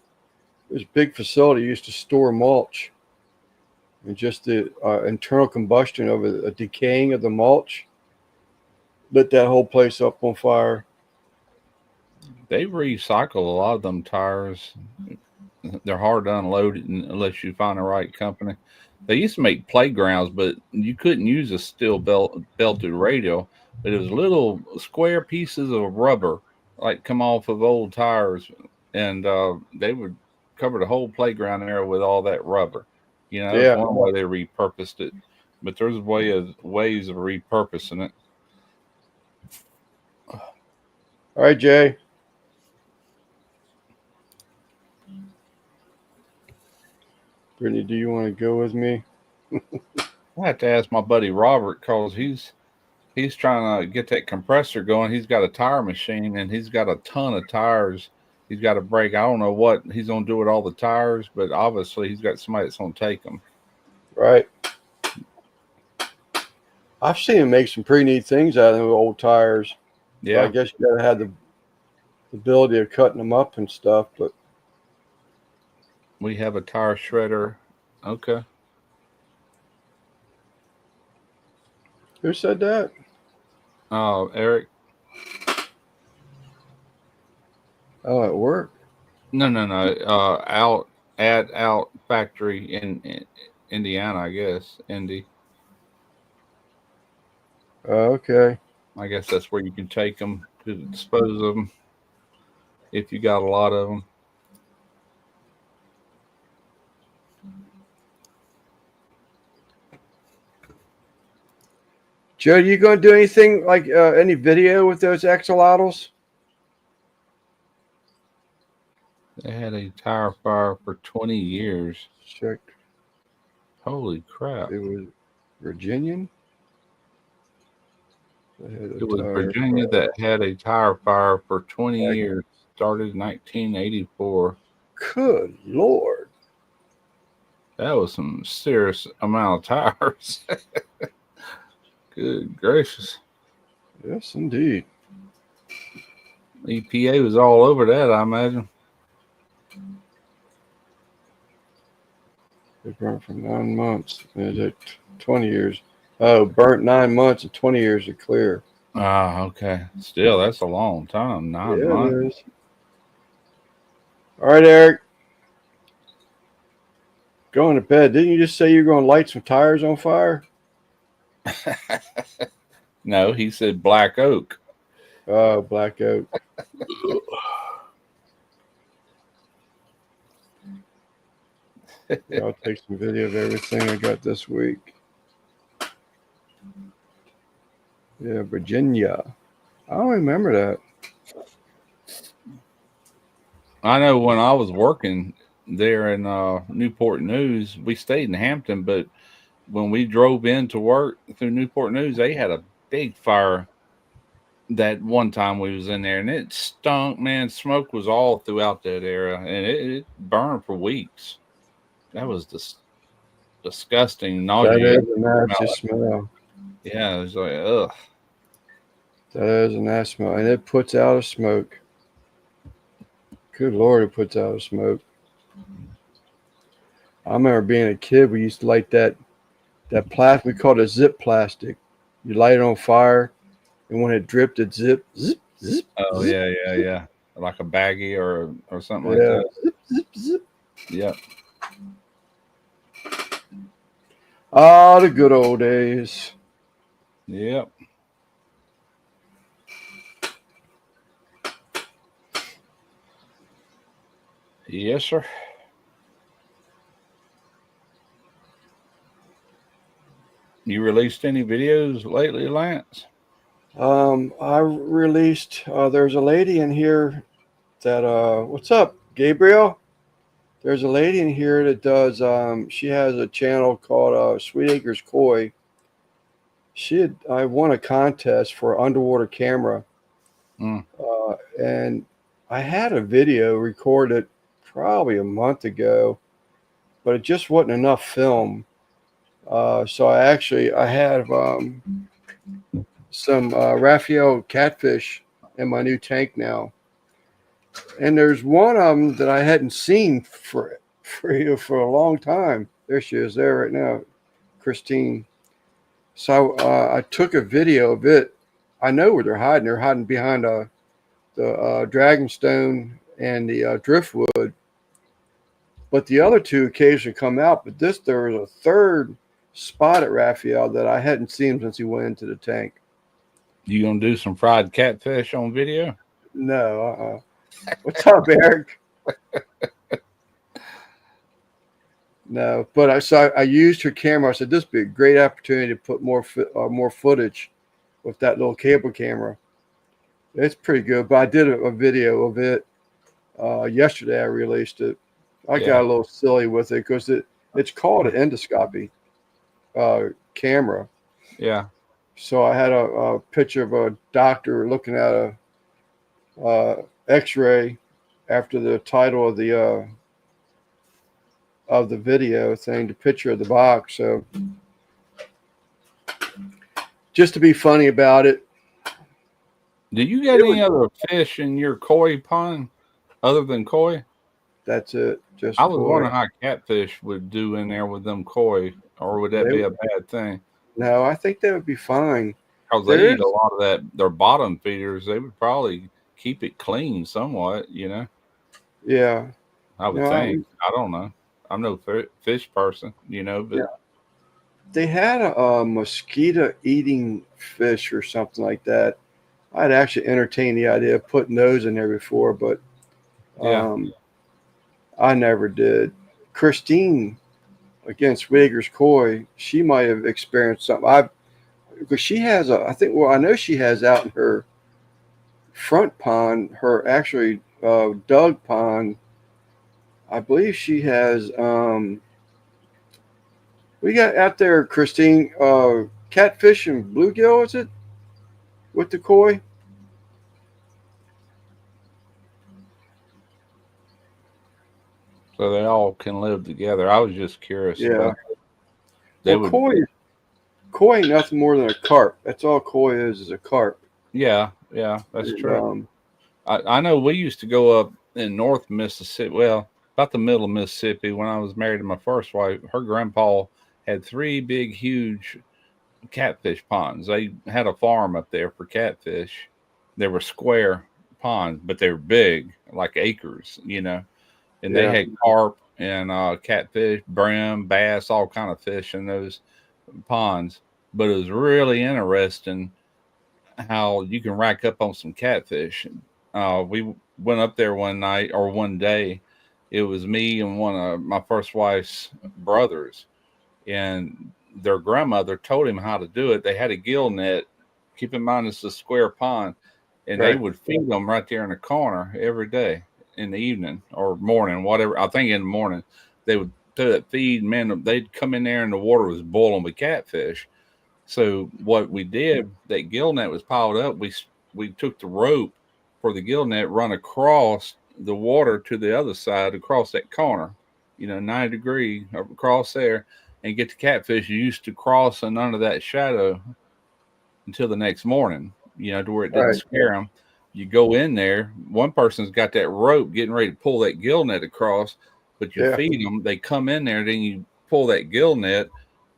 It was a big facility used to store mulch. And just the internal combustion of a decaying of the mulch lit that whole place up on fire. They recycle a lot of them tires. They're hard to unload unless you find the right company. They used to make playgrounds, but you couldn't use a steel belted radial. But it was little square pieces of rubber, like come off of old tires, and they would cover the whole playground area with all that rubber. You know, Yeah. that's one way they repurposed it. But there's ways of repurposing it. All right, Jay. Brittany, do you want to go with me? I have to ask my buddy Robert because he's trying to get that compressor going. He's got a tire machine and he's got a ton of tires. He's got to break. I don't know what he's going to do with all the tires, but obviously he's got somebody that's going to take them. Right. I've seen him make some pretty neat things out of them old tires. Yeah. I guess you got to have the ability of cutting them up and stuff. But We have a tire shredder. Okay. who said that? Eric. Oh, at work. No. Out factory in Indiana, I guess. Indy. Okay. I guess that's where you can take them to dispose of them if you got a lot of them. Joe, you going to do anything like any video with those axolotls? They had a tire fire for 20 years. Check. Holy crap. It was Virginian. It was Virginia that had a tire fire for 20 years. Started in 1984. Good Lord. That was some serious amount of tires. Good gracious. Yes, indeed. EPA was all over that, I imagine. They burnt for 9 months. Is it 20 years? Oh, burnt 9 months and 20 years to clear. Ah, okay. Still, that's a long time. 9 months. It is. All right, Eric. Going to bed. Didn't you just say you're going to light some tires on fire? No, he said black oak. Oh, black oak. Yeah, I'll take some video of everything I got this week. Yeah, Virginia. I don't remember that. I know when I was working there in Newport News, we stayed in Hampton, but when we drove in to work through Newport News, they had a big fire that one time we was in there, and it stunk, man. Smoke was all throughout that area, and it burned for weeks. That was disgusting, That nauseating. is a nasty smell. Yeah, it was like, ugh. That is a nasty smell. And it puts out a smoke. Good Lord, it puts out a smoke. I remember being a kid, we used to light that plastic, we called it zip plastic. You light it on fire, and when it dripped, it zip, zip, zip. Oh, zip, yeah. Like a baggie or something like yeah, that. zip, zip, zip. Yep. Ah, the good old days. Yep. Yes, sir. You released any videos lately, Lance? I released. There's a lady in here that. What's up, Gabriel? There's a lady in here that does. She has a channel called Sweet Acres Koi. I won a contest for an underwater camera, and I had a video recorded probably a month ago, but it just wasn't enough film. So I have some Raphael catfish in my new tank now, and there's one of them that I hadn't seen for a long time. There she is, there right now, Christine. So I took a video of it. I know where they're hiding. They're hiding behind the dragonstone and the driftwood. But the other two occasionally come out. But there was a third spot at Raphael that I hadn't seen since he went into the tank. You gonna do some fried catfish on video? No. What's up, Eric? No, but I used her camera. I said this would be a great opportunity to put more footage with that little cable camera. It's pretty good. But I did a video of it yesterday. I released it. I got a little silly with it because it's called an endoscopy camera. Yeah. So I had a picture of a doctor looking at a X-ray after the title of the video thing, the picture of the box. So just to be funny about it. Do you get any other fish in your koi pond other than koi? That's it. Just I was koi. wondering how catfish would do in there with them koi, or would that be a bad thing? No, I think that would be fine. Because they eat a lot of that. Their bottom feeders, they would probably keep it clean somewhat, you know? Yeah. I would think. I don't know. I'm no fish person, you know, but they had a mosquito eating fish or something like that. I'd actually entertained the idea of putting those in there before, but I never did. Christine, again, Sweet Acres Koi, she might have experienced something. Because she has I know she has out in her front pond, her actually dug pond. I believe she has. We got out there, Christine, catfish and bluegill. Is it with the koi? so they all can live together. I was just curious Yeah. about. They Well, would, koi ain't nothing more than a carp. That's all koi is a carp. yeah, that's And, true. I know we used to go up in North Mississippi, well, about the middle of Mississippi when I was married to my first wife. Her grandpa had three big, huge catfish ponds. They had a farm up there for catfish. They were square ponds, but they were big, like acres, and they yeah, had carp and catfish, brim, bass, all kind of fish in those ponds. But it was really interesting how you can rack up on some catfish. We went up there one night or one day. It was me and one of my first wife's brothers, and their grandmother told him how to do it. They had a gill net. Keep in mind, it's a square pond, and they right. would feed them right there in the corner every day in the evening or morning, whatever. I think in the morning they would throw that feed. Man, they'd come in there and the water was boiling with catfish. So what we did, that gill net was piled up. We took the rope for the gill net, run across the water to the other side, across that corner, 90-degree across there, and get the catfish. You used to cross and under that shadow until the next morning, to where it didn't Right. scare them. You go in there, one person's got that rope getting ready to pull that gill net across, but you Yeah. feed them, they come in there, then you pull that gill net,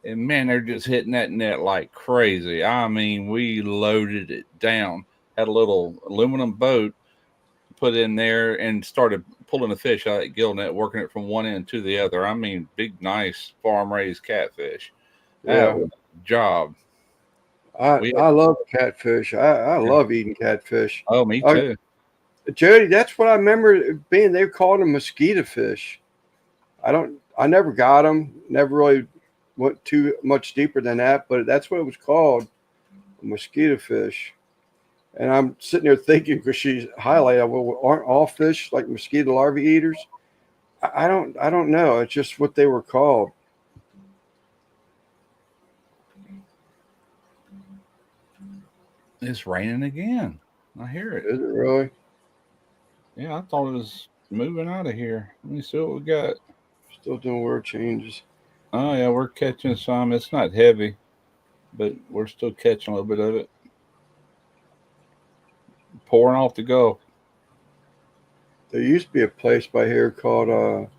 and man, they're just hitting that net like crazy. I mean, we loaded it down, had a little aluminum boat, put in there, and started pulling the fish out of that gill net, working it from one end to the other. I mean, big, nice farm raised catfish. That Yeah. was a job. We I love catfish. I had, love eating catfish. oh, me Uh, too. Jody, that's what I remember being. They called them mosquito fish. I never got them. Never really went too much deeper than that, but that's what it was called, mosquito fish. And I'm sitting there thinking, because she's highlighted, well, aren't all fish like mosquito larvae eaters? I don't know. It's just what they were called. It's raining again. I hear it. Is it really? Yeah, I thought it was moving out of here. Let me see what we got. Still doing word changes. Oh, yeah, we're catching some. It's not heavy, but we're still catching a little bit of it. Pouring off the Gulf. There used to be a place by here called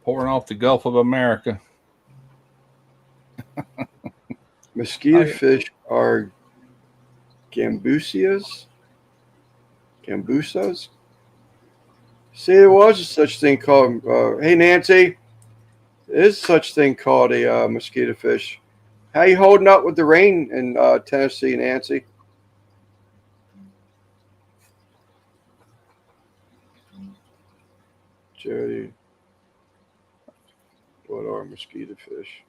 Pouring off the Gulf of America. mosquito Oh, yeah. fish are gambusas. Gambusas. See, there was such thing called. Hey, Nancy, there is such thing called a mosquito fish. How you holding up with the rain in Tennessee, Nancy? Jody, what are mosquito fish?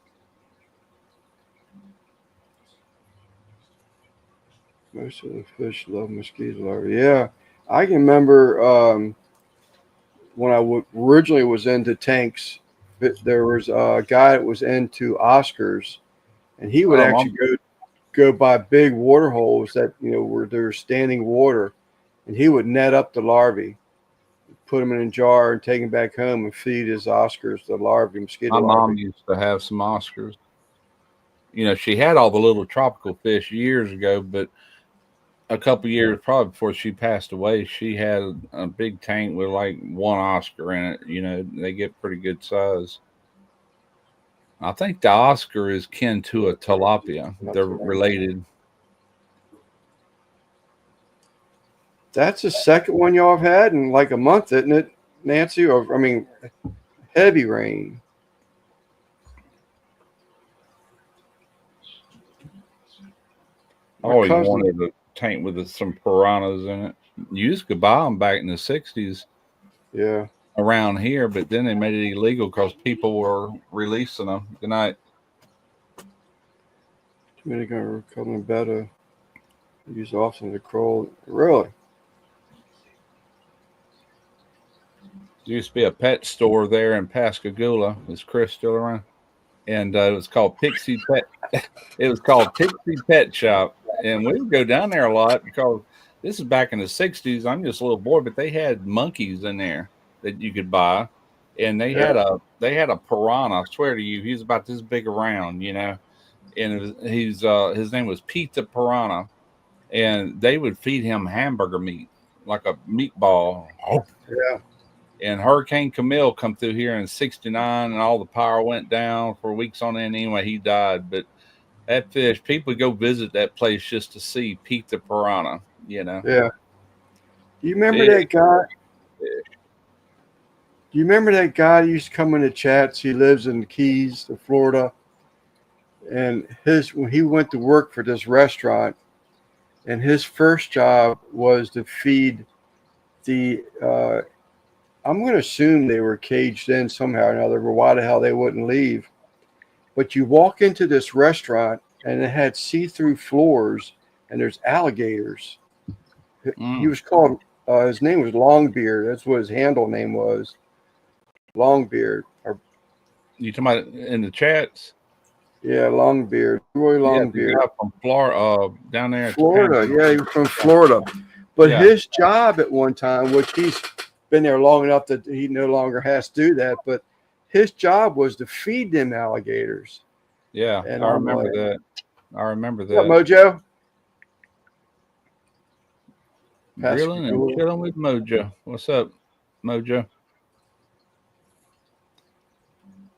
Most of the fish love mosquito larvae. Yeah, I can remember when I originally was into tanks. There was a guy that was into Oscars, and he would Oh, actually go by big water holes that where there's standing water, and he would net up the larvae, put them in a jar, and take them back home and feed his Oscars, the larvae, mosquito my mom larvae. used to have some Oscars. She had all the little tropical fish years ago, but a couple years probably before she passed away, she had a big tank with like one Oscar in it. They get pretty good size. I think the Oscar is kin to a tilapia. They're related. That's the second one y'all have had in like a month, isn't it, Nancy? Or I mean, heavy rain. I always wanted a tank with some piranhas in it. You used to buy them back in the 60s. Yeah. Around here, but then they made it illegal because people were releasing them. Good night. Dominican Republic better use often to crawl. Really? There used to be a pet store there in Pascagoula. Is Chris still around? And it was called Pixie Pet. It was called Pixie Pet Shop, and we would go down there a lot because this is back in the 60s. I'm just a little boy, but they had monkeys in there that you could buy, and they had a piranha. I swear to you, he's about this big around, and his name was Pete the Piranha, and they would feed him hamburger meat like a meatball. Yeah. And Hurricane Camille come through here in '69, and all the power went down for weeks on end. Anyway, he died. But that fish, people go visit that place just to see Pete the Piranha. Yeah. Do you remember that guy? Do you remember that guy who used to come in the chats? He lives in the Keys of Florida. And when he went to work for this restaurant, and his first job was to feed the I'm going to assume they were caged in somehow or another, but why the hell they wouldn't leave. But you walk into this restaurant, and it had see-through floors, and there's alligators. He was called, his name was Longbeard. That's what his handle name was. Longbeard. You talking about in the chats? Yeah, Longbeard. Roy Longbeard. Yeah, from Florida, down there. Florida. Yeah, he was from Florida. But his job at one time, which he's been there long enough that he no longer has to do that, but his job was to feed them alligators. Yeah, and I remember that. I remember that. What, Mojo? Grilling and chilling with Mojo. What's up, Mojo?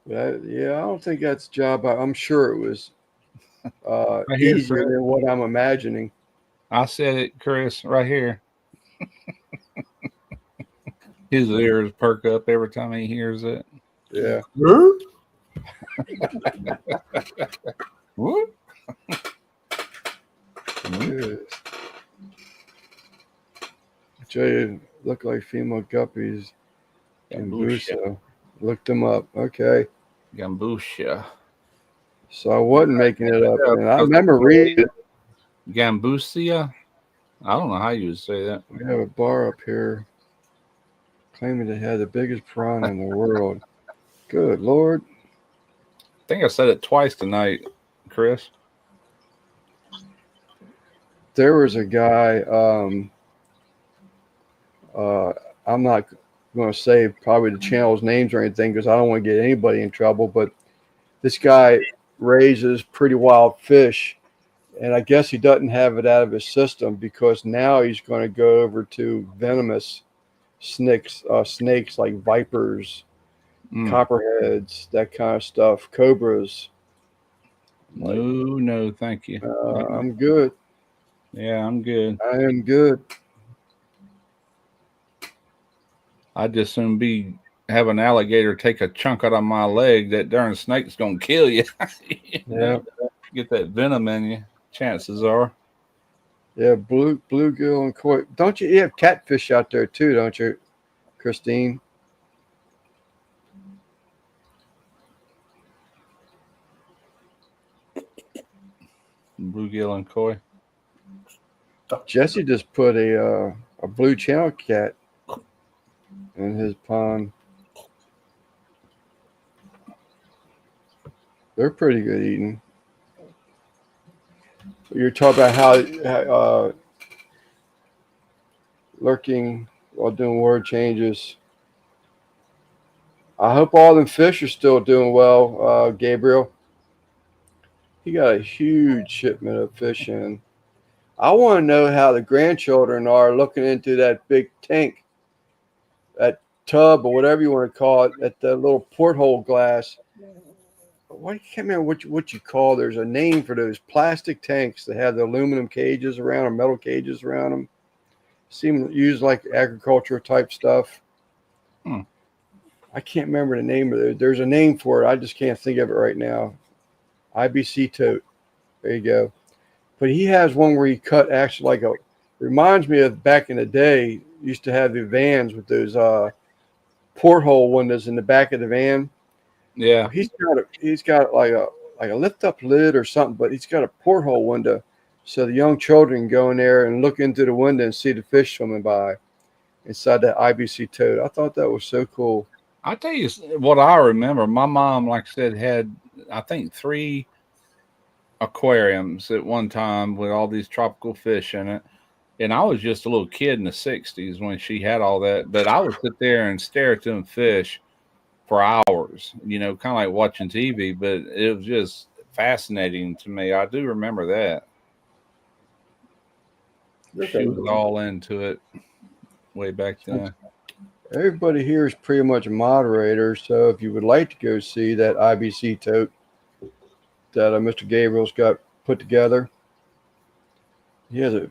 Yeah, I don't think that's a job. I'm sure it was here, easier than what I'm imagining. I said it, Chris, right here. His ears perk up every time he hears it. Yeah. What? I tell you, look like female guppies. Gambusa. Looked them up. Okay. Gambusia. So I wasn't making it up. And I remember reading it. Gambusia? I don't know how you would say that. We have a bar up here claiming to have the biggest piranha in the world. Good Lord. I think I said it twice tonight, Chris. There was a guy, I'm not going to say probably the channel's names or anything because I don't want to get anybody in trouble, but this guy raises pretty wild fish, and I guess he doesn't have it out of his system because now he's going to go over to venomous snakes like vipers, copperheads, that kind of stuff, cobras. No, thank you. I'm good. Yeah, I'm good. I am good. I'd just soon have an alligator take a chunk out of my leg. That darn snake's gonna kill you. Yeah, get that venom in you. Chances are. Yeah, bluegill and koi. Don't you have catfish out there too? Don't you, Christine? Bluegill and koi. Jesse just put a blue channel cat in his pond. They're pretty good eating. You're talking about how lurking while doing word changes. I hope all them fish are still doing well, Gabriel. He got a huge shipment of fish in. I want to know how the grandchildren are looking into that big tank, that tub or whatever you want to call it, at the little porthole glass. I can't remember what you call. There's a name for those plastic tanks that have the aluminum cages around or metal cages around them. Seem used like agriculture type stuff. I can't remember the name of it. There's a name for it. I just can't think of it right now. IBC tote. There you go. But he has one where he cut actually reminds me of back in the day, used to have the vans with those porthole windows in the back of the van. Yeah. He's got like a lift up lid or something, but he's got a porthole window so the young children can go in there and look into the window and see the fish swimming by inside that IBC tote. I thought that was so cool. I'll tell you what I remember. My mom, like I said, had I think 3 aquariums at one time with all these tropical fish in it. And I was just a little kid in the 60s when she had all that. But I would sit there and stare at them fish. for hours, kind of like watching TV, but it was just fascinating to me. I do remember that. She was all into it way back then. Everybody here is pretty much a moderator, so if you would like to go see that IBC tote that Mr. Gabriel's got put together, he has a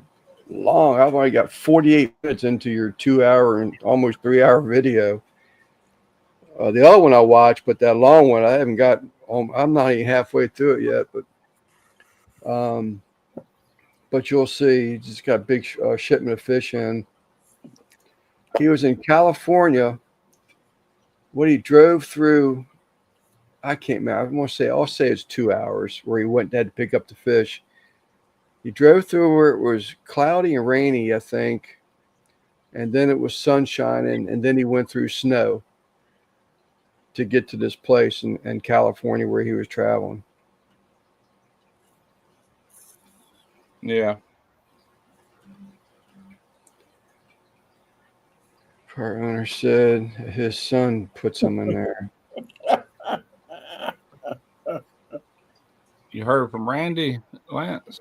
long. I've already got 48 minutes into your 2-hour and almost 3-hour video. The other one I watched, but that long one I haven't got. I'm not even halfway through it yet, but you'll see. He just got a big shipment of fish in. He was in California when he drove through. I can't remember. I'm gonna say. I'll say it's 2 hours where he went and had to pick up the fish. He drove through where it was cloudy and rainy, I think, and then it was sunshine, and then he went through snow to get to this place in California where he was traveling. Yeah. Part owner said his son put some in there. You heard from Randy, Lance?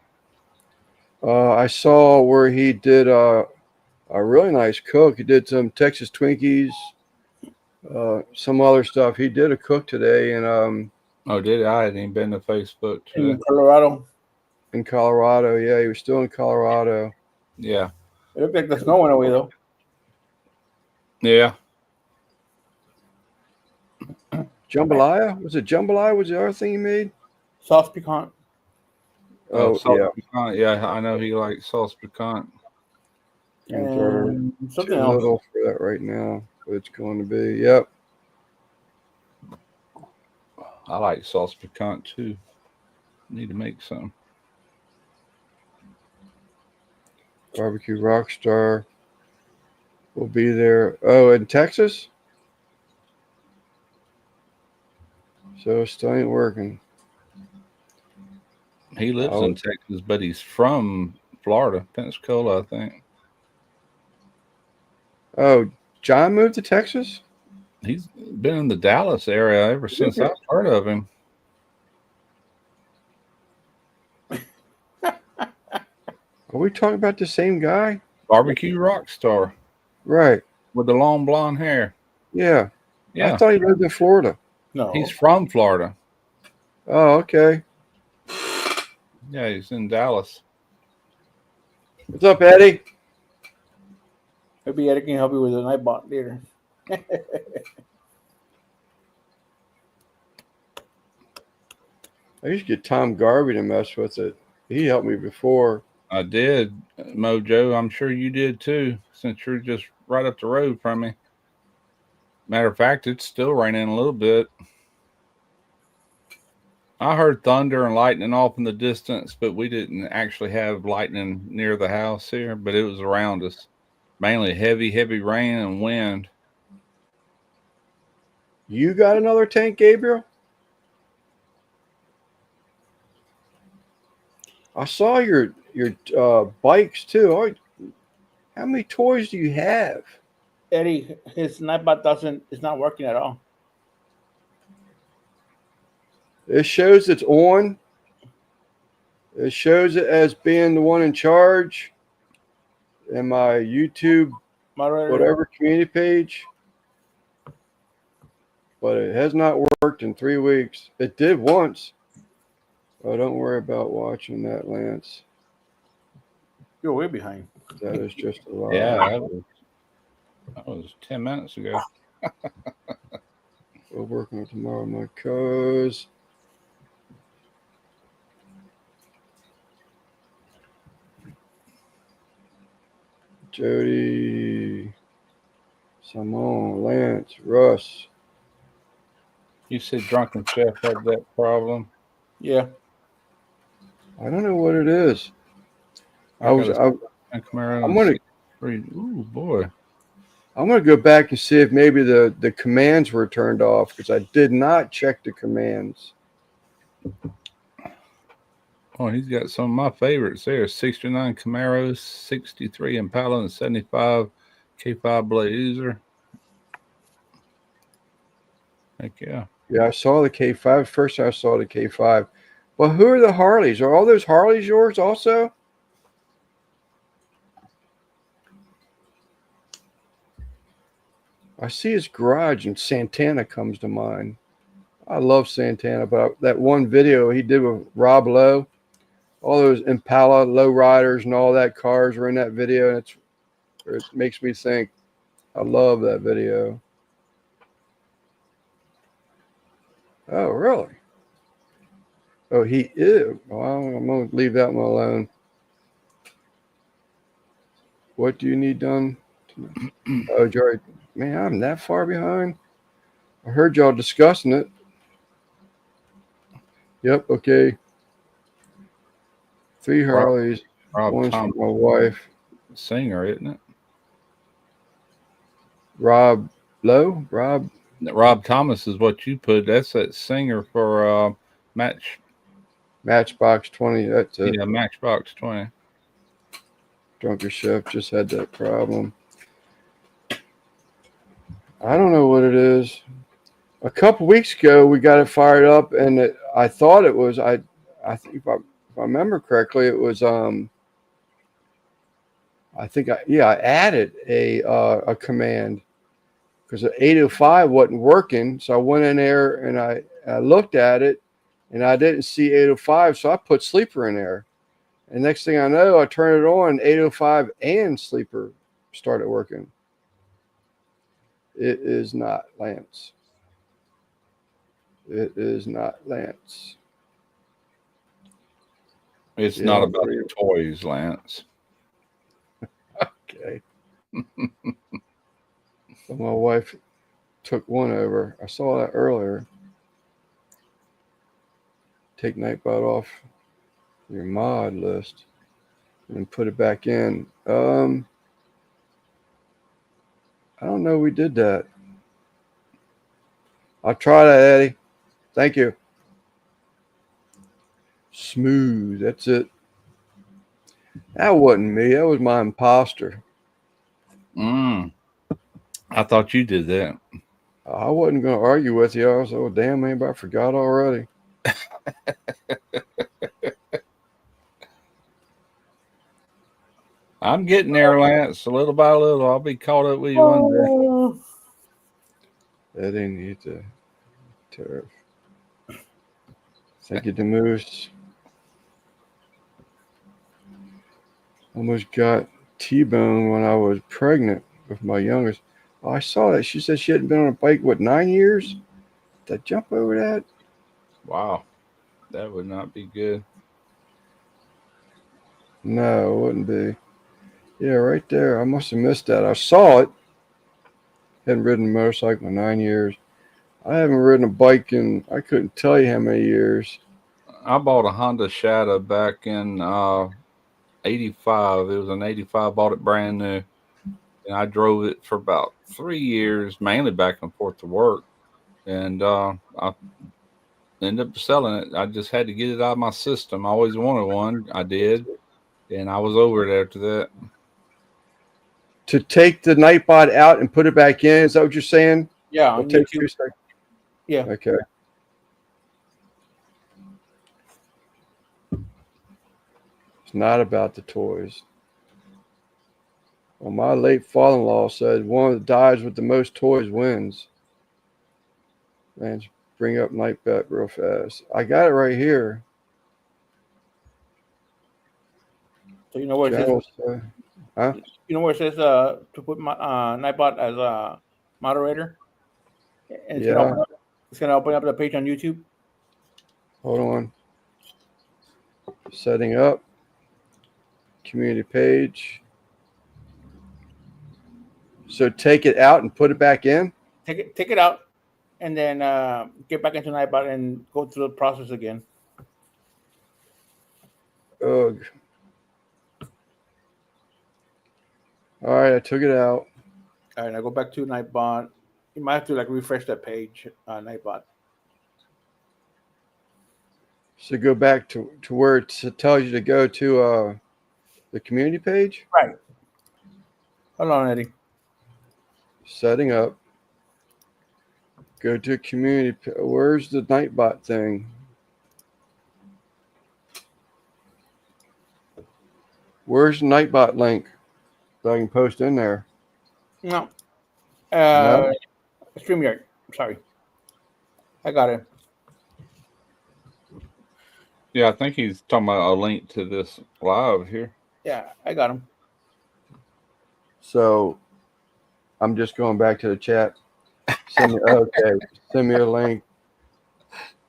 I saw where he did a really nice cook. He did some Texas Twinkies, some other stuff. He did a cook today, and oh, did I hadn't even been to Facebook today. In Colorado. In Colorado, yeah, he was still in Colorado. Yeah, it looked like the snow went away though. Yeah. Jambalaya? Was it jambalaya? Was the other thing he made? Sauce piquant. Oh, sauce yeah. Piquant. Yeah, I know he likes sauce piquant. And something too else. little for that right now. But it's going to be. Yep. I like sauce piquant too. Need to make some. Barbecue Rockstar will be there. Oh, in Texas? So it still ain't working. He lives in Texas, but he's from Florida, Pensacola, I think. Oh, John moved to Texas? He's been in the Dallas area ever since I've heard of him. Are we talking about the same guy? Barbecue Rockstar. Right. With the long blonde hair. Yeah. Yeah. I thought he lived in Florida. No. He's from Florida. Oh, okay. Yeah, he's in Dallas. What's up, Eddie? Maybe Eddie can help you with the Nightbot later. I used to get Tom Garvey to mess with it. He helped me before. I did, Mojo. I'm sure you did too, since you're just right up the road from me. Matter of fact, it's still raining a little bit. I heard thunder and lightning off in the distance, but we didn't actually have lightning near the house here, but it was around us. Mainly heavy, heavy rain and wind. You got another tank, Gabriel? I saw your bikes too. How many toys do you have? Eddie, his Nightbot is not working at all. It shows it's on. It shows it as being the one in charge. And my YouTube, whatever community page. But it has not worked in 3 weeks. It did once. Oh, don't worry about watching that, Lance. You're way behind. That is just a lie. Yeah, that was 10 minutes ago. We're working on tomorrow, my cuz. Jody, Simone, Lance, Russ. You said Drunken Chef had that problem. Yeah. I don't know what it is. I'm gonna. Ooh, boy. I'm gonna go back and see if maybe the commands were turned off because I did not check the commands. Oh, he's got some of my favorites there. 69 Camaros, 63 Impala, and 75 K5 Blazer. Heck yeah. Yeah, I saw the K5. First time I saw the K5. But who are the Harleys? Are all those Harleys yours also? I see his garage and Santana comes to mind. I love Santana, but that one video he did with Rob Lowe, all those Impala low riders and all that cars were in that video, and it makes me think. I love that video. Oh, really? Oh, he is. Well, I'm going to leave that one alone. What do you need done? Oh, Jerry, man, I'm that far behind. I heard y'all discussing it. Yep, okay. 3 Harleys. Rob One's for Thomas, my wife. singer, isn't it? Rob Lowe? Rob? Rob Thomas is what you put. That's that singer for Matchbox 20. That's it. Yeah, Matchbox 20. Drunker Chef just had that problem. I don't know what it is. A couple weeks ago, we got it fired up, and I thought it was. I think if I remember correctly, it was. I added a command because the 805 wasn't working, so I went in there and I looked at it, and I didn't see 805, so I put sleeper in there. And next thing I know, I turned it on, 805 and sleeper started working. It is not Lance. It is not Lance. It's not about the toys, Lance. Okay. So my wife took one over. I saw that earlier. Take Nightbot off your mod list and put it back in. I don't know we did that. I'll try that, Eddie. Thank you. Smooth. That's it. That wasn't me. That was my imposter. I thought you did that. I wasn't going to argue with you. I was, oh, damn, man, I forgot already. I'm getting there, Lance. A little by little, I'll be caught up with you one day. Eddie needs a turf. Thank you, Demoose. Almost got T-bone when I was pregnant with my youngest. Oh, I saw that. She said she hadn't been on a bike, 9 years? Did I jump over that? Wow. That would not be good. No, it wouldn't be. Yeah, right there. I must have missed that. I saw it. Hadn't ridden a motorcycle in 9 years. I haven't ridden a bike in, I couldn't tell you how many years. I bought a Honda Shadow back in 85. It was an 85. Bought it brand new. And I drove it for about 3 years, mainly back and forth to work. And I ended up selling it. I just had to get it out of my system. I always wanted one. I did. And I was over it after that. To take the Nightbot out and put it back in, is that what you're saying? Yeah. It'll take 2 seconds. Yeah. Okay. It's not about the toys. Well, my late father-in-law said one of the dives with the most toys wins. Man, bring up Nightbot real fast. I got it right here. So you know what it General, says? huh? You know where it says to put my Nightbot as a moderator? And it's gonna open up the page on YouTube. Hold on. Setting up. Community page. So take it out and put it back in? Take it out, and then get back into Nightbot and go through the process again. Ugh. All right, I took it out. All right, now go back to Nightbot. You might have to refresh that page, Nightbot. So go back to where it tells you to go to the community page? Right. Hold on, Eddie. Setting up. Go to community. Where's the Nightbot thing? Where's the Nightbot link that I can post in there? No. No? StreamYard. Sorry. I got it. Yeah, I think he's talking about a link to this live here. Yeah, I got him. So I'm just going back to the chat. Send me a link.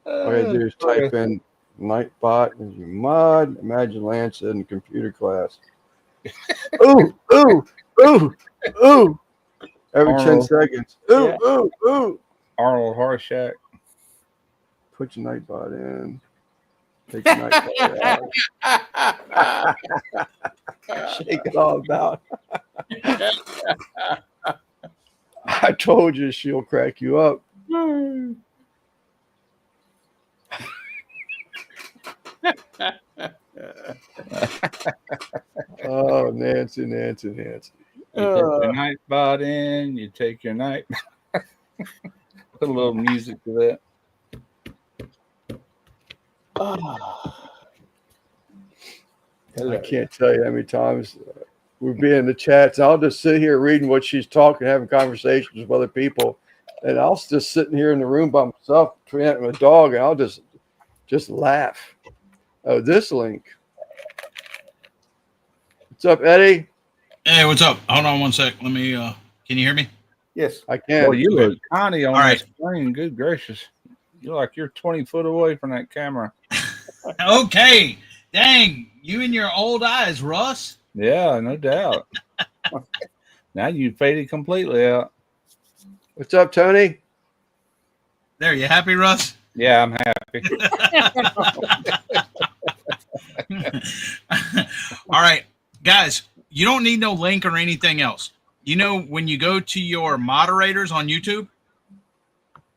All I gotta do is type in Nightbot as your mod. Imagine Lance in computer class. Ooh. Every 10 seconds. Ooh. Arnold Harshack. Put your Nightbot in. Take your Nightbot out. Shake it all about. I told you she'll crack you up. Oh, Nancy. You take your Nightbot in, you take your night. Put a little music to that. I can't tell you how many times we'll be in the chats. I'll just sit here reading what she's talking, having conversations with other people. And I'll just sitting here in the room by myself, with my dog, and I'll just laugh. Oh, this link. What's up, Eddie? Hey, what's up? Hold on one sec. Let me can you hear me? Yes. I can. Well, you look tiny on All right. the screen. Good gracious. You're like you're 20 foot away from that camera. Okay. Dang, you and your old eyes, Russ. Yeah, no doubt. Now you faded completely out. What's up, Tony? There, you happy, Russ? Yeah, I'm happy. All right, guys, you don't need no link or anything else. You know, when you go to your moderators on YouTube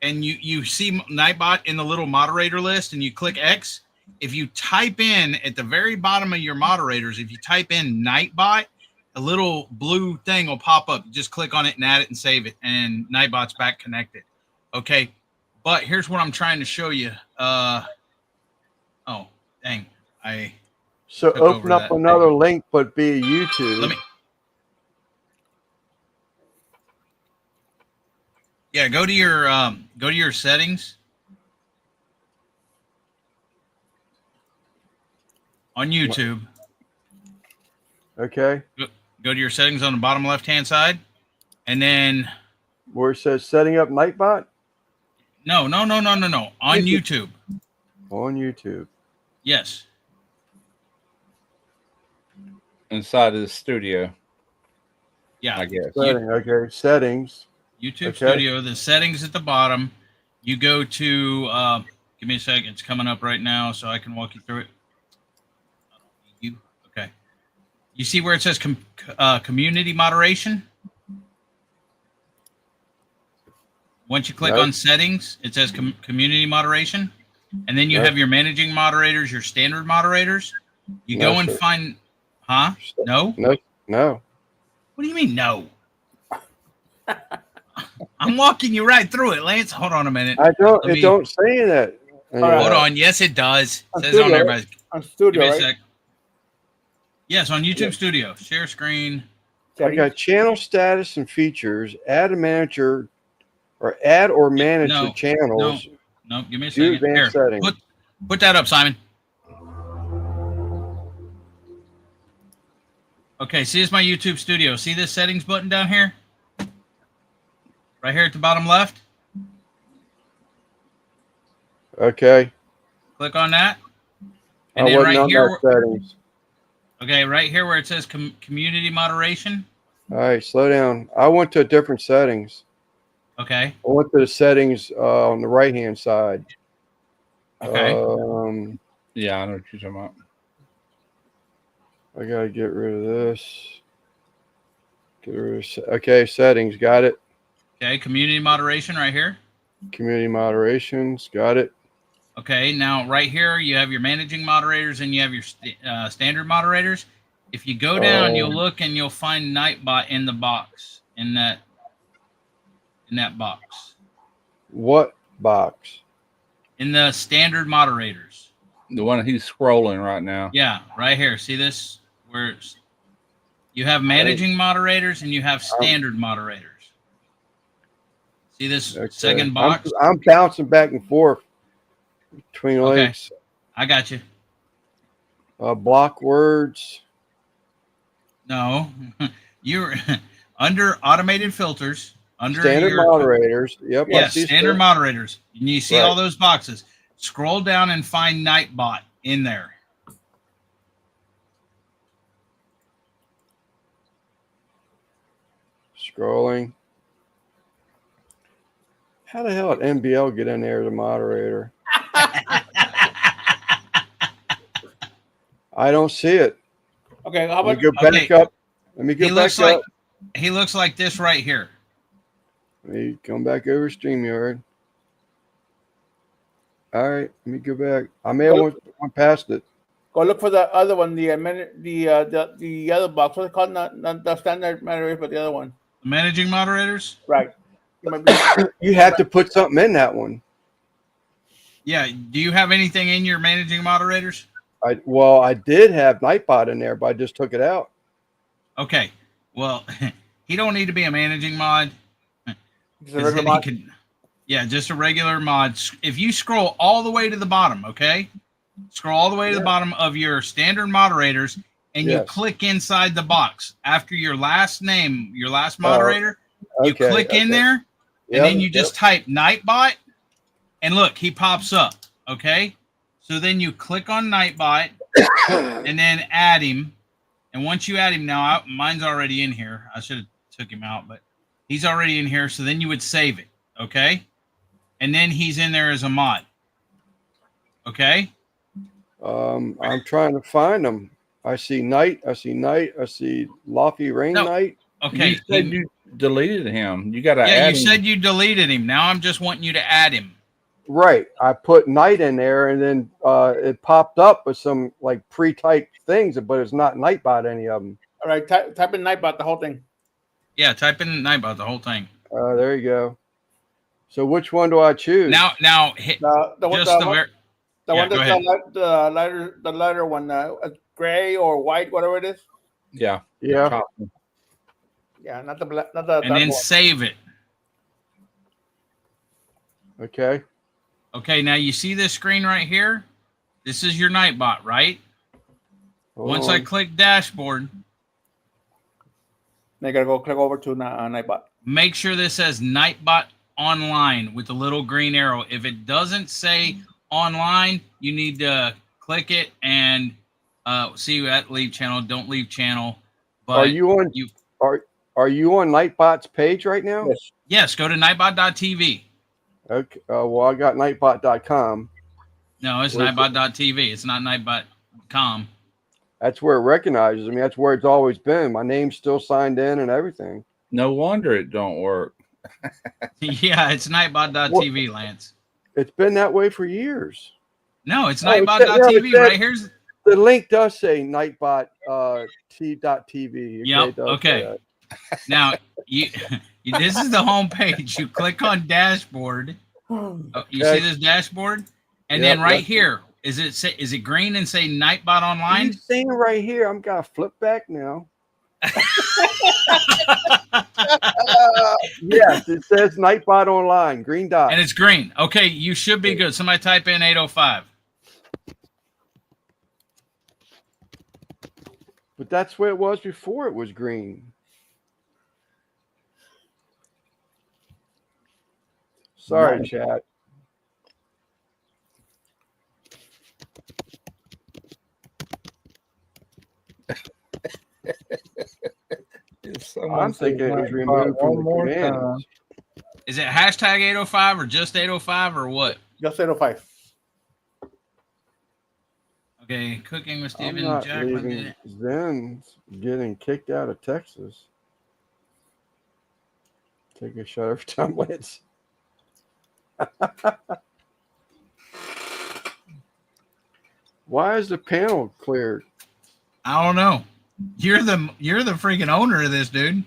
and you see Nightbot in the little moderator list and you click X, if you type in at the very bottom of your moderators, if you type in Nightbot, a little blue thing will pop up. You just click on it and add it and save it, and Nightbot's back connected. Okay, but here's what I'm trying to show you. Oh, dang. So Took open over up that another thing. link, but be YouTube. Let me. Yeah, go to your settings on YouTube. Okay. Go to your settings on the bottom left-hand side, and then Where it says setting up Nightbot no. On YouTube. on YouTube. Yes. Inside of the studio, Yeah. I guess. Okay. Settings. YouTube Okay. Studio, the settings at the bottom. You go to, give me a second. It's coming up right now, so I can walk you through it. Okay. You see where it says community moderation? Once you click No. on settings, it says community moderation. And then you No. have your managing moderators, your standard moderators. You No, go and sir. find, huh? No? No. What do you mean, no? I'm walking you right through it, Lance. Hold on a minute. I don't. Let me- It don't say that. Hold on. Yes, it does. It On says on Studio, there, right? but On give Studio, me a right? sec. Yes, on YouTube Yeah. Studio. Share screen. I got channel status and features. Add a manager, or add or manage No, the channels. No, give me a Do second. Here, advanced settings. put that up, Simon. Okay, see, it's my YouTube Studio. See this settings button down here? Right here at the bottom left. Okay. Click on that. I And then wasn't right on here, that settings. okay, right here where it says community moderation. All right, slow down. I went to different settings. Okay. I went to the settings on the right hand side. Okay. Yeah, I know what you're talking about. I gotta get rid of this. Get rid of, okay, settings, got it. Okay, community moderation right here. Community moderations, got it. Okay, now right here you have your managing moderators and you have your standard moderators. If you go down, you'll look and you'll find Nightbot in the box, in that box. What box? in the standard moderators. The one he's scrolling right now. Yeah, right here. See this? Where you have managing moderators and you have standard moderators. See this second box? I'm bouncing back and forth between Okay. links. I got you. Block words. No, you're under automated filters. Under Standard your moderators. Yep. I Yes, see standard moderators. And you see Right. all those boxes. Scroll down and find Nightbot in there. Scrolling. How the hell did NBL get in there as a moderator? I don't see it. Okay, how Let about me go back Okay. up. Let me go He back looks up. like he looks like this right here. Let me come back over StreamYard. All right, let me go back. I may have went past it. go look for the other one, the other box. What's it called? Not the standard moderator, but the other one. Managing moderators? Right. You might be, You have to put something in that one. Yeah. Do you have anything in your managing moderators? I did have Nightbot in there, but I just took it out. Okay. Well, he don't need to be a managing mod. it's a 'Cause regular then he mod. can, yeah, just a regular mod. If you scroll all the way to the bottom, okay? Scroll all the way to the bottom of your standard moderators and you Yes. click inside the box. After your last name, your last moderator, you Okay, click in okay. there Yep, and then you just type Nightbot and look, he pops up, okay? So then you click on Nightbot and then add him. And once you add him, now mine's already in here. I should have took him out, but he's already in here. So then you would save it, okay? And then he's in there as a mod, okay? I'm trying to find them. I see Night. I see Lofty Rain No. Knight. Okay. You said you deleted him. You got to yeah, add you him. said you deleted him. Now I'm just wanting you to add him. Right. I put Night in there, and then it popped up with some like pre-typed things, but it's not Nightbot any of them. All right, type in Nightbot, the whole thing. Yeah, type in Nightbot, the whole thing. There you go. So which one do I choose? Now hit The one, just the, the one, ver- the yeah, one go that's the lighter one, gray or white, whatever it is. Yeah. Yeah. Copy. Yeah, not the black, not the and dark then one. save it. Okay. Okay, now you see this screen right here? This is your Nightbot, right? Hold Once I on. click dashboard, Then you gotta go click over to Nightbot. make sure this says Nightbot online with the little green arrow. If it doesn't say online, you need to click it and see you at leave channel. Don't leave channel. But Are you on? Are you on Nightbot's page right now? Yes. yes, go to nightbot.tv. Okay. Well, I got Nightbot.com. No, it's Where's nightbot.tv. It's not nightbot.com. That's where it recognizes me. That's where it's always been. My name's still signed in and everything. No wonder it don't work. Yeah, it's nightbot.tv, Lance. It's been that way for years. No, it's Oh, it said- nightbot.tv. it said- Right here's The link does say Nightbot t.tv. Yep, it does okay. say that. now you this is the home page. You click on dashboard. Oh, you Okay. see this dashboard? And Yep, then right yep. here, is it green and say Nightbot You online? seeing right here? I'm gonna flip back now. Yes, it says Nightbot online, green dot. And it's green. Okay, you should be good. Somebody type in 805. But that's where it was before it was green. Sorry, Nice. chat. I'm thinking it was removed from the commands. Is it hashtag 805 or just 805 or what? Just 805. Okay, cooking with I'm Steven not Jackman. leaving Zen's getting kicked out of Texas. Take a shot every time, Lance. Why is the panel cleared? I don't know. You're the freaking owner of this, dude.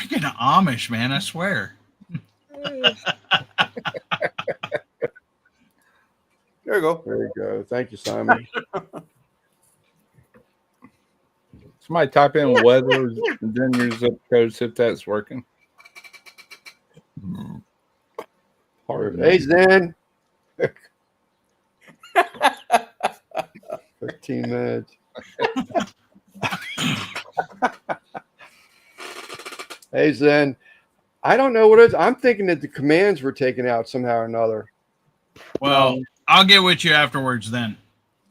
Freaking Amish, man! I swear. There you go. There you go. Thank you, Simon. Somebody type in weather, then your zip code, see if that's working. Pardon Hey, me. Zen. 15 minutes. Hey, Zen. I don't know what it is. I'm thinking that the commands were taken out somehow or another. Well, I'll get with you afterwards then.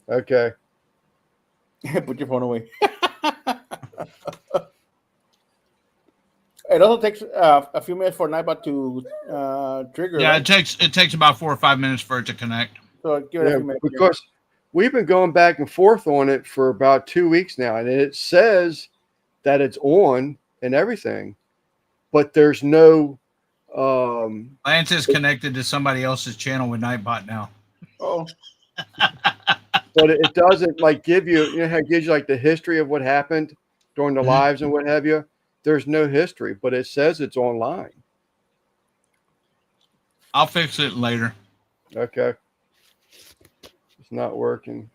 Okay. Put your phone away. It also takes a few minutes for Nightbot to trigger. Yeah, right? it takes about 4 or 5 minutes for it to connect. So give it a Yeah, few minutes. because we've been going back and forth on it for about 2 weeks now, and it says that it's on and everything, but there's no. Lance is connected to somebody else's channel with Nightbot now. Oh, But it doesn't like give you, you know, how it gives you like the history of what happened during the Mhm. lives and what have you. There's no history, but it says it's online. I'll fix it later. Okay. It's not working.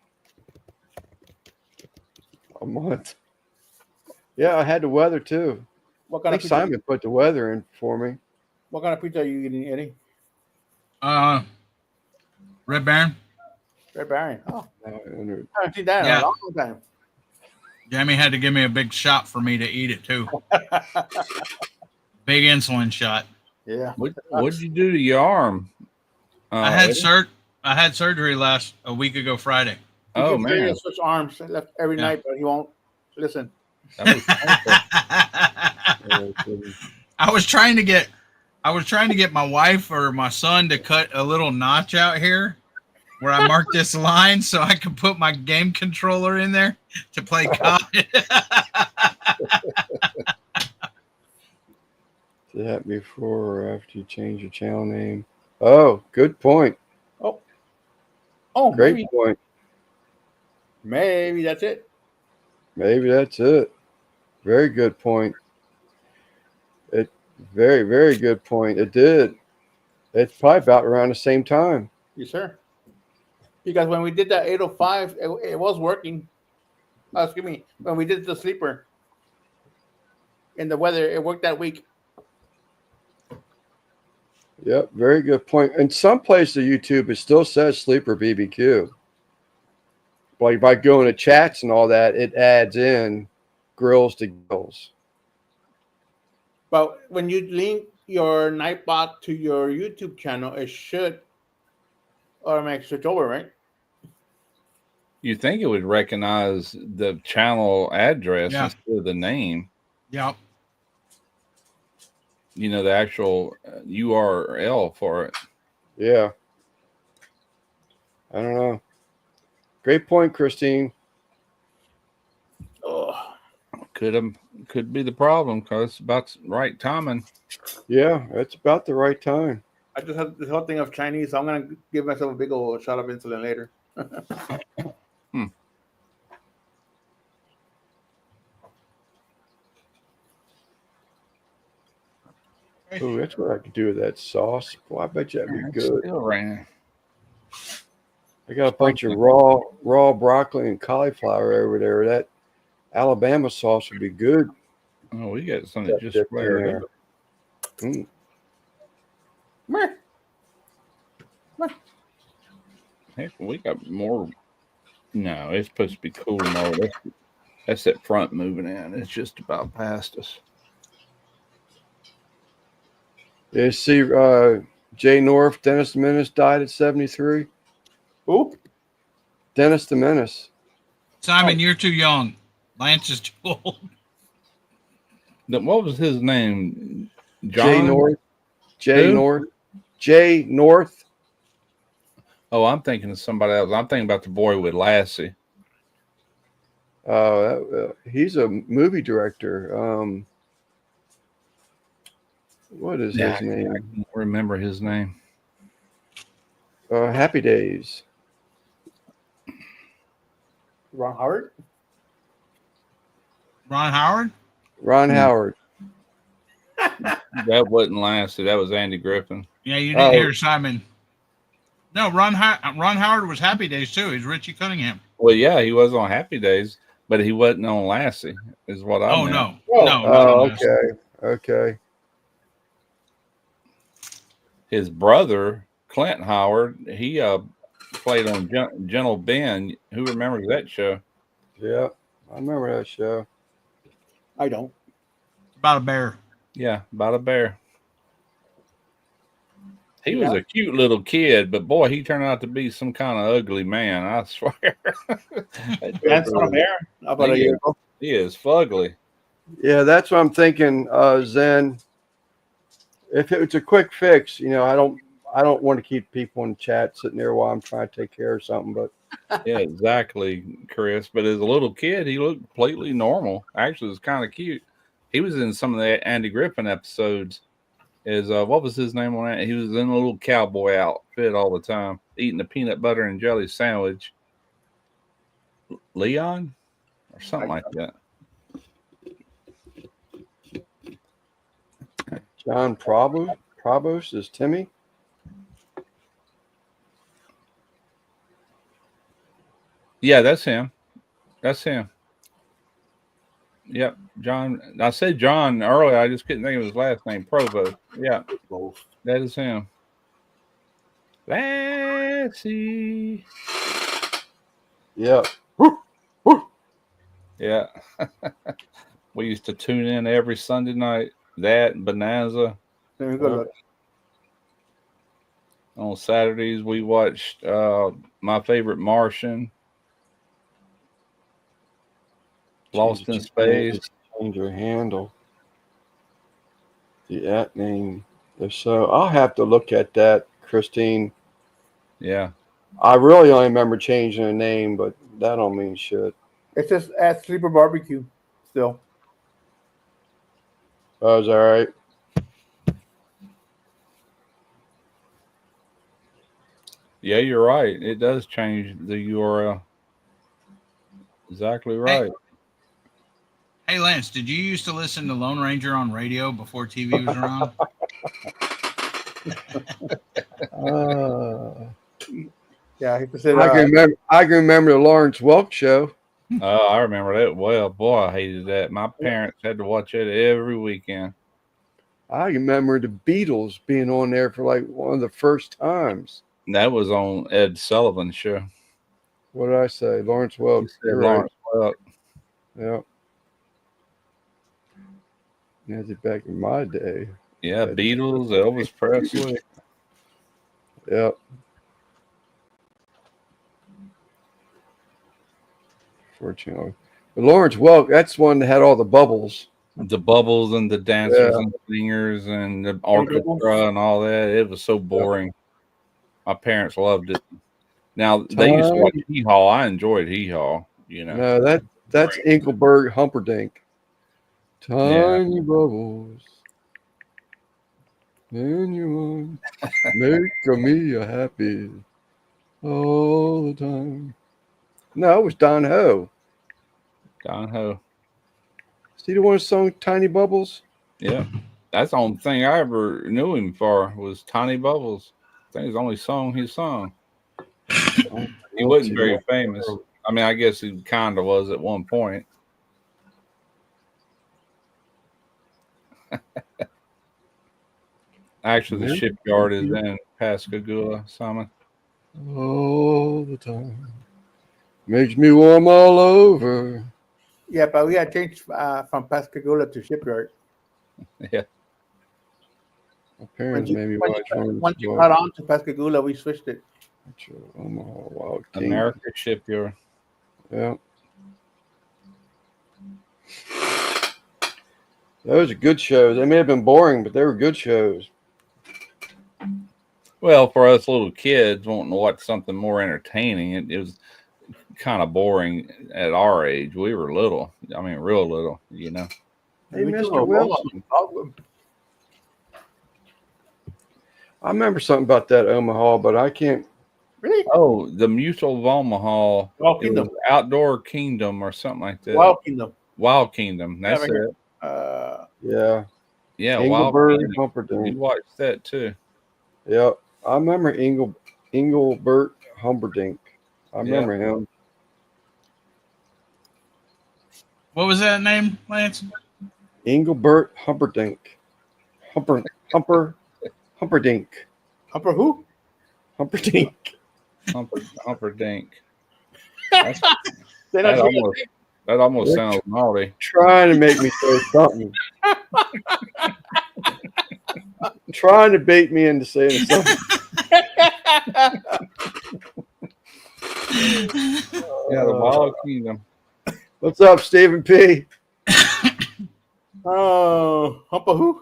A month. Yeah, I had the weather too. what I kind of think pizza? Simon put the weather in for me. What kind of pizza are you eating, Eddie? Red Baron. Red Baron. Oh, And I haven't seen that in Yeah. a long time. Jamie had to give me a big shot for me to eat it too. Big insulin shot. Yeah. What'd you do to your arm? I had Eddie? I had surgery a week ago Friday. He Oh keeps ready man, to switch arms left every Yeah. night, but he won't listen. that was painful. I was trying to get my wife or my son to cut a little notch out here where I marked this line so I could put my game controller in there to play COD. Did that before or after you change your channel name? Oh, good point. Oh, Great point. maybe that's it. Maybe that's it. Very good point. Very, very good point. It did. It's probably about around the same time. Yes, sir. Because when we did that 805, it was working. Excuse me. When we did the sleeper in the weather, it worked that week. Yep, very good point. In some places of YouTube, it still says Sleeper BBQ. Like by going to chats and all that, it adds in grills to grills. But when you link your Nightbot to your YouTube channel, it should automatically switch over, right? You think it would recognize the channel address Yeah. instead of the name? Yep. You know, the actual URL for it. Yeah. I don't know. Great point, Christine. Oh, Could be the problem because it's about the right timing. Yeah, it's about the right time. I just have this whole thing of Chinese, so I'm gonna give myself a big old shot of insulin later. Oh, that's what I could do with that sauce. Boy, I bet you that'd be It's good. still raining. I got a bunch of raw broccoli and cauliflower over there. That Alabama sauce would be good. Oh, we got something That just dip in flared there. up. Mm. Meh. Heck, we got more. No, it's supposed to be cool tomorrow. That's that front moving in. It's just about past us. Yeah, see, Jay North, Dennis the Menace died at 73. Who? Dennis the Menace. Simon, you're too young. Lance is too old. What was his name? Jay John? North. Jay Who? North. Jay North. Oh, I'm thinking of somebody else. I'm thinking about the boy with Lassie. He's a movie director. What is his name? I can't remember his name. Happy Days. Ron Howard? Ron Howard? Ron Howard. That wasn't Lassie. That was Andy Griffin. Yeah, you didn't Oh. hear Simon. No, Ron Howard was Happy Days too. He's Richie Cunningham. Well, yeah, he was on Happy Days, but he wasn't on Lassie, is what I Oh meant. no, Oh. no, Oh, no. okay. His brother, Clint Howard, he played on Gentle Ben. Who remembers that show? Yeah, I remember that show. I don't. About a bear. Yeah, about a bear. He was a cute little kid, but boy, he turned out to be some kind of ugly man. I swear. That's not a bear. About a year ago. He is fugly. Yeah, that's what I'm thinking, Zen. If it's a quick fix, I don't want to keep people in chat sitting there while I'm trying to take care of something. But Yeah, exactly, Chris. But as a little kid, he looked completely normal. Actually, it was kind of cute. He was in some of the Andy Griffin episodes. What was his name on that? He was in a little cowboy outfit all the time, eating a peanut butter and jelly sandwich. Leon, or something like that. John Provost is Timmy. Yeah, that's him. That's him. Yep, John. I said John earlier. I just couldn't think of his last name. Provost. Yeah, that is him. Lassie. Yeah. Yeah. We used to tune in every Sunday night. That and Bonanza. There you go. On Saturdays, we watched My Favorite Martian. Lost in Space. Change your handle. The at name. So I'll have to look at that, Christine. Yeah. I really only remember changing the name, but that don't mean shit. It's just at Sleeper Barbecue still. Oh, is that right? Yeah, you're right. It does change the URL. Exactly right. Hey Lance, did you used to listen to Lone Ranger on radio before TV was around? Yeah, he said. I can remember the Lawrence Welk show. Oh, I remember that well. Boy, I hated that. My parents had to watch it every weekend. I remember the Beatles being on there for like one of the first times. That was on Ed Sullivan's show. What did I say? Lawrence Welk. You're right. Lawrence Welk. Yeah. That's it back in my day. Yeah, Beatles, Elvis Presley. Yep. Fortunately. But Lawrence Welk, that's one that had all the bubbles. The bubbles and the dancers and the singers and the orchestra and all that. It was so boring. My parents loved it. Now they used to watch Hee Haw. I enjoyed Hee Haw. No, that's Engelberg Humperdinck. Tiny bubbles. And you want make me happy all the time. No, it was Don Ho. Don Ho. Is he the one who sung Tiny Bubbles? Yeah. That's the only thing I ever knew him for was Tiny Bubbles. I think it's the only song he sung. He wasn't very famous. I mean, I guess he kind of was at one point. Actually, the shipyard is in Pascagoula, Simon. All the time. Makes me warm all over. Yeah, but we had changed from Pascagoula to Shipyard. Yeah. My parents made me watch once you got on to Pascagoula, we switched it. Omaha Wild King. America Shipyard. Yeah. Those are good shows. They may have been boring, but they were good shows. Well, for us little kids wanting to watch something more entertaining, it was kind of boring at our age. We were little. I mean, real little, Hey, Mr. Wilson. I remember something about that Omaha, but I can't. Really? Oh, the Mutual of Omaha. Wild Kingdom. Outdoor Kingdom or something like that. Wild Kingdom. Wild Kingdom. That's Yeah, it. Yeah. Yeah, Engelbert You Humperdinck. watched that too. Yep. I remember Engelbert Humperdinck. I remember him. What was that name, Lance? Engelbert Humperdinck. Humperdinck. Humper who? Humperdinck. Humperdinck. They're That not almost sounds naughty. Trying to make me say something. Trying to bait me into saying something. Yeah, the Wild Kingdom. What's up, Stephen P? Oh, Humper who?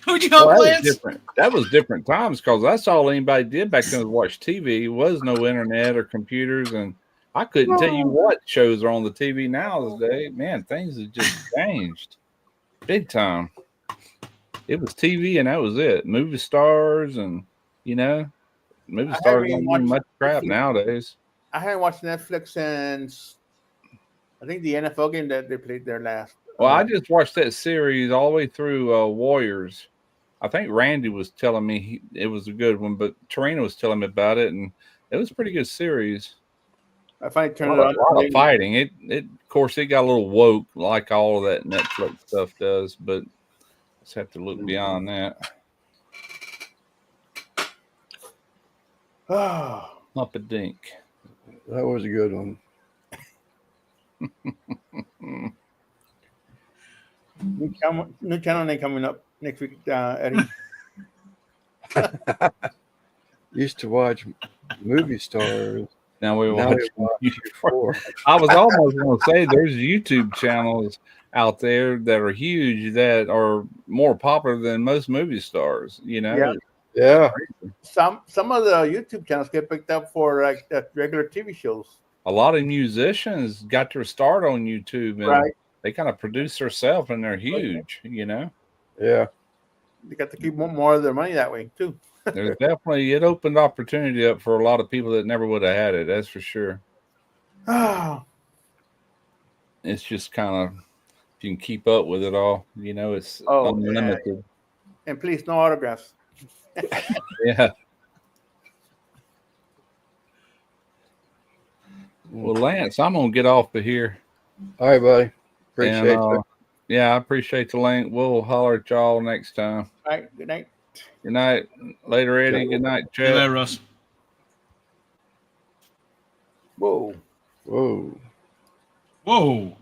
Who'd you help, Well, Lance? that was different times because that's all anybody did back then was watch TV. There was no internet or computers, and I couldn't tell you what shows are on the TV nowadays. Man, things have just changed big time. It was TV, and that was it. Movie stars, and movie stars don't do much crap nowadays. I haven't watched Netflix since I think the NFL game that they played there last. Well, I just watched that series all the way through Warriors. I think Randy was telling me it was a good one, but Tarina was telling me about it, and it was a pretty good series. I finally A turned it on. lot of fighting. It of course it got a little woke like all of that Netflix stuff does, but let's have to look beyond that. Humperdinck. That was a good one. New channel name coming up next week, Eddie. Used to watch movie stars. Now we Now watch. we watch before. I was almost going to say there's YouTube channels out there that are huge that are more popular than most movie stars. Yeah. Some of the YouTube channels get picked up for like the regular TV shows. A lot of musicians got their start on YouTube, and Right. they kind of produce themselves, and they're huge. Yeah. They got to keep more of their money that way too. There's definitely it opened opportunity up for a lot of people that never would have had it. That's for sure. It's just kind of if you can keep up with it all, it's unlimited. Yeah. And please, no autographs. Yeah. Well, Lance, I'm gonna get off of here. All right, buddy. Appreciate it. Yeah, I appreciate the link. We'll holler at y'all next time. All right. Good night. Good night. Later, Eddie. Good night, Good night, Chad. Russ. Whoa. Whoa. Whoa.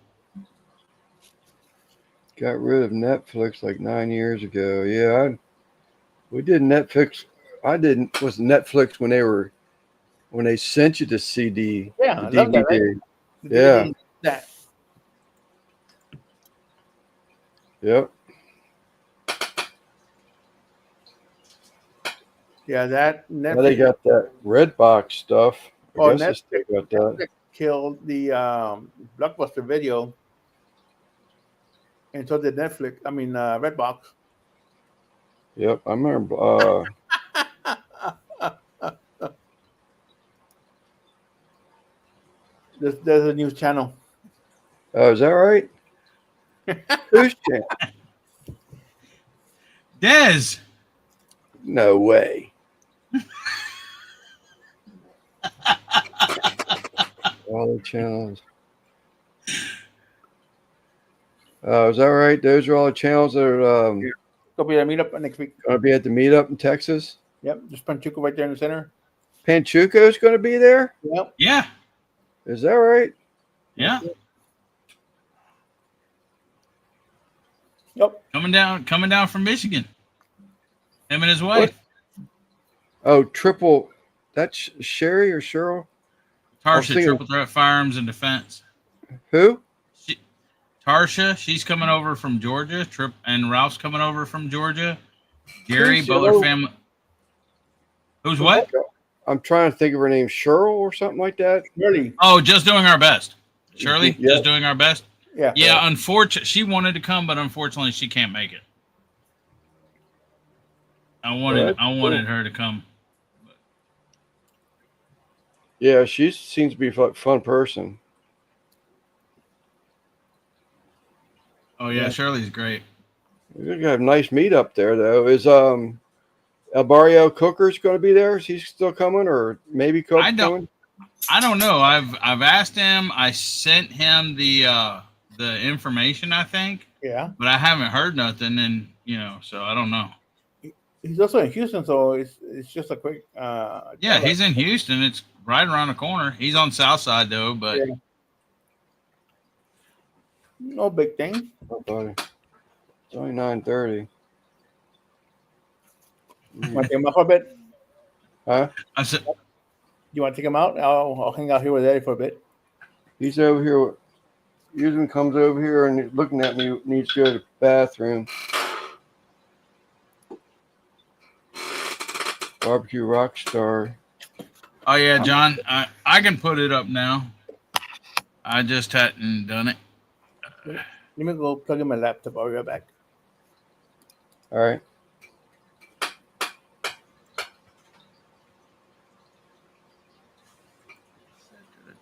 Got rid of Netflix like 9 years ago. Yeah, we did Netflix. Was Netflix when they sent you the CD, Yeah, the I love that, DVD. right? Yeah. That. Yep. Yeah, that Now they got that Redbox stuff. I guess they still got that. Netflix killed the Blockbuster Video, and so did Netflix. I mean, Redbox. Yep, I remember. There's a new channel. Oh, is that right? Who's channel? Dez. No way. All the channels. Is that right? Those are all the channels that are Go be at a meetup next week. going to be at the meetup in Texas. Yep, just Panchuco right there in the center. Panchuco's going to be there? Yep. Yeah. Is that right? Yeah. Yep. Coming down from Michigan. Him and his wife. Oh, triple. That's Sherry or Cheryl? Tarsha, thinking- Triple Threat Firearms and Defense. Who? Tarsha, she's coming over from Georgia. And Ralph's coming over from Georgia. Gary, Who's Butler Cheryl? family. Who's what? I'm trying to think of her name. Cheryl or something like that? Really? Oh, just doing our best. Shirley, Yeah. just doing our best. Yeah. Yeah, unfortunately, she wanted to come, but unfortunately, she can't make it. I wanted her to come. Yeah, she seems to be a fun person. Oh yeah, Yeah. Shirley's great. We're gonna have a nice meet up there, though. Is El Barrio Cooker's going to be there? Is he still coming, or maybe Cook coming? I don't know. I've asked him. I sent him the information, I think, Yeah. but I haven't heard nothing, and so I don't know. He's also in Houston, so it's just a quick. Yeah, he's in Houston. It's right around the corner. He's on South Side though, but Yeah. No big thing. Oh, buddy. It's only 9:30. Want to take him out for a bit? Huh? I said, You want to take him out? I'll hang out here with Eddie for a bit. He's over here. Usually comes over here and looking at me. Needs to go to the bathroom. Barbecue Rockstar. oh yeah, John, I can put it up now. I just hadn't done it. Let me go plug in my laptop. I'll be right back. All right.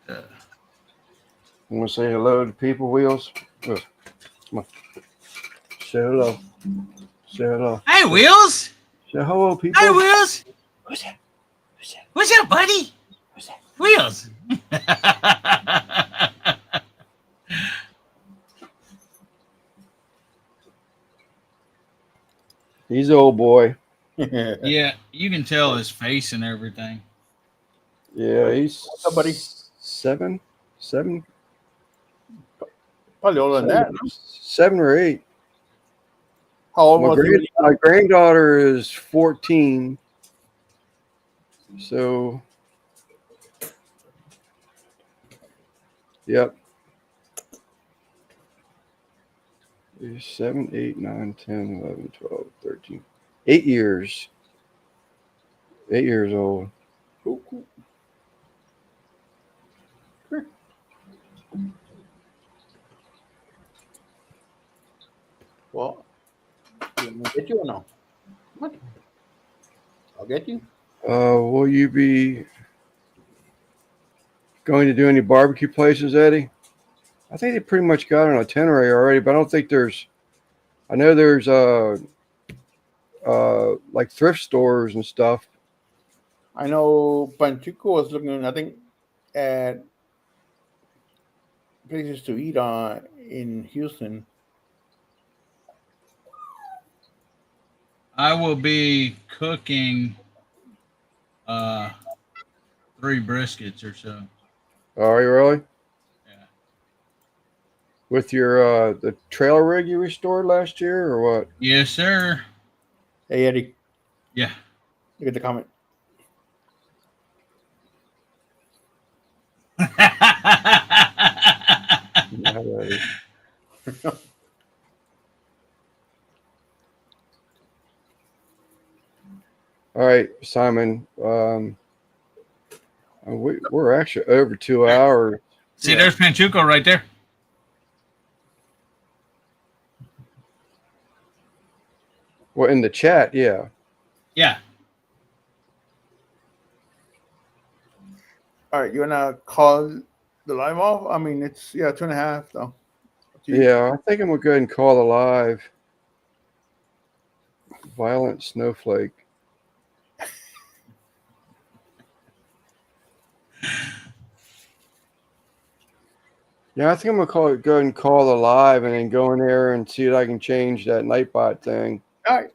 I'm gonna say hello to people. Wheels. Come on. Say hello. Say hello. Hey, Wheels. Say hello, people. Hey, Wheels. Who's that? Who's that? What's up, buddy? Who's that? Wheels. He's an old boy. Yeah, you can tell his face and everything. Yeah, he's What's up, buddy? seven, Probably older than that. 7 or 8. How old My, was he? my granddaughter is 14. So, yep. 7, 8, 9, 10, 11, 12, 13. 8 years. 8 years old. Cool. Sure. Well, you want me to get you or no? What? I'll get you. Will you be going to do any barbecue places, Eddie? I think they pretty much got an itinerary already, but I don't think there's. I know there's like thrift stores and stuff. I know Panchuco was looking, I think, at places to eat in Houston. I will be cooking 3 briskets or so. Are you really? Yeah. With your the trailer rig you restored last year, or what? Yes, sir. Hey, Eddie, Yeah. look at the comment. Not ready. All right, Simon. We're actually over 2 hours. See, there's Panchuco right there. Well, in the chat, yeah. Yeah. All right, you wanna call the live off? I mean, it's 2.5. So up to you. Yeah, I think I'm gonna go ahead and call the live. Violent snowflake. Yeah, I think I'm gonna go ahead and call the live and then go in there and see if I can change that Nightbot thing. All right.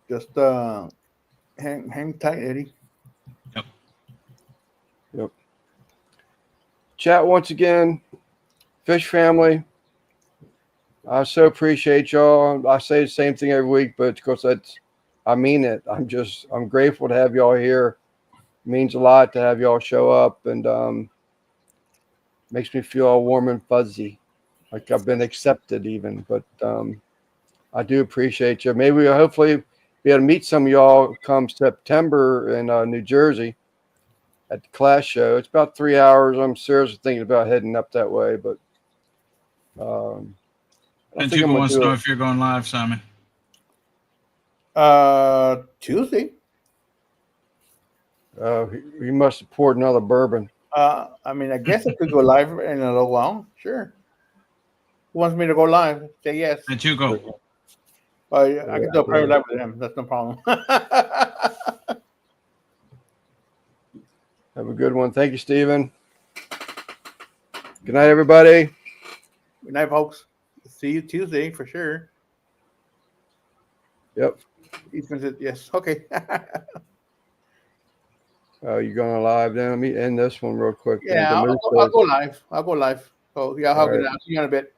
Just hang tight, Eddie. Yep. Chat once again, Fish family. I so appreciate y'all. I say the same thing every week, but of course I mean it. I'm grateful to have y'all here. It means a lot to have y'all show up, and makes me feel all warm and fuzzy, like I've been accepted even. But I do appreciate you. Maybe we'll hopefully be able to meet some of y'all come September in New Jersey at the Clash show. It's about 3 hours. I'm seriously thinking about heading up that way, but I think I'm Panchuco gonna wants to do know it. if you're going live, Simon. Tuesday. You must have poured another bourbon. I mean, I guess I could go live in a little while. Sure. who wants me to go live, say yes. And two go. I can do a private live with him. That's no problem. Have a good one. Thank you, Stephen. Good night, everybody. Good night, folks. See you Tuesday for sure. Yep. Eastman said yes. Okay. You're going live then. Let me end this one real quick. Yeah, I'll go live. I'll go live. So yeah, All right. I'll see you in a bit.